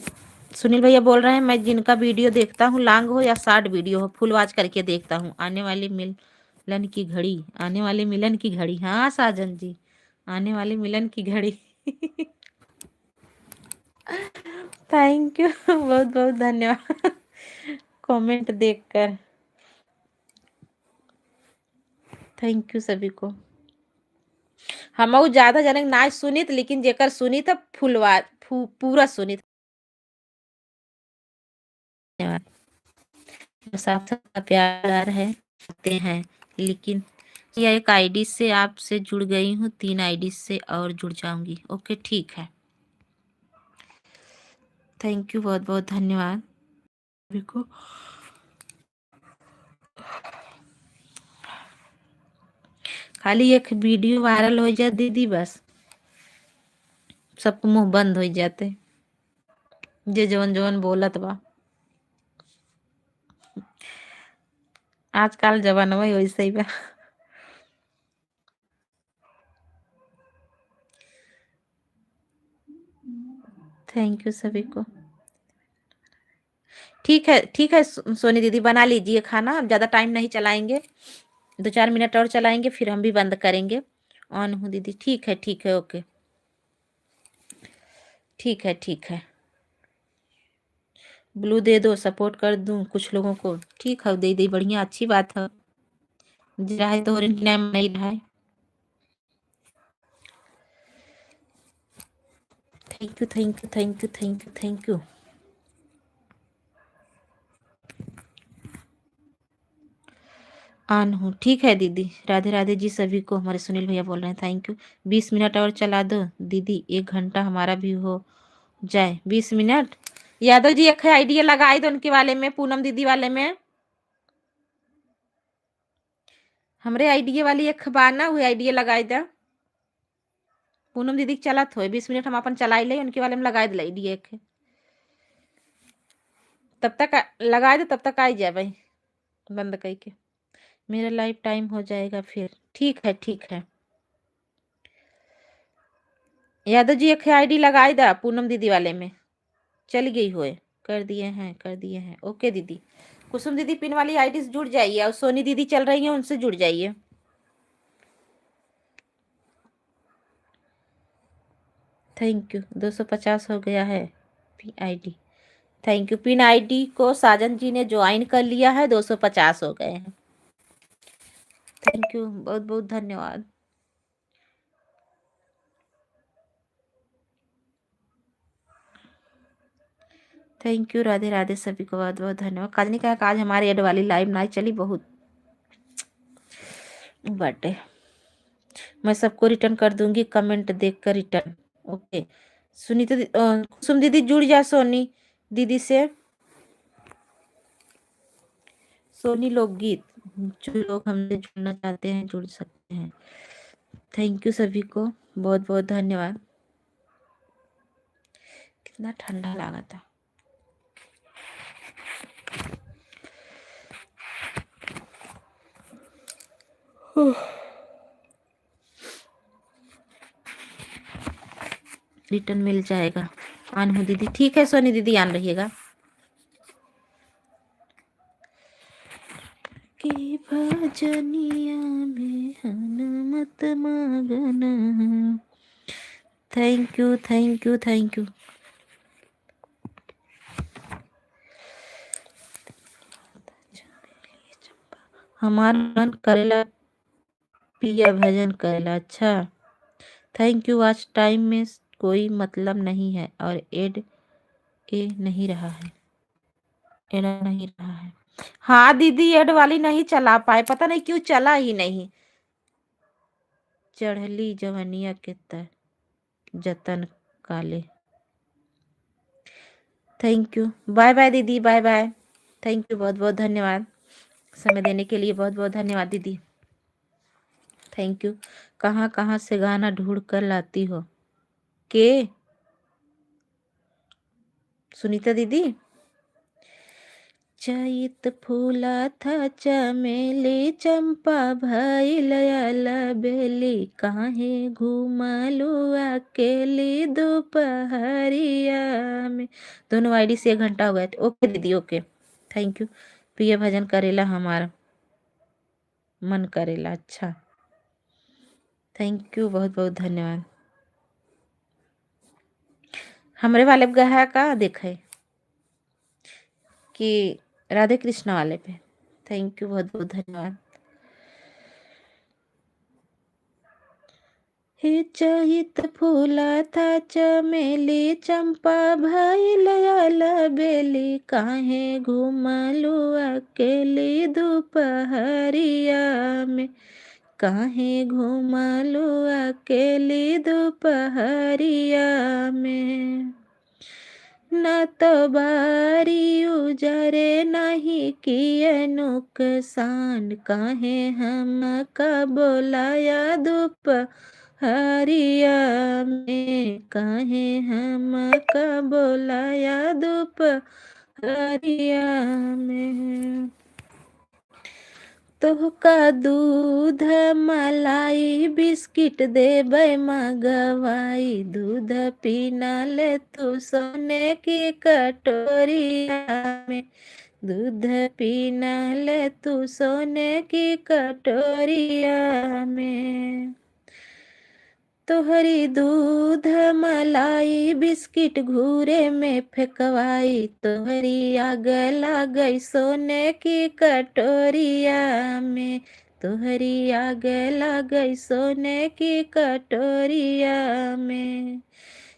सुनील भैया बोल रहे हैं मैं जिनका वीडियो देखता हूँ लॉन्ग हो या शॉर्ट वीडियो हो फुल वॉच करके देखता हूँ। आने वाली मिलन की घड़ी, आने वाले मिलन की घड़ी। हाँ साजन जी, आने वाले मिलन की घड़ी। थैंक यू, बहुत बहुत धन्यवाद कमेंट देखकर। थैंक यू सभी को। हम ज्यादा जने ना सुनित, लेकिन जेकर सुनी तो पूरा सुनित। धन्यवाद। साथ साथ प्यार है आते हैं, लेकिन यह एक आईडी से आपसे जुड़ गई हूँ, 3 आईडी से और जुड़ जाऊंगी। ओके ठीक है, थैंक यू, बहुत बहुत धन्यवाद सभी को। खाली एक वीडियो वायरल हो जाए दीदी, बस सबको मुंह बंद हो जाते, जे जवन जवन बोलत बा। आजकल जमाना में वैसे ही बा। थैंक यू सभी को। ठीक है ठीक है सोनी दीदी, बना लीजिए खाना, ज्यादा टाइम नहीं चलाएंगे, 2-4 मिनट और चलाएंगे फिर हम भी बंद करेंगे। ऑन हूँ दीदी, ठीक है ओके, ठीक है ठीक है। ब्लू दे दो, सपोर्ट कर दूं कुछ लोगों को, ठीक है दे दे, बढ़िया अच्छी बात है। रहा है तो इनकी नाम नहीं रहा है। Thank you thank you thank you thank you thank you. On हूँ, ठीक है दीदी। राधे राधे जी सभी को। हमारे सुनील भैया बोल रहे हैं थैंक यू। 20 मिनट और चला दो दीदी, 1 घंटा हमारा भी हो जाए। 20 मिनट। यादव जी एक आइडिया लगाए दो उनके वाले में, पूनम दीदी वाले में। हमरे आइडिया वाली एक बाना हुई आइडिया लगाए दा। पूनम दीदी चलत हो 20 मिनट हम अपन चलाई ले, उनके वाले में लगाए दिला आइडिया एक। तब तक लगाए दो, तब तक आई जाए भाई, बंद करके। मेरा लाइफ टाइम हो जाएगा फिर, ठीक है ठीक है। यादव जी एक आईडी लगाई दा पूनम दीदी वाले में, चली गई होए। कर दिए हैं कर दिए हैं, ओके दीदी। कुसुम दीदी पिन वाली आईडी से जुड़ जाइए, और सोनी दीदी चल रही हैं उनसे जुड़ जाइए। थैंक यू, 250 हो गया है pin ID. Thank you, pin ID को साजन जी ने ज्वाइन कर लिया है, 250 हो गए हैं। थैंक यू, बहुत बहुत धन्यवाद। थैंक यू, राधे राधे सभी को, बहुत बहुत धन्यवाद। काजनी का आज हमारी एड वाली लाइव नहीं चली, बहुत बर्थडे। मैं सबको रिटर्न कर दूंगी, कमेंट देख कर रिटर्न। ओके सुनीता कुसुम दीदी जुड़ जा सोनी दीदी से। सोनी लोकगीत, जो लोग हमसे जुड़ना चाहते हैं जुड़ सकते हैं। थैंक यू सभी को, बहुत बहुत धन्यवाद। कितना ठंडा लगा था। रिटर्न मिल जाएगा। आन हूँ दीदी, ठीक है सोनी दीदी आन रहिएगा। की भजनिया में हनुमत मगन। Thank you thank you thank you. हमारा मन करेला पिया भजन करेला। अच्छा थैंक यू। आज टाइम में कोई मतलब नहीं है और एड ए नहीं रहा है, एड नहीं रहा है। हाँ दीदी एड वाली नहीं चला पाए, पता नहीं क्यों चला ही नहीं। चढ़ली जवनिया के तर जतन काले। थैंक यू, बाय बाय दीदी, बाय बाय। थैंक यू, बहुत बहुत धन्यवाद समय देने के लिए, बहुत बहुत धन्यवाद दीदी। Thank you. कहाँ कहाँ से गाना ढूंढ कर लाती हो के सुनीता दीदी। चैत फूला था चमेली चंपा भइल बेली काहे घुमलू अकेली दोपहरिया में। दोनों आईडी से 1 घंटा हो गया। ओके दीदी ओके थैंक यू। प्रिय भजन करेला हमारा मन करेला। अच्छा थैंक यू बहुत बहुत धन्यवाद। हमरे वाले गहा का देखे कि राधे कृष्ण वाले पे। थैंक यू बहुत बहुत धन्यवाद। हे चैत फूला था चमेली चंपा भइल बेली काहे घुमलू अकेली दोपहरिया में काहे घुमलू अकेली दोपहरिया में। न तो बारी उजरे नहीं किए नुकसान काहे हम का बोलाया दोपहरिया में काहे हम का बोलाया दोपहरिया में। तोहका दूध मलाई बिस्किट देबै मगवाई दूध पीना ले तू सोने की कटोरिया में दूध पीना ले तू सोने की कटोरिया में। तोहरी दूध मलाई बिस्किट घूरे में फेंकवाई तोहरी आग लागई सोने की कटोरिया में तोहरी आग लागई सोने की कटोरिया में।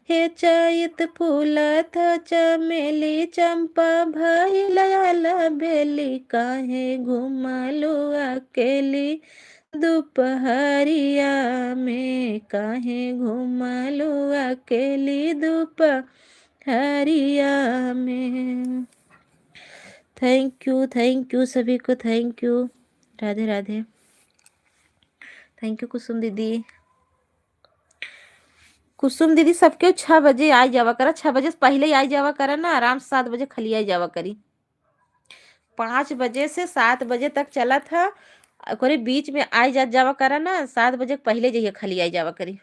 हे चैत फूलत चमेली चंपा भइल बेली काहे घुमलू अकेली दोपहरिया में काहे घुमलू अकेली दोपहरिया में। थैंक यू सभी को thank you. Radhe Radhe. Thank you Kusum दीदी। कुसुम दीदी सबके 6 बजे आ जावा करा। 6 बजे से पहले आ जावा करा ना आराम से 7 बजे खली आ जावा करी। 5 बजे से 7 बजे तक चला था कोई बीच में आई जा जावा करा ना 7 बजे पहले जाइए खली आई जावा करी।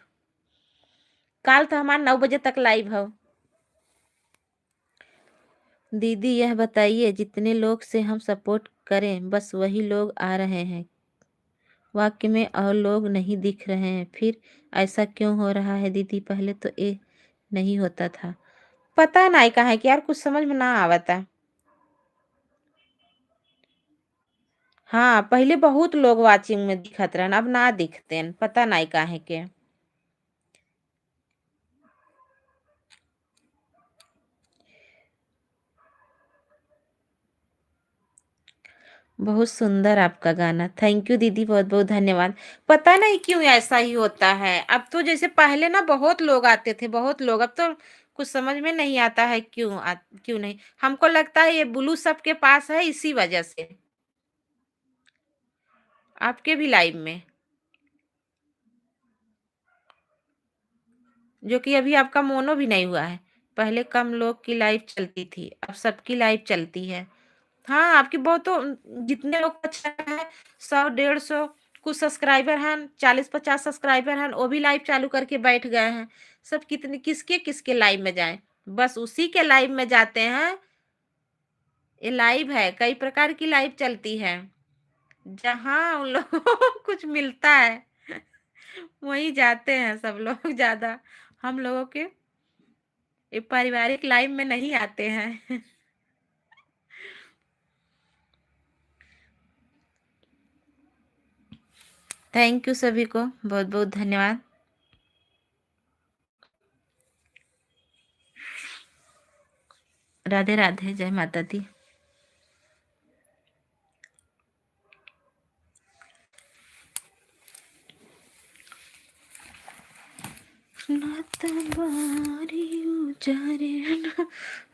काल तो हमारा 9 बजे तक लाइव हो। दीदी यह बताइए जितने लोग से हम सपोर्ट करें बस वही लोग आ रहे हैं वाक्य में और लोग नहीं दिख रहे हैं फिर ऐसा क्यों हो रहा है दीदी। पहले तो ये नहीं होता था। पता नहीं कहा है कि यार कुछ समझ में ना आवता। हाँ पहले बहुत लोग वाचिंग में दिखत रहन अब ना दिखते हैं पता नहीं काहे के। बहुत सुंदर आपका गाना। थैंक यू दीदी बहुत बहुत धन्यवाद। पता नहीं क्यों ऐसा ही होता है। अब तो जैसे पहले ना बहुत लोग आते थे बहुत लोग अब तो कुछ समझ में नहीं आता है क्यों नहीं। हमको लगता है ये ब्लू सबके पास है इसी वजह से। आपके भी लाइव में जो कि अभी आपका मोनो भी नहीं हुआ है। पहले कम लोग की लाइव चलती थी अब सबकी लाइव चलती है। हाँ आपकी बहुत तो जितने लोग का अच्छा है 100 150 कुछ सब्सक्राइबर हैं 40 50 सब्सक्राइबर हैं वो भी लाइव चालू करके बैठ गए हैं। सब कितने किसके किसके लाइव में जाएं बस उसी के लाइव में जाते हैं। ये लाइव है कई प्रकार की लाइव चलती है जहाँ उन लोगों को कुछ मिलता है वहीं जाते हैं सब लोग ज्यादा। हम लोगों के ये पारिवारिक लाइव में नहीं आते हैं। थैंक यू सभी को बहुत बहुत धन्यवाद। राधे राधे जय माता दी।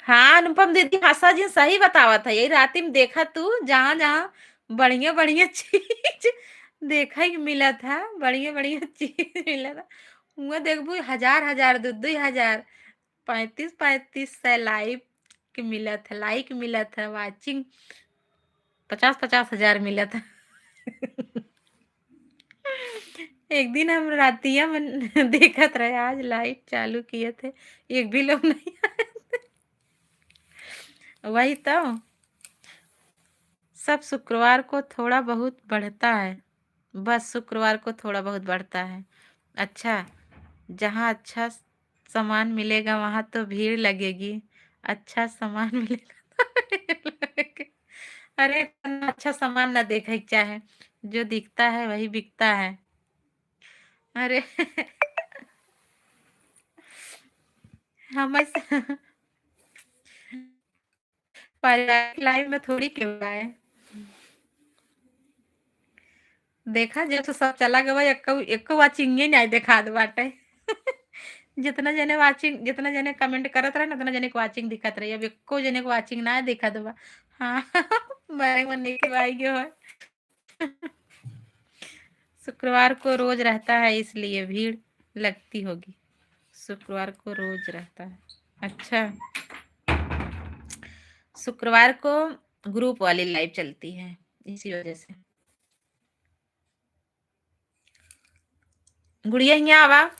हाँ अनुपम दीदी हंसा जी सही बतावा था यही रात में देखा तू जहाँ जहाँ बढ़िया बढ़िया चीज देखा ही मिला था, बढ़िया बढ़िया चीज मिला था। हुआ देखबू हजार हजार, दो दो हजार, 35-35 लाइव के मिला था, लाइक मिला था, वाचिंग 50-50 हजार मिला था। एक दिन हम रातिया में देखत रहे, आज लाइट चालू किए थे, एक भी लोग नहीं आए। वही तो, सब शुक्रवार को थोड़ा बहुत बढ़ता है, बस शुक्रवार को थोड़ा बहुत बढ़ता है। अच्छा, जहाँ अच्छा सामान मिलेगा वहां तो भीड़ लगेगी, अच्छा सामान मिलेगा तो भीड़ लगेगी। अरे इतना अच्छा सामान ना देखे चाहे, जो दिखता है वही बिकता है। अरे हम ऐसे पारिवारिक लाइफ में थोड़ी क्यों आए। देखा जब से सब चला गया, एको एको वाचिंगे नहीं दिखात बाटे। जितना जने कमेंट करत रहे ना, उतना जने के वाचिंग दिखत रही, अब एको जने के वाचिंग ना दिखत बा। हाँ मेरे मन के आई गयो है। शुक्रवार को रोज रहता है इसलिए भीड़ लगती होगी, शुक्रवार को रोज रहता है। अच्छा, शुक्रवार को ग्रुप वाली लाइव चलती है, इसी वजह से। गुड़िया यहाँ आवा।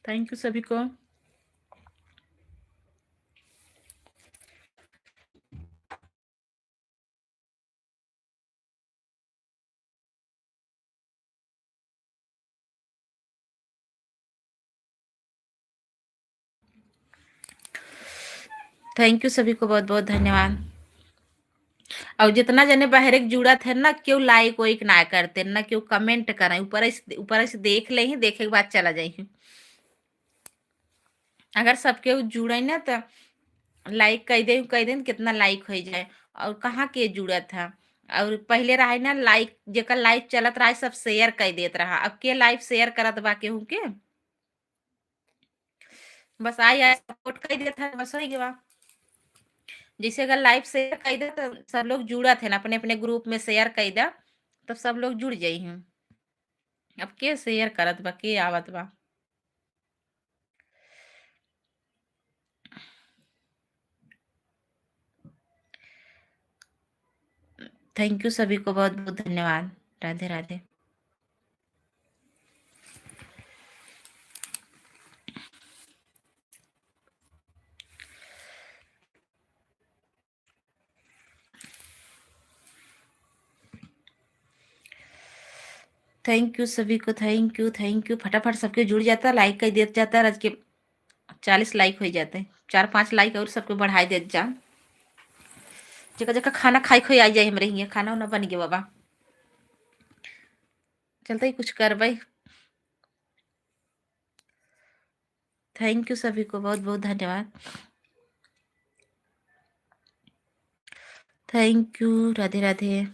थैंक यू सभी को। थैंक यू सभी को, बहुत बहुत धन्यवाद। और जितना जने बहरे जुड़ा थे ना, क्यों लाइक वाइक ना करते ना, क्यों कमेंट करें, ऊपर से देख ले ही, देखे के बाद चला जाई। अगर सबके जुड़े ना तो लाइक कह दे कितना लाइक हो जाए। और कहाँ के जुड़ा था, और पहले रहा ना लाइक, जेकर लाइव चलत रहा सब शेयर कर देत रहा, अब के लाइव शेयर करत बा केहू के। बस आई आई सपोर्ट कर देता है, बस हो गया। जैसे अगर लाइव शेयर कर दे तो सब लोग जुड़ा थे ना, अपने अपने ग्रुप में शेयर कर दे, तब सब लोग जुड़ जाई हैं। अब के शेयर करत बा, के आवत बा। थैंक यू सभी को, बहुत बहुत धन्यवाद। राधे राधे। थैंक यू सभी को, थैंक यू थैंक यू। फटाफट सबके जुड़ जाता, लाइक कर देते जाता है, आज के 40 लाइक हो जाते हैं, 4-5 लाइक और सबको बढ़ाई देते जा। जगह जगह खाना खाई खोई आ जाए, हमारे यहाँ खाना उना बन गया बाबा, चलते ही कुछ कर भाई। थैंक यू सभी को, बहुत बहुत धन्यवाद। Thank you, Radhe Radhe.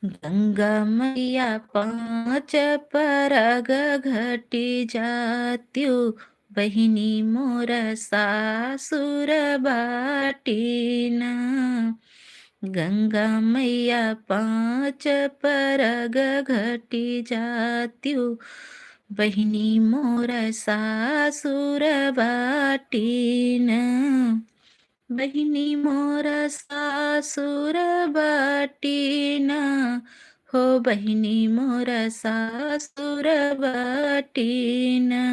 गंगा मैया 5 परग घटी जात्यु, बहिनी मोर सासुर बाटीना। गंगा मैया 5 परग घटी जात्यु, बहिनी मोर सासुर बाटीना। बहिनी मोर सासुर बाटीना, हो बहिनी मोर सासुर बाटीना।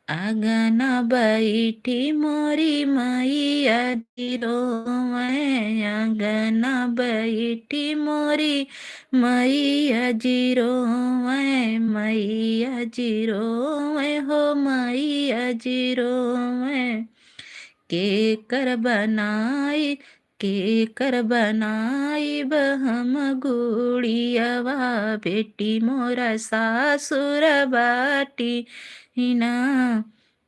आंगन बैठी मोरी मैया जीरो मैं, आंगन बैठी मोरी मैया जीरो मैं, मैया जीरो मैं, हो मैया जीरो मैं। के कर बनाई बहम गुड़ियावा, बेटी मोरा सासुर बाटी हिना।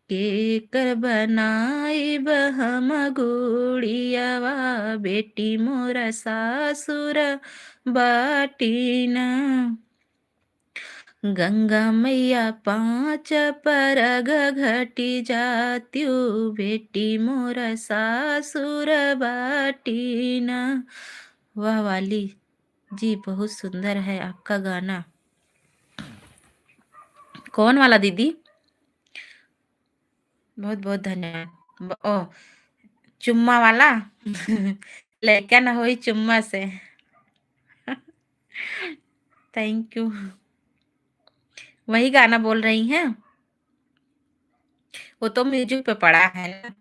के कर बनाई बहम गुड़ियावा, बेटी मोरा सासुर बाटीना। गंगा मैया पाँच परग घटी जात्यु बेटी मोरा सासुर बाटी ना। वाह वाली जी, बहुत सुंदर है आपका गाना। कौन वाला दीदी? बहुत बहुत धन्यवाद। ओ, चुम्मा वाला। लड़का ना होई चुम्मा से। Thank you. वही गाना बोल रही हैं? वो तो म्यूजिक पे पड़ा है ना।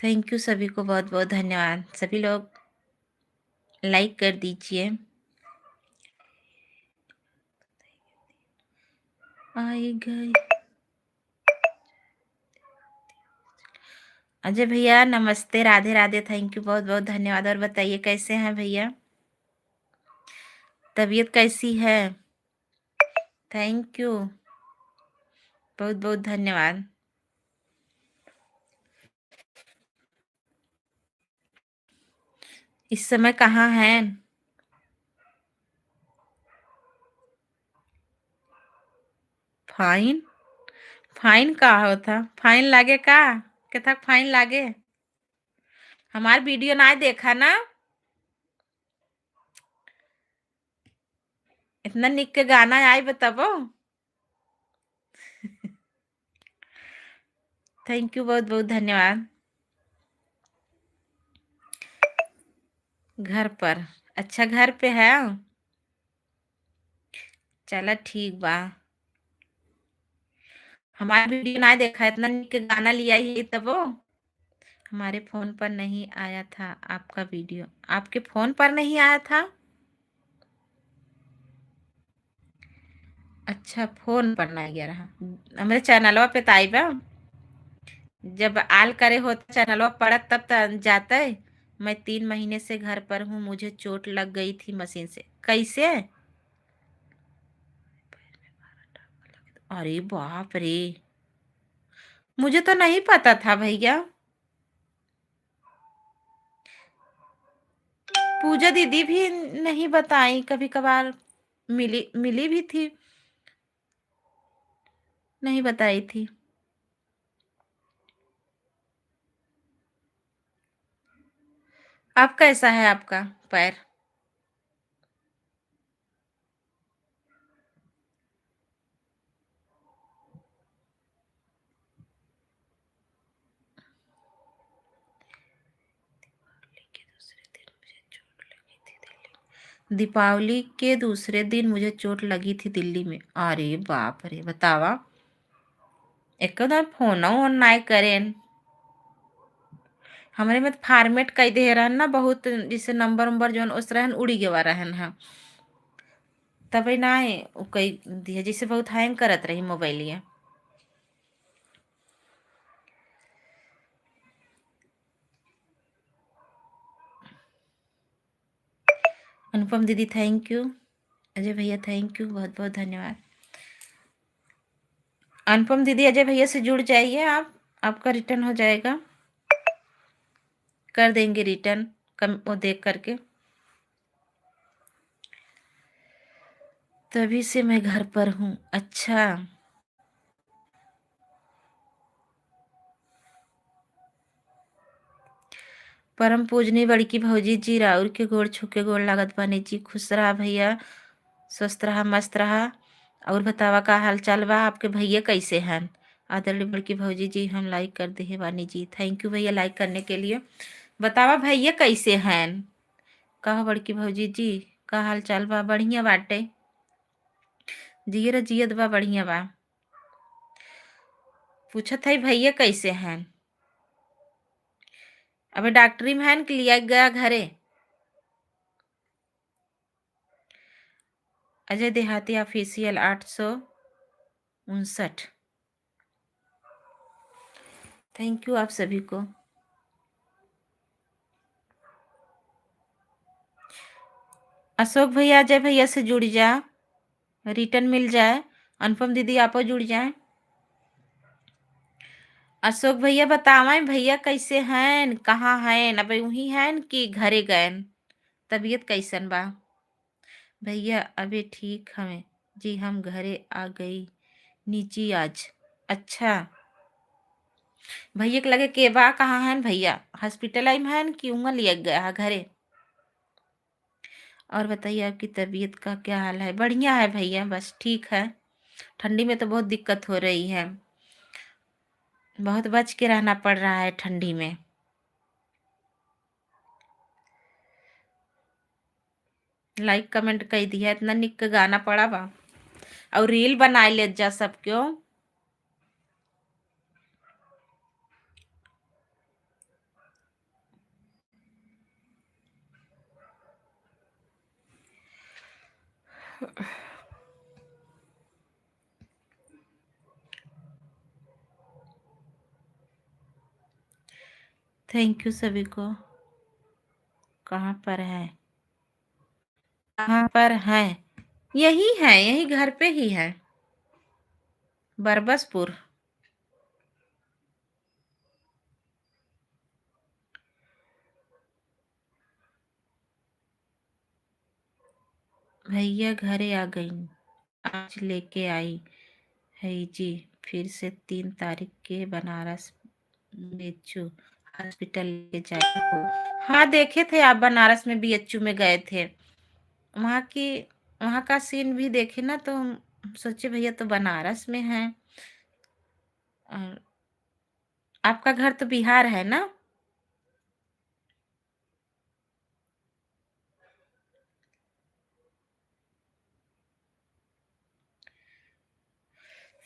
थैंक यू, सभी को बहुत बहुत धन्यवाद। सभी लोग लाइक कर दीजिए। आई गई। अजय भैया नमस्ते, राधे राधे, थैंक यू, बहुत बहुत धन्यवाद। और बताइए कैसे हैं भैया? तबीयत कैसी है? थैंक यू, बहुत बहुत धन्यवाद। इस समय कहाँ हैं? फाइन? फाइन का होता? फाइन लागे का? कथा फाइन लागे? हमार वीडियो ना देखा ना? इतना निक के गाना आई बताबो। थैंक यू, बहुत बहुत धन्यवाद। घर पर? अच्छा, घर पे है। चला ठीक बा। हमारा वीडियो ना देखा, इतना निक के गाना लिया ही तब वो। हमारे फोन पर नहीं आया था आपका वीडियो। आपके फोन पर नहीं आया था? अच्छा, फोन पर ना गया रहा। हमारे चैनलवा पे ताई बा। जब आल करे होता चैनलवा पड़त तब जाता है। मैं 3 महीने से घर पर हूँ, मुझे चोट लग गई थी मशीन से। कैसे? अरे बाप रे, मुझे तो नहीं पता था भैया। पूजा दीदी भी नहीं बताई, कभी कभार मिली मिली भी थी, नहीं बताई थी। अब कैसा है आपका पैर? दीपावली के दूसरे दिन मुझे चोट लगी थी दिल्ली में। अरे बाप रे, बतावा। एकदम फोन ऑन नाय करें। हमरे में फॉर्मेट कई दे रहन ना, बहुत जैसे नंबर उम्बर जोन उस रहन उड़ी गवा रहन हा। तभी ना कई दिया जैसे बहुत हैंग करत रही मोबाइल ये। अनुपम दीदी थैंक यू। अजय भैया थैंक यू, बहुत बहुत धन्यवाद। अनुपम दीदी अजय भैया से जुड़ जाइए आप, आपका रिटर्न हो जाएगा। कर देंगे रिटर्न, कम वो देख करके। तभी से मैं घर पर हूँ। अच्छा, परम पूजनी बड़की भौजी जी, राउर के गोड़ छुके गोड़ लागत बानी जी। खुश रहा भैया, स्वस्थ रहा, मस्त रहा। और बतावा का हाल चाल बा? आपके भैया कैसे हैं? आदरणीय बड़की भौजी जी, हम लाइक कर दे बानी जी। थैंक यू भैया लाइक करने के लिए। बतावा भैया कैसे हैं? कहा बड़की भौजी जी, का हाल चाल बा? बढ़िया बाटे, जियर जियत बा, बढ़िया बा। पूछत है भैया कैसे हैं? अबे डॉक्टरी में है कि लिया गया घरे? अजय देहाती ऑफिशियल 859। थैंक यू आप सभी को। अशोक भैया अजय भैया से जुड़ जा, रिटर्न मिल जाए। अनुपम दीदी आप जुड़ जाए। अशोक भैया बतावें भैया कैसे हैं, कहाँ हैं, अब वही हैं कि घरे गए? तबीयत कैसन बा? भैया अभी ठीक हमें जी, हम घरे आ गई नीची आज। अच्छा, भैया के लगे के बा कहाँ हैं भैया, हॉस्पिटल आई में हैं कि उंगल लिया गया है घरे? और बताइए आपकी तबीयत का क्या हाल है? बढ़िया है भैया, बस ठीक है। ठंडी में तो बहुत दिक्कत हो रही है, बहुत बच के रहना पड़ रहा है ठंडी में। लाइक कमेंट कई दिया, इतना निक के गाना पड़ा बा और रील बनाए ले जा सब क्यों। थैंक यू सभी को। कहाँ पर है, कहाँ पर है? यही है, यही घर पे ही है, बरबसपुर। भैया घरे आ गई, आज लेके आई है जी, फिर से 3 तारीख के बनारस बीएचयू हॉस्पिटल ले जाए। हाँ देखे थे आप, बनारस में बीएचयू में गए थे, वहाँ की, वहाँ का सीन भी देखे ना, तो हम सोचे भैया तो बनारस में है। और आपका घर तो बिहार है ना?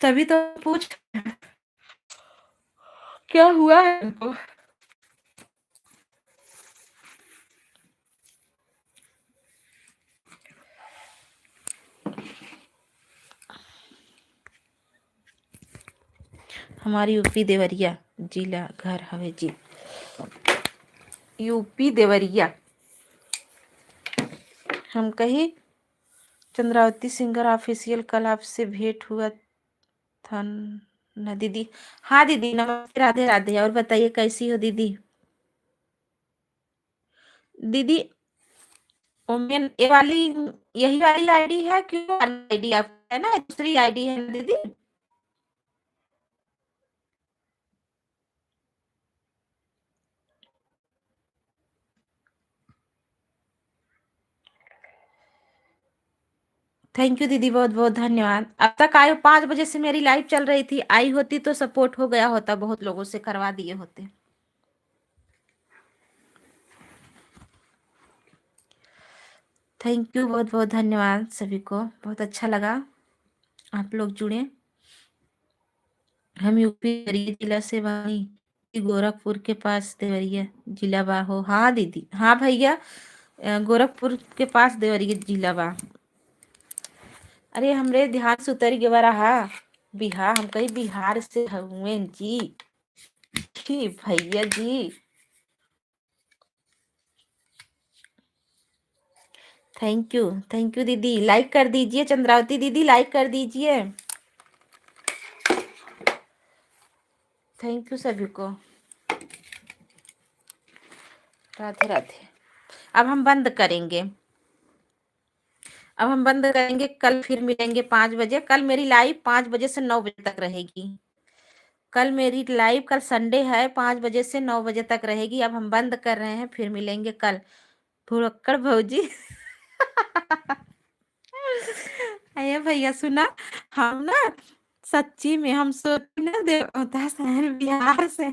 तभी तो पूछ क्या हुआ है उनको। हमारी यूपी देवरिया जिला घर हवे जी, यूपी देवरिया। हम कही चंद्रावती सिंगर ऑफिशियल, कल आपसे भेंट हुआ था ना दीदी? हाँ दीदी नमस्ते, राधे राधे। और बताइए कैसी हो दीदी? दीदी ओमेन ये वाली, यही वाली आईडी है, क्यों वाली आईडी आपका है ना, दूसरी आईडी है ना दीदी? थैंक यू दीदी, बहुत बहुत धन्यवाद। अब तक आए, 5 बजे से मेरी लाइव चल रही थी, आई होती तो सपोर्ट हो गया होता, बहुत लोगों से करवा दिए होते। थैंक यू, बहुत बहुत धन्यवाद सभी को, बहुत अच्छा लगा आप लोग जुड़े। हम यूपी देवरिया जिला से, वही गोरखपुर के पास देवरिया जिला बा हो। हाँ दीदी, हाँ भैया, गोरखपुर के पास देवरिया जिला बा। अरे हमरे ध्यान से उतर गया रहा, बिहार, हम कहीं बिहार से हुए जी। जी भैया जी, थैंक यू, थैंक यू दीदी, लाइक कर दीजिए, चंद्रावती दीदी लाइक कर दीजिए। थैंक यू सभी को, राधे राधे। अब हम बंद करेंगे, अब हम बंद करेंगे, कल फिर मिलेंगे 5 बजे। कल मेरी लाइव 5 बजे से 9 बजे तक रहेगी। कल मेरी लाइव, कल संडे है, 5 बजे से 9 बजे तक रहेगी। अब हम बंद कर रहे हैं, फिर मिलेंगे कल। भुलक्कड़ भौजी अरे भैया सुना, हम ना सच्ची में हम सोची ना देवता शहर बिहार से,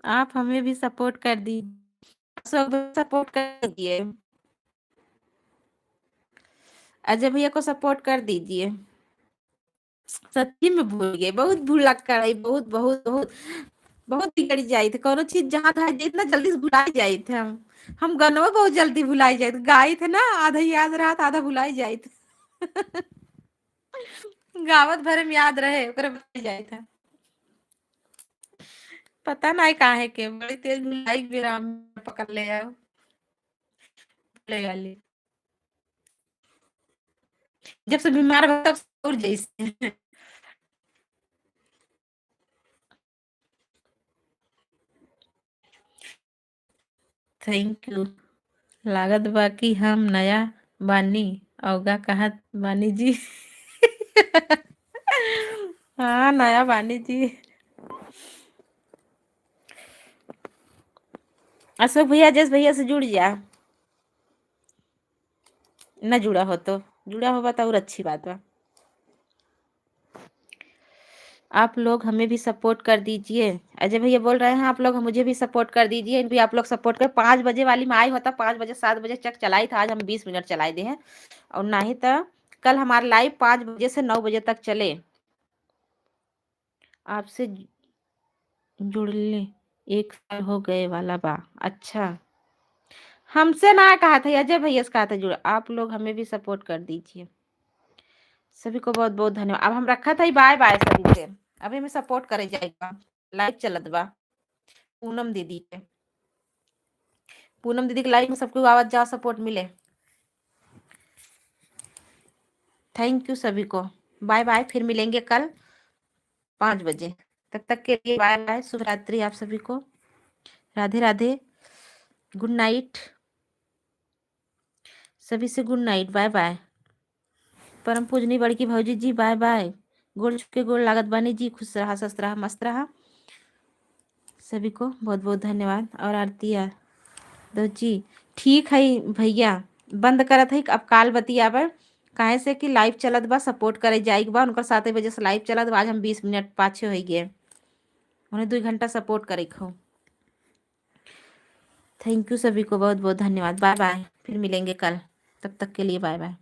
आप हमें भी सपोर्ट कर दीजिए, सब सपोर्ट कर दीजिए, अजय भैया को सपोर्ट कर दीजिए। सच्ची में भूल गए, बहुत भुलक्कड़ है, बहुत बहुत बहुत बहुत बिगड़ जाये थे, कोनो चीज जहाँ था इतना जल्दी से भुला जाये थे हम गनवा बहुत जल्दी भुलाई जाये थे, गाय थे ना, आधा याद रहा था, आधा भुलाई जाये थे गावत भरे में याद रहे, ओकरे भुलाई जाये था। पता नहीं काहे के बड़ी तेज भुलाई विराम पकड़ ले आओ, ले वाली जब से बीमार हो तब से और जैसे थैंक यू। लागत बाकी हम नया बानी औगा कहत बानी जी। हाँ नया बानी जी। अशोक भैया जस भैया से जुड़ जा, न जुड़ा हो तो जुड़ा होगा तो और अच्छी बात है। आप लोग हमें भी सपोर्ट कर दीजिए। अजय भैया बोल रहे हैं आप लोग मुझे भी सपोर्ट कर दीजिए, भी आप लोग सपोर्ट कर। 5 बजे वाली में आई होता, 5 बजे 7 बजे तक चलाई था, आज हम 20 मिनट चलाई दे हैं। और ना ही तो कल हमारा लाइव 5 बजे से 9 बजे तक चले। आपसे जुड़ले 1 साल हो गए वाला बा। अच्छा, हमसे ना कहा था, अजय भैया से कहा था जुड़। आप लोग हमें भी सपोर्ट कर दीजिए। सभी को बहुत बहुत धन्यवाद। अब हम रखा था बाय बाय सभी से। अभी हमें सपोर्ट करे जाएगा, लाइव चलत बा। पूनम दीदी के, पूनम दीदी के लाइव में सबको आवाज जाओ, सपोर्ट मिले। थैंक यू सभी को। बाय बाय, फिर मिलेंगे कल 5 बजे। तब तक के लिए बाय बाय, शुभ रात्रि आप सभी को। Radhe Radhe, good night. सभी से गुड नाइट, बाय बाय। परम पूजनी बड़की भौजी जी बाय बाय। गोड़ छुके गोड़ लागत बानी जी, खुश रहा स्वस्थ रहा मस्त रहा। सभी को बहुत बहुत धन्यवाद। और आरती यादव जी, ठीक है भैया, बंद करत है अब काल बतियाबे। काहे से कि लाइव चलत बा, सपोर्ट करे जाएगी बा। उनकर 7 बजे से लाइव चलत बा, आज हम 20 मिनट पाछे हो गए। उन्हें 2 घंटा सपोर्ट करे खो। थैंक यू सभी को बहुत बहुत धन्यवाद। बाय बाय, फिर मिलेंगे कल। तब तक के लिए बाय बाय।